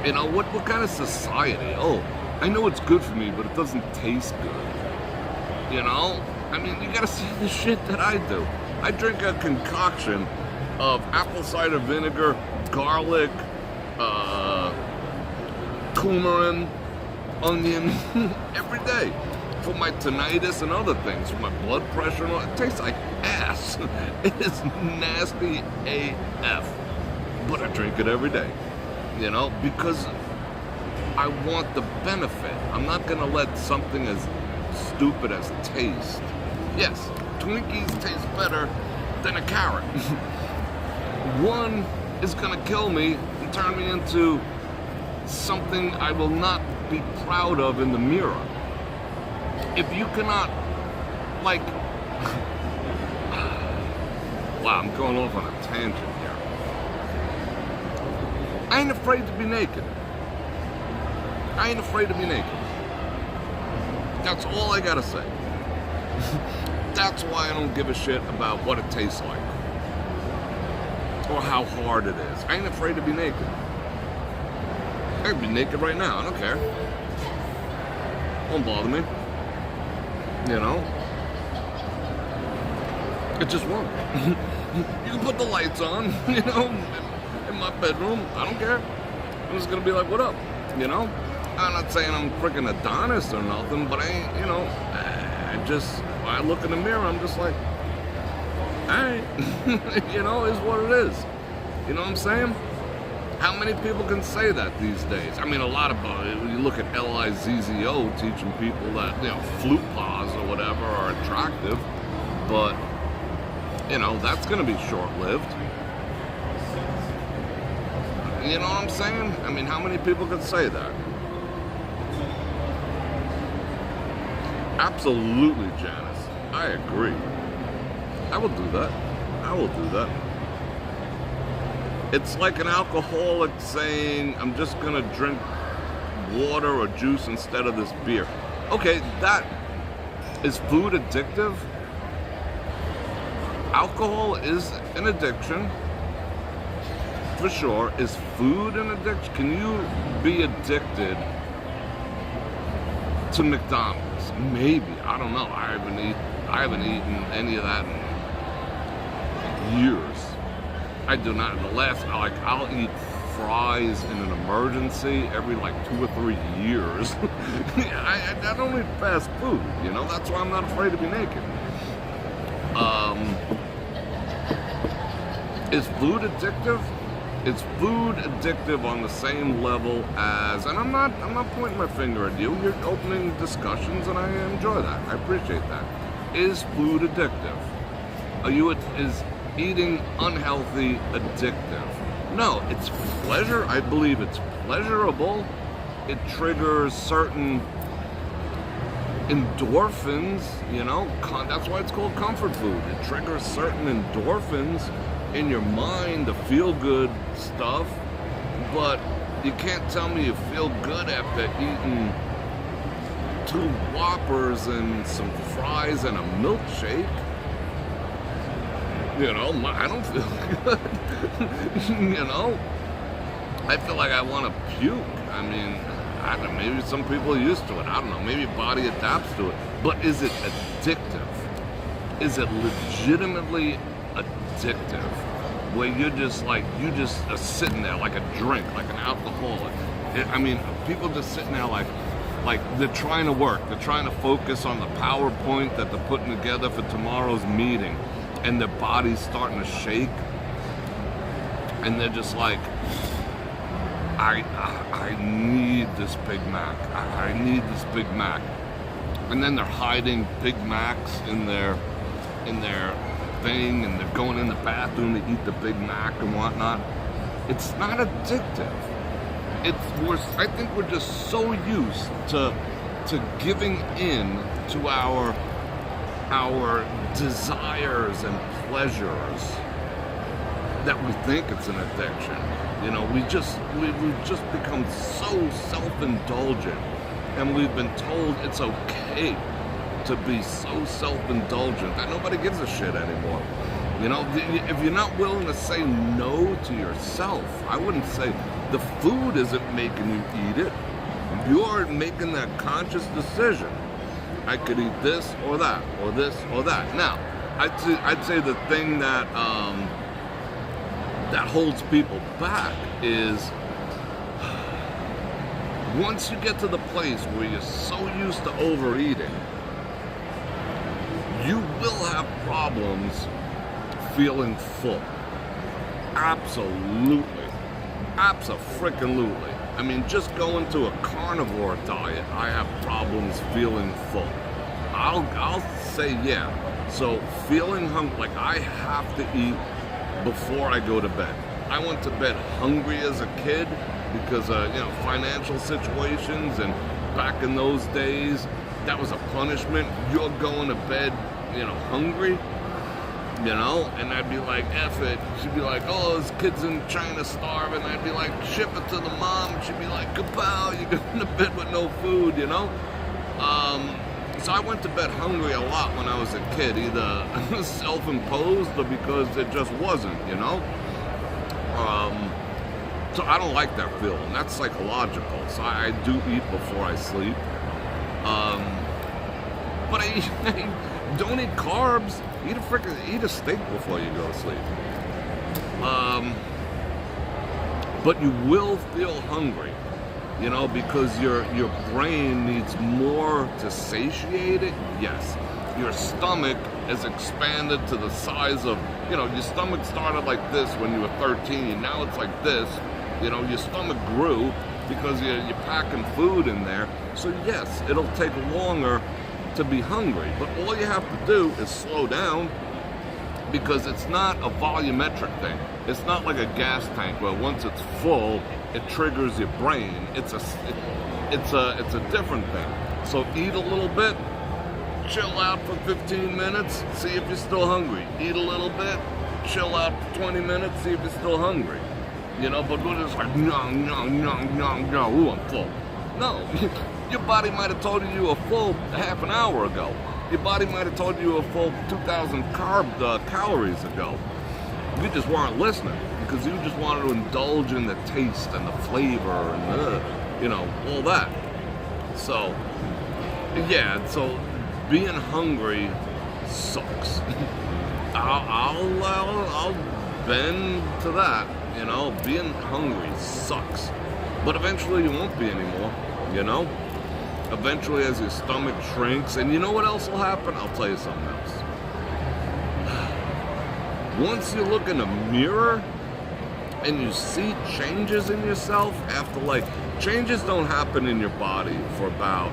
You know, what kind of society? Oh, I know it's good for me, but it doesn't taste good. You know? I mean, you gotta see the shit that I do. I drink a concoction of apple cider vinegar, garlic, comin, onion, every day. For my tinnitus and other things, for my blood pressure and all. It tastes like ass. It is nasty AF. But I drink it every day. You know, because I want the benefit. I'm not gonna let something as stupid as taste. Yes, Twinkies taste better than a carrot. One is gonna kill me and turn me into something I will not be proud of in the mirror. If you cannot, like, wow, I'm going off on a tangent here. I ain't afraid to be naked. I ain't afraid to be naked. That's all I gotta say. That's why I don't give a shit about what it tastes like. Or how hard it is. I ain't afraid to be naked. I could be naked right now, I don't care. Won't bother me. You know? It just won't. You can put the lights on, you know, in my bedroom. I don't care. I'm just gonna be like, what up? You know? I'm not saying I'm freaking Adonis or nothing, but I ain't, you know, when I look in the mirror, I'm just like, alright. You know, is what it is. You know what I'm saying? How many people can say that these days? I mean, a lot of you look at Lizzo teaching people that, flute pas or whatever are attractive, but, that's going to be short-lived. You know what I'm saying? I mean, how many people can say that? Absolutely, Janice. I agree. I will do that. I will do that. It's like an alcoholic saying, I'm just going to drink water or juice instead of this beer. Okay, that is food addictive. Alcohol is an addiction, for sure. Is food an addiction? Can you be addicted to McDonald's? Maybe. I don't know. I haven't eaten any of that in years. I do not. I'll eat fries in an emergency every 2 or 3 years. I don't eat fast food, That's why I'm not afraid to be naked. Is food addictive? Is food addictive on the same level as, and I'm not pointing my finger at you. You're opening discussions, and I enjoy that. I appreciate that. Is food addictive? Is eating unhealthy addictive? No, it's pleasure. I believe it's pleasurable. It triggers certain endorphins, that's why it's called comfort food. It triggers certain endorphins in your mind, the feel-good stuff, but you can't tell me you feel good after eating 2 Whoppers and some fries and a milkshake. I don't feel good. I feel like I want to puke. I mean, maybe some people are used to it. I don't know. Maybe body adapts to it. But is it addictive? Is it legitimately addictive? Where you just are sitting there like a drink, like an alcoholic. People just sitting there like they're trying to work. They're trying to focus on the PowerPoint that they're putting together for tomorrow's meeting. And their body's starting to shake, and they're just like, I need this Big Mac. I need this Big Mac. And then they're hiding Big Macs in their thing, and they're going in the bathroom to eat the Big Mac and whatnot. It's not addictive. I think we're just so used to giving in to our desires and pleasures that we think it's an addiction. We've just become so self-indulgent, and we've been told it's okay to be so self-indulgent that nobody gives a shit anymore. If you're not willing to say no to yourself, I wouldn't say the food isn't making you eat it. You're making that conscious decision. I could eat this or that, or this or that. Now, I'd say the thing that that holds people back is once you get to the place where you're so used to overeating, you will have problems feeling full. Absolutely. Abso-freaking-lutely. Just going to a carnivore diet, I have problems feeling full. I'll say yeah. So feeling hungry, I have to eat before I go to bed. I went to bed hungry as a kid because financial situations, and back in those days, that was a punishment. You're going to bed, hungry. And I'd be like, F it. She'd be like, oh, this kid's in China starving. I'd be like, ship it to the mom. She'd be like, kapow, you're going to bed with no food, So I went to bed hungry a lot when I was a kid, either self-imposed or because it just wasn't, So I don't like that feeling. That's psychological. So I do eat before I sleep. But I don't eat carbs. Eat a steak before you go to sleep. But you will feel hungry, because your brain needs more to satiate it. Yes, your stomach has expanded to the size of, your stomach started like this when you were 13. Now it's like this. You know, your stomach grew because you're packing food in there. So yes, it'll take longer to be hungry, but all you have to do is slow down, because it's not a volumetric thing. It's not like a gas tank where once it's full, it triggers your brain. It's a different thing. So eat a little bit, chill out for 15 minutes, see if you're still hungry. Eat a little bit, chill out for 20 minutes, see if you're still hungry. You know, but when it's like, no, ooh, I'm full. No, your body might have told you were full half an hour ago. Your body might have told you a full 2,000 calories ago. You just weren't listening because you just wanted to indulge in the taste and the flavor and you know, all that. So, yeah, so being hungry sucks. I'll bend to that. You know, being hungry sucks. But eventually you won't be anymore, you know? Eventually, as your stomach shrinks, and you know what else will happen? I'll tell you something else. Once you look in a mirror and you see changes in yourself after, like, changes don't happen in your body for about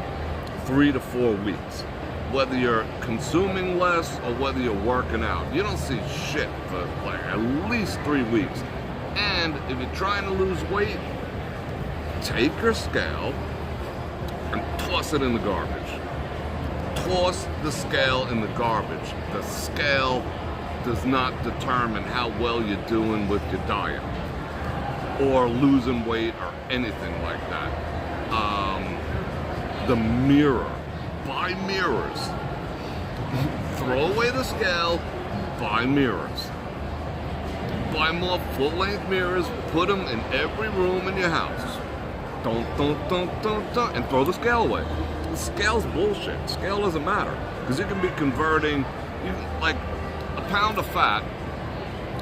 3 to 4 weeks. Whether you're consuming less or whether you're working out, you don't see shit for like at least 3 weeks. And if you're trying to lose weight, take your scale and toss it in the garbage. Toss the scale in the garbage. The scale does not determine how well you're doing with your diet or losing weight or anything like that. The mirror. Buy mirrors. Throw away the scale, buy mirrors. Buy more full-length mirrors, put them in every room in your house. Don't, and throw the scale away. The scale's bullshit. Scale doesn't matter. Because you can be converting, like, a pound of fat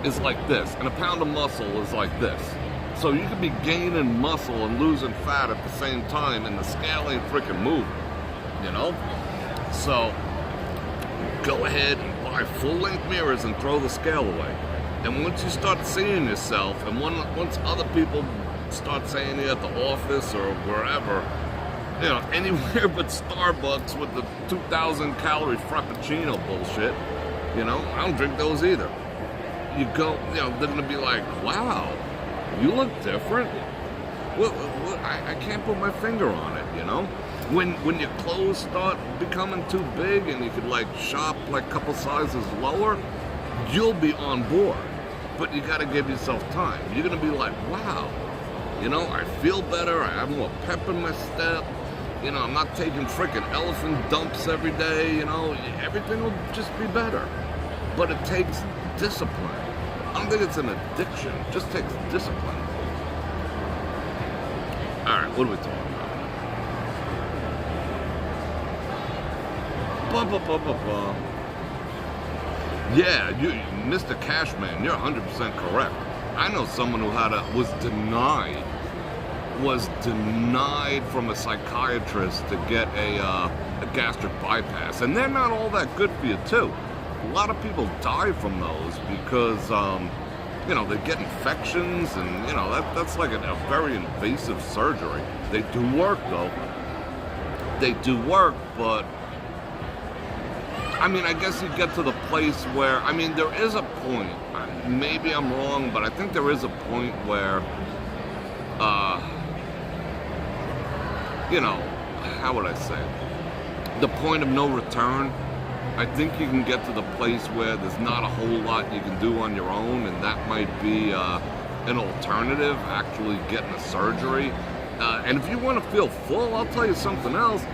is like this, and a pound of muscle is like this. So you can be gaining muscle and losing fat at the same time, and the scale ain't freaking moving, you know? So, go ahead and buy full-length mirrors and throw the scale away. And once you start seeing yourself, and once other people start saying it at the office or wherever, you know, anywhere but Starbucks with the 2,000 calorie Frappuccino bullshit, you know, I don't drink those either. You go, you know, they're gonna be like, wow, you look different. Well, I can't put my finger on it, you know? When your clothes start becoming too big and you could like shop like a couple sizes lower, you'll be on board. But you gotta give yourself time. You're gonna be like, wow, you know, I feel better, I have more pep in my step, you know, I'm not taking freaking elephant dumps every day, you know, everything will just be better. But it takes discipline. I don't think it's an addiction, it just takes discipline. Alright, what are we talking about? Yeah, you, Mr. Cashman, you're 100% correct. I know someone who was denied from a psychiatrist to get a gastric bypass, and they're not all that good for you too. A lot of people die from those because you know, they get infections, and you know that's like a very invasive surgery. They do work though. They do work, but I mean, I guess you get to the place where, I mean, there is a point, maybe I'm wrong, but I think there is a point where, you know, how would I say it? The point of no return. I think you can get to the place where there's not a whole lot you can do on your own, and that might be an alternative, actually getting a surgery. And if you want to feel full, I'll tell you something else.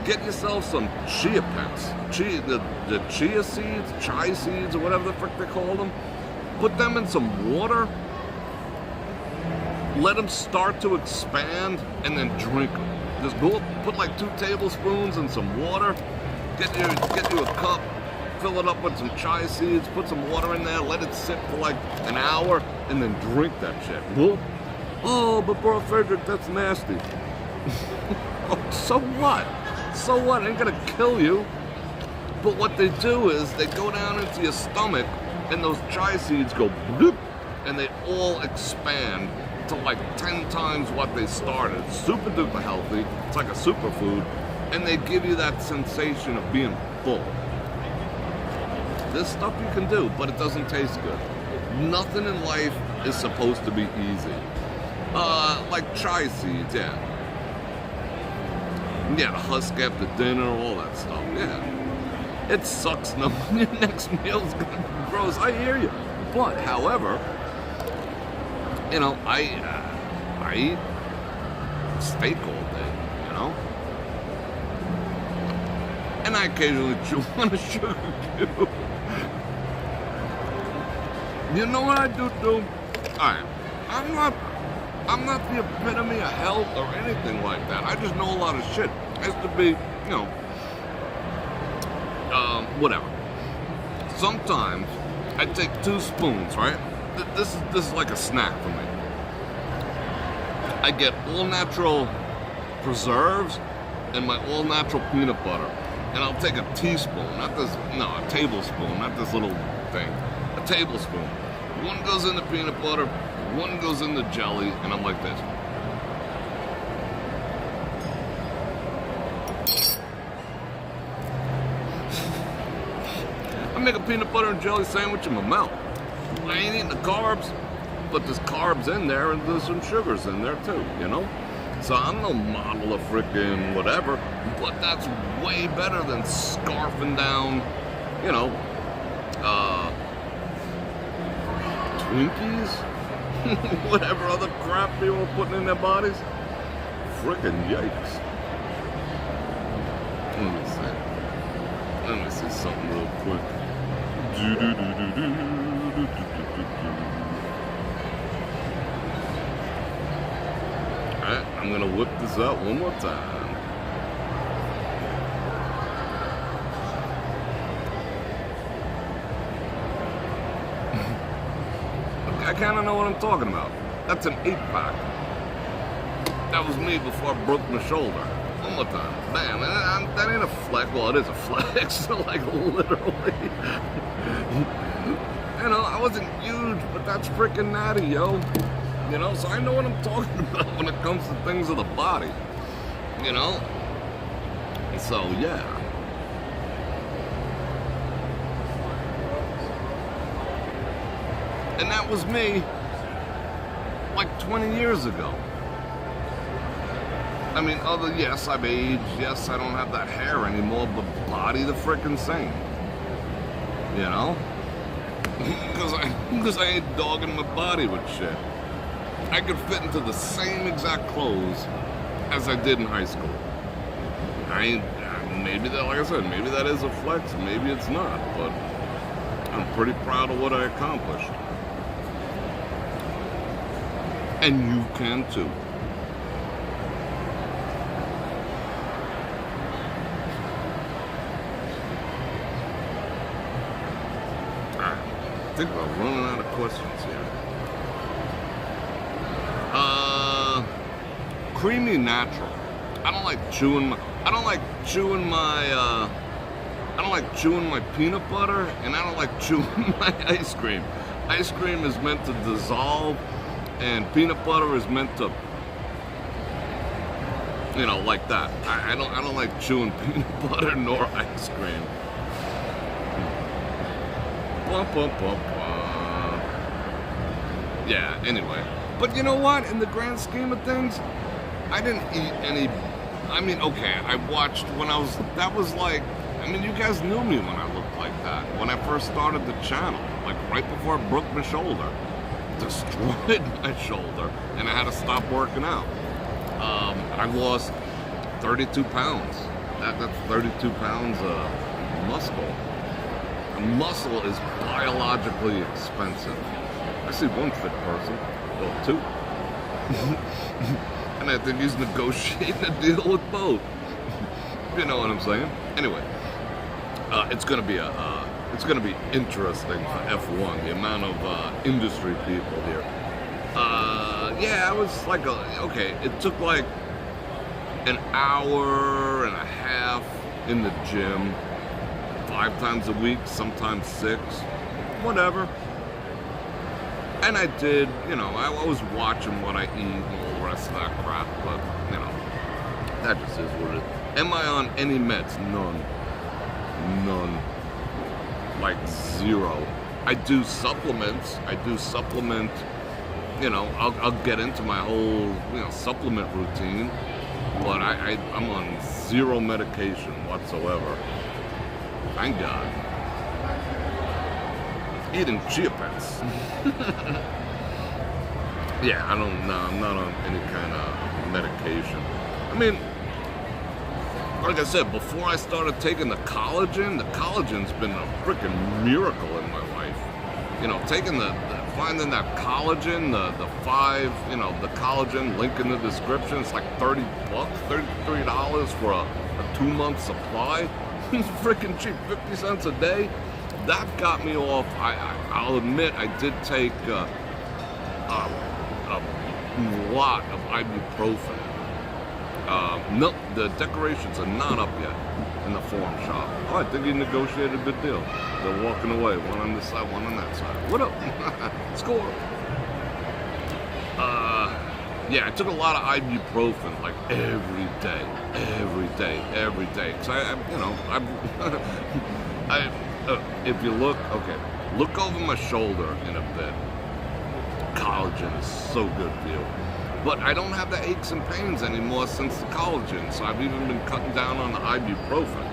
Get yourself some chia pets. The chia seeds, chai seeds, or whatever the frick they call them. Put them in some water. Let them start to expand, and then drink them. Just go put like 2 tablespoons in some water. Get you a cup. Fill it up with some chai seeds. Put some water in there. Let it sit for like an hour, and then drink that shit. Oh, but Bror Fredrik, that's nasty. Oh, so what? So what? It ain't gonna kill you. But what they do is they go down into your stomach, and those chai seeds go bloop, and they all expand, to like 10 times what they started. It's super duper healthy. It's like a superfood. And they give you that sensation of being full. There's stuff you can do, but it doesn't taste good. Nothing in life is supposed to be easy. Like chai seeds, yeah. Yeah, the husk after dinner, all that stuff, yeah. It sucks knowing your next meal's gonna be gross. I hear you. But, however, you know, I eat steak all day, you know? And I occasionally chew on a sugar cube. You know what I do too? Alright, I'm not the epitome of health or anything like that. I just know a lot of shit. It has to be, you know, whatever. Sometimes I take 2 spoons, right? This is like a snack for me. I get all natural preserves and my all natural peanut butter. And I'll take a teaspoon, a tablespoon, not this little thing. A tablespoon. One goes in the peanut butter, one goes in the jelly, and I'm like this. I make a peanut butter and jelly sandwich in my mouth. I ain't eating the carbs, but there's carbs in there and there's some sugars in there too, you know? So I'm no model of frickin' whatever, but that's way better than scarfing down, you know, Twinkies? Whatever other crap people are putting in their bodies. Frickin' yikes. Let me see something real quick. Alright, I'm gonna whip this out one more time. I kind of know what I'm talking about. That's an 8-pack. That was me before I broke my shoulder. One more time. Bam. That ain't a flex. Well, it is a flex. Like, literally. You know, I wasn't huge, but that's freaking natty, yo. You know, so I know what I'm talking about when it comes to things of the body. You know? So, yeah. And that was me like 20 years ago. I mean, yes, I've aged. Yes, I don't have that hair anymore, but body the frickin' same. You know? Because I ain't dogging my body with shit. I could fit into the same exact clothes as I did in high school. Maybe that, like I said, maybe that is a flex, maybe it's not, but I'm pretty proud of what I accomplished. And you can too. Alright, I think we're running out of questions here. Creamy natural. I don't like chewing my peanut butter, and I don't like chewing my ice cream. Ice cream is meant to dissolve, and peanut butter is meant to, you know, like that. I don't like chewing peanut butter nor ice cream. Yeah, anyway. But you know what? In the grand scheme of things, I didn't eat any. I mean, okay, I watched when I was. That was like. I mean, you guys knew me when I looked like that. When I first started the channel, like right before I broke my shoulder, destroyed my shoulder, and I had to stop working out. I lost 32 pounds. That's 32 pounds of muscle. Muscle is biologically expensive. I see one fit person, well, 2. And I think he's negotiating a deal with both. You know what I'm saying? Anyway, it's gonna be interesting for F1. The amount of industry people here. Yeah, I was like, okay. It took like an hour and a half in the gym, 5 times a week, sometimes 6, whatever. And I did, you know, I was watching what I eat and all the rest of that crap, but, you know, that just is what it is. Am I on any meds? None. None. Like zero. I do supplements. I do supplement, you know, I'll get into my whole, you know, supplement routine, but I'm on zero medication whatsoever. Thank God. Eating chia pets. Yeah, I'm not on any kind of medication. I mean, like I said, before I started taking the collagen's been a freaking miracle in my life. You know, taking finding that collagen, the 5, you know, the collagen, link in the description, it's like $30, $33 for a 2-month supply. It's freaking cheap, 50 cents a day. That got me off. I'll admit I did take a lot of ibuprofen. No, the decorations are not up yet in the forum shop. Oh, I think he negotiated a good deal. They're walking away, one on this side, one on that side. What up? Score. Yeah, I took a lot of ibuprofen, like every day. Cause if you look over my shoulder in a bit. Collagen is so good for you. But I don't have the aches and pains anymore since the collagen, so I've even been cutting down on the ibuprofen.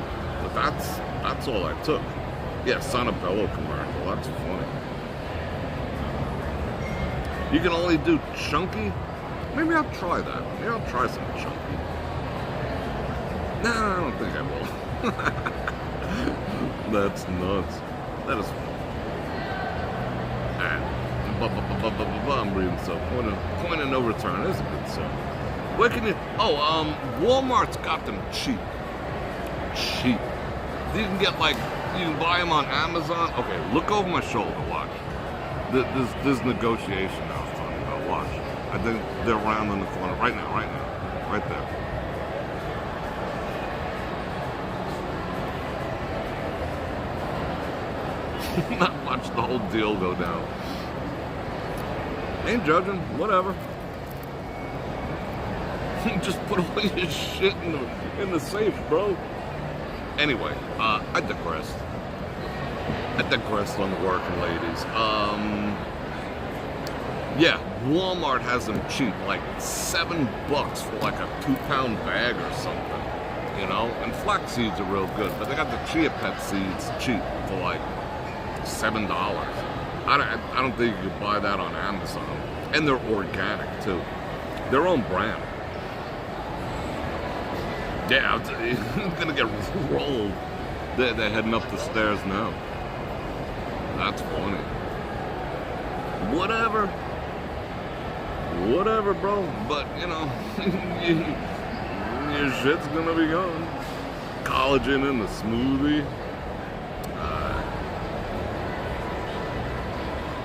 But that's all I took. Yeah, Sanabello commercial, that's funny. You can only do chunky? Maybe I'll try that. Maybe I'll try some chunky. Nah, I don't think I will. That's nuts. That is funny. I'm reading stuff. Point of no return. This is a good song. Where can you... Walmart's got them cheap. Cheap. You can get you can buy them on Amazon. Okay, look over my shoulder. Watch. This negotiation I was talking about. Watch. I think they're around in the corner. Right now. Right there. Not watch the whole deal go down. Ain't judging, whatever. Just put away your shit in the safe, bro. Anyway, I digressed. On the working ladies. Yeah, Walmart has them cheap, like $7 for like a 2-pound bag or something. You know, and flax seeds are real good, but they got the chia pet seeds cheap for like $7. I don't think you could buy that on Amazon. And they're organic too. Their own brand. Yeah, it's gonna get rolled. They're heading up the stairs now. That's funny. Whatever, bro. But, you know, your shit's gonna be gone. Collagen in the smoothie.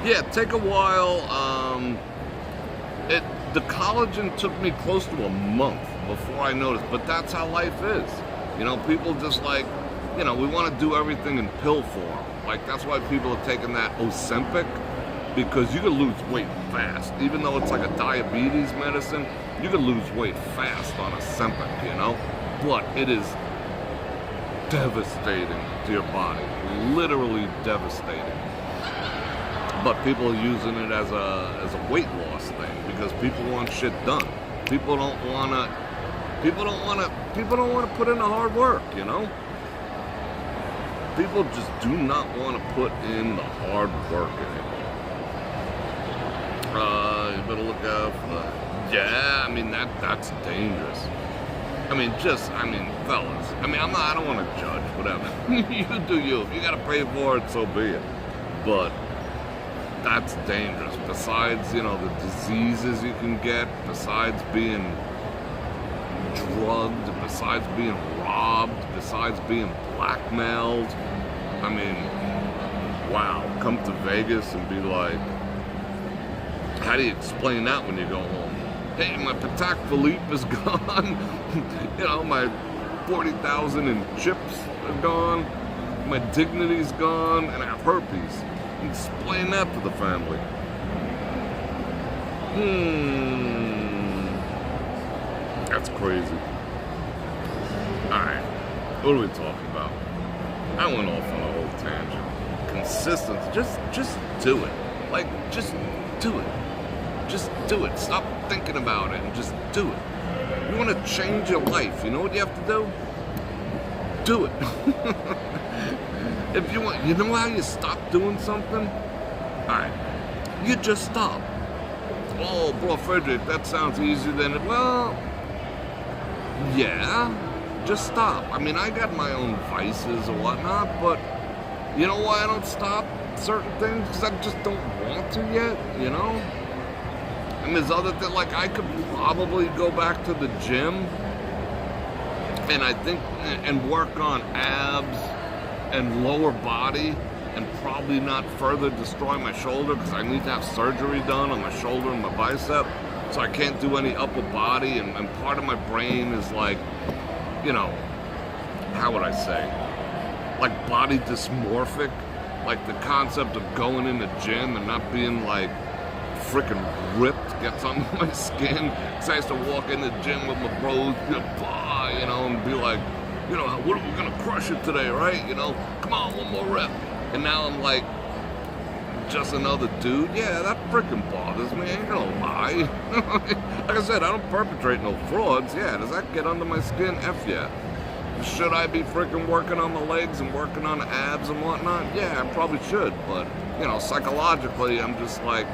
Yeah, take a while. The collagen took me close to a month before I noticed, but that's how life is. You know, people just we want to do everything in pill form. Like, that's why people are taking that Ozempic, because you can lose weight fast. Even though it's like a diabetes medicine, you can lose weight fast on Ozempic, you know? But it is devastating to your body. Literally devastating. But people are using it as a weight loss thing because people want shit done. People don't want to put in the hard work, you know? People just do not want to put in the hard work anymore. You better look out for that. Yeah, I mean that's dangerous. Fellas. I don't want to judge, whatever. You do you. If you gotta pay for it, so be it. But that's dangerous. Besides, the diseases you can get, besides being drugged, besides being robbed, besides being blackmailed. Wow. Come to Vegas and be like, how do you explain that when you go home? Hey, my Patek Philippe is gone. My 40,000 in chips are gone. My dignity's gone, and I have herpes. Explain that to the family. That's crazy. Alright, what are we talking about? I went off on a whole tangent. Consistency, just do it. Like, just do it. Just do it. Stop thinking about it and just do it. You want to change your life, you know what you have to do? Do it. If you want, you know how you stop doing something? Alright, you just stop. Oh, Bror Fredrik, that sounds easier than it. Well, yeah, just stop. I mean, I got my own vices or whatnot, but you know why I don't stop certain things? Because I just don't want to yet, you know? And there's other things, like I could probably go back to the gym and I think, and work on abs and lower body and probably not further destroy my shoulder because I need to have surgery done on my shoulder and my bicep. So I can't do any upper body, and part of my brain is like, you know, how would I say? Like body dysmorphic. Like the concept of going in the gym and not being like freaking ripped gets under my skin. Because I used to walk in the gym with my bros, you know, and be like, you know, what are we gonna crush it today, right? You know, come on, one more rep. And now I'm like, just another dude. Yeah, that freaking bothers me. I ain't gonna lie. Like I said, I don't perpetrate no frauds. Yeah, does that get under my skin? F yeah. Should I be freaking working on my legs and working on the abs and whatnot? Yeah, I probably should. But, you know, psychologically, I'm just like,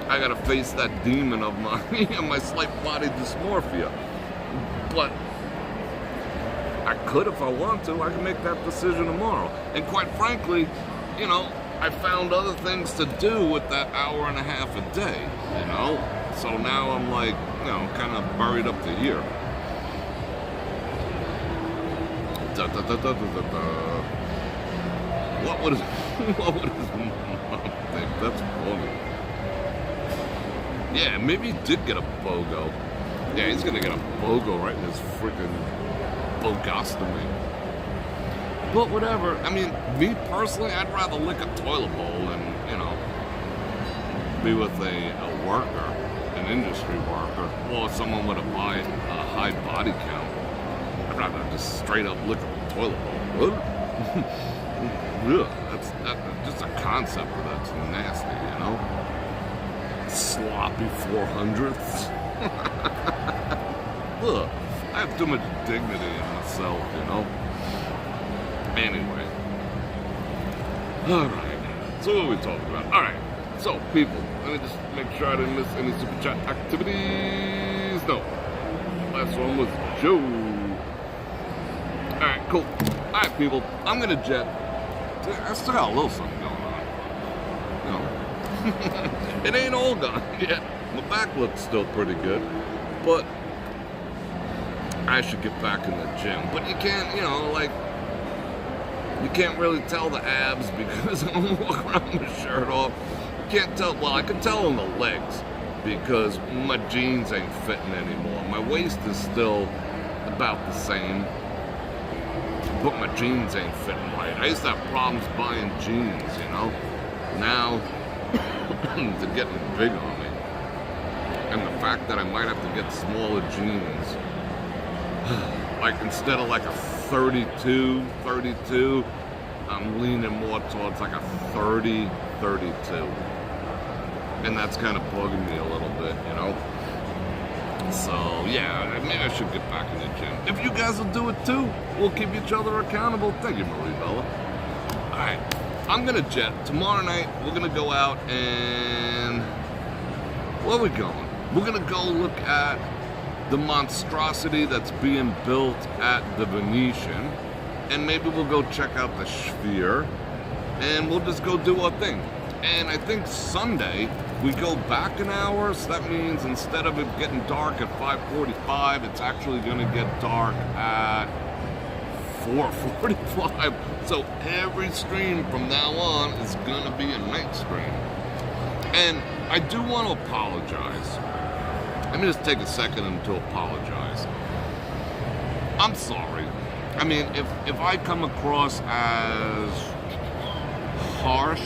I gotta face that demon of my, my slight body dysmorphia. But I could if I want to. I can make that decision tomorrow. And quite frankly, you know, I found other things to do with that hour and a half a day, you know? So now I'm like, you know, kind of buried up to here. What would his mom think? That's funny. Yeah, maybe he did get a BOGO. Yeah, he's gonna get a BOGO right in his freaking bogostomy. But whatever. I mean, me personally, I'd rather lick a toilet bowl and, you know, be with a worker, an industry worker, or someone with a high body count. I'd rather just straight up lick a toilet bowl. That's just a concept of that's nasty, you know? Sloppy 400ths. Ugh. I have too much dignity in myself, you know? Anyway. Alright. So what are we talking about? Alright. So, people, let me just make sure I didn't miss any super chat activities. No. Last one was Joe. Alright, cool. Alright, people. I'm gonna jet. I still got a little something going on. You know. It ain't all gone yet. My back looks still pretty good. But I should get back in the gym. But you can't, you know, like, you can't really tell the abs because I don't walk around with my shirt off. You can't tell, well, I can tell on the legs because my jeans ain't fitting anymore. My waist is still about the same, but my jeans ain't fitting right. I used to have problems buying jeans, you know? Now, they're getting big on me. And the fact that I might have to get smaller jeans, like instead of like a 32, I'm leaning more towards like a 30, 32. And that's kind of bugging me a little bit, you know? So, yeah, maybe I should get back in the gym. If you guys will do it too, we'll keep each other accountable. Thank you, Marie Bella. Alright, I'm gonna jet. Tomorrow night, we're gonna go out and... where are we going? We're gonna go look at the monstrosity that's being built at the Venetian, and maybe we'll go check out the Sphere, and we'll just go do our thing. And I think Sunday we go back an hour, so that means instead of it getting dark at 5:45, it's actually going to get dark at 4:45. So every stream from now on is going to be a night stream. And I do want to apologize. Let me just take a second to apologize. I'm sorry. I mean, if I come across as harsh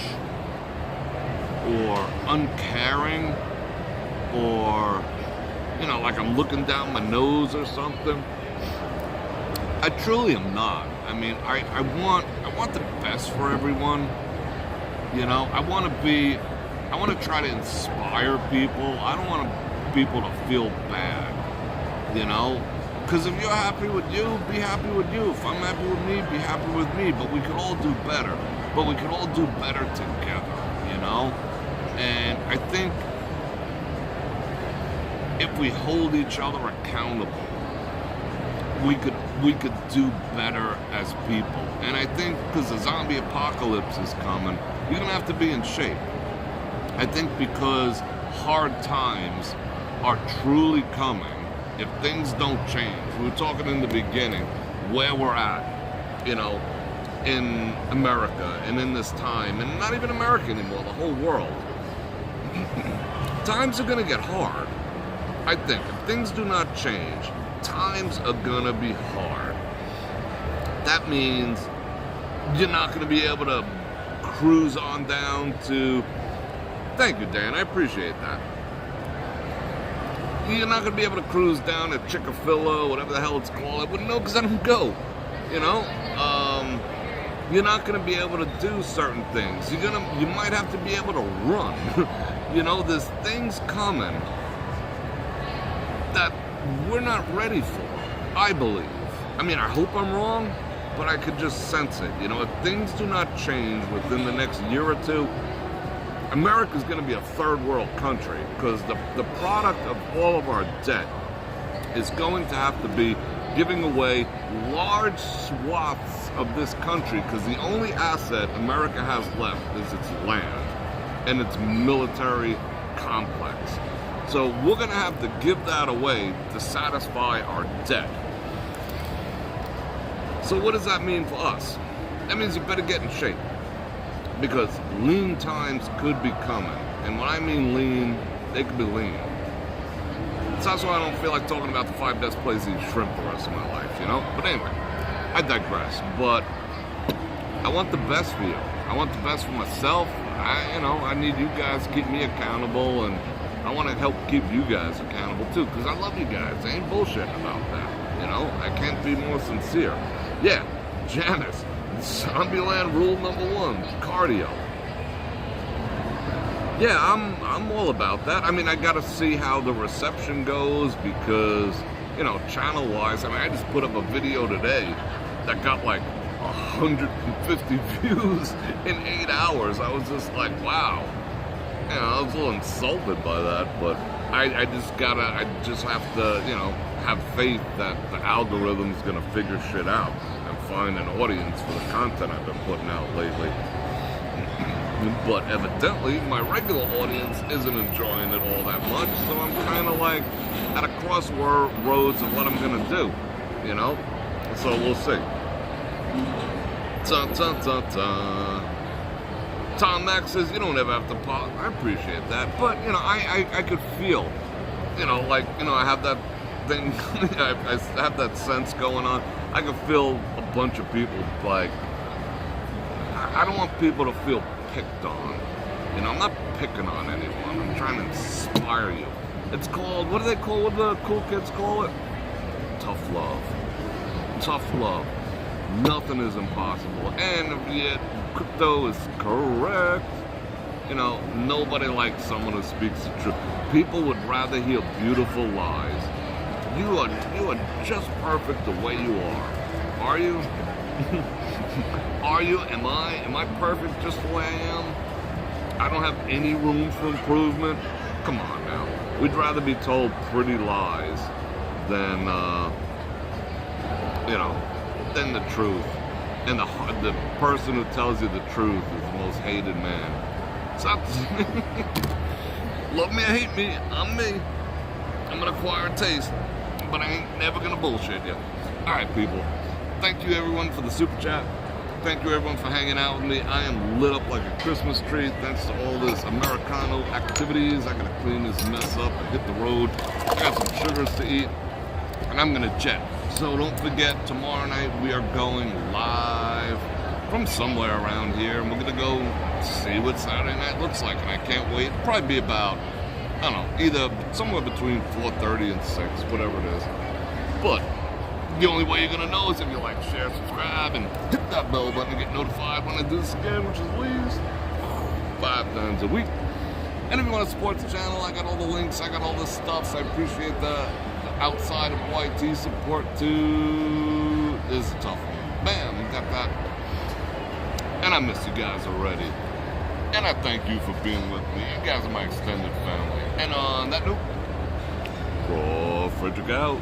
or uncaring or, you know, like I'm looking down my nose or something. I truly am not. I mean, I want the best for everyone. You know, I want to try to inspire people. I don't want people to feel bad, you know? Because if you're happy with you, be happy with you. If I'm happy with me, be happy with me. But we could all do better. But we could all do better together, you know? And I think if we hold each other accountable, we could do better as people. And I think because the zombie apocalypse is coming, you're gonna have to be in shape. I think because hard times are truly coming, if things don't change. We were talking in the beginning where we're at, you know, in America and in this time, and not even America anymore, the whole world. Times are gonna get hard. I think if things do not change, times are gonna be hard. That means you're not gonna be able to cruise on down to, thank you, Dan, I appreciate that. You're not gonna be able to cruise down to Chick-fil-A, whatever the hell it's called. I wouldn't know because I don't go, you know? You're not gonna be able to do certain things. You might have to be able to run. You know, there's things coming that we're not ready for, I believe. I mean, I hope I'm wrong, but I could just sense it. You know, if things do not change within the next year or two, America's going to be a third world country because the product of all of our debt is going to have to be giving away large swaths of this country because the only asset America has left is its land and its military complex. So we're going to have to give that away to satisfy our debt. So what does that mean for us? That means you better get in shape because lean times could be coming. And when I mean lean, they could be lean. So that's why I don't feel like talking about the 5 best places to eat shrimp the rest of my life, you know? But anyway, I digress. But I want the best for you. I want the best for myself. I need you guys to keep me accountable, and I want to help keep you guys accountable too, because I love you guys. I ain't bullshitting about that, you know? I can't be more sincere. Yeah, Janice, Zombieland rule number 1, cardio. Yeah, I'm all about that. I mean, I gotta see how the reception goes because, you know, channel-wise, I mean, I just put up a video today that got like 150 views in 8 hours. I was just like, wow. You know, I was a little insulted by that, but I just have to, you know, have faith that the algorithm's gonna figure shit out and find an audience for the content I've been putting out lately. But evidently, my regular audience isn't enjoying it all that much, so I'm kind of like at a crossroads of what I'm gonna do, you know? So we'll see. Tom Max says, you don't ever have to pause. I appreciate that, but, you know, I could feel, you know, like, you know, I have that thing, I have that sense going on. I can feel a bunch of people, like, I don't want people to feel picked on. You know, I'm not picking on anyone. I'm trying to inspire you. It's called, what do the cool kids call it? Tough love. Tough love. Nothing is impossible. And yet, crypto is correct. You know, nobody likes someone who speaks the truth. People would rather hear beautiful lies. You are just perfect the way you are. Are you? Are you? Am I perfect just the way I am? I don't have any room for improvement? Come on now. We'd rather be told pretty lies than, you know, than the truth. And the person who tells you the truth is the most hated man. So, love me or hate me, I'm me. I'm an acquired taste, but I ain't never gonna bullshit you. Alright, people. Thank you everyone for the super chat. Thank you everyone for hanging out with me. I am lit up like a Christmas tree thanks to all this Americano activities. I gotta clean this mess up and hit the road. I got some sugars to eat, and I'm gonna jet. So don't forget, tomorrow night we are going live from somewhere around here, and we're gonna go see what Saturday night looks like, and I can't wait. It'll probably be about I don't know, either somewhere between 4:30 and 6, whatever it is. But the only way you're gonna know is if you like, share, subscribe, and hit that bell button to get notified when I do this again, which is at least 5 times a week. And if you want to support the channel, I got all the links, I got all this stuff, so I appreciate the outside of YT support too. This is a tough one. Bam, you got that. And I miss you guys already. And I thank you for being with me. You guys are my extended family. And on that note, Bror Fredrik out.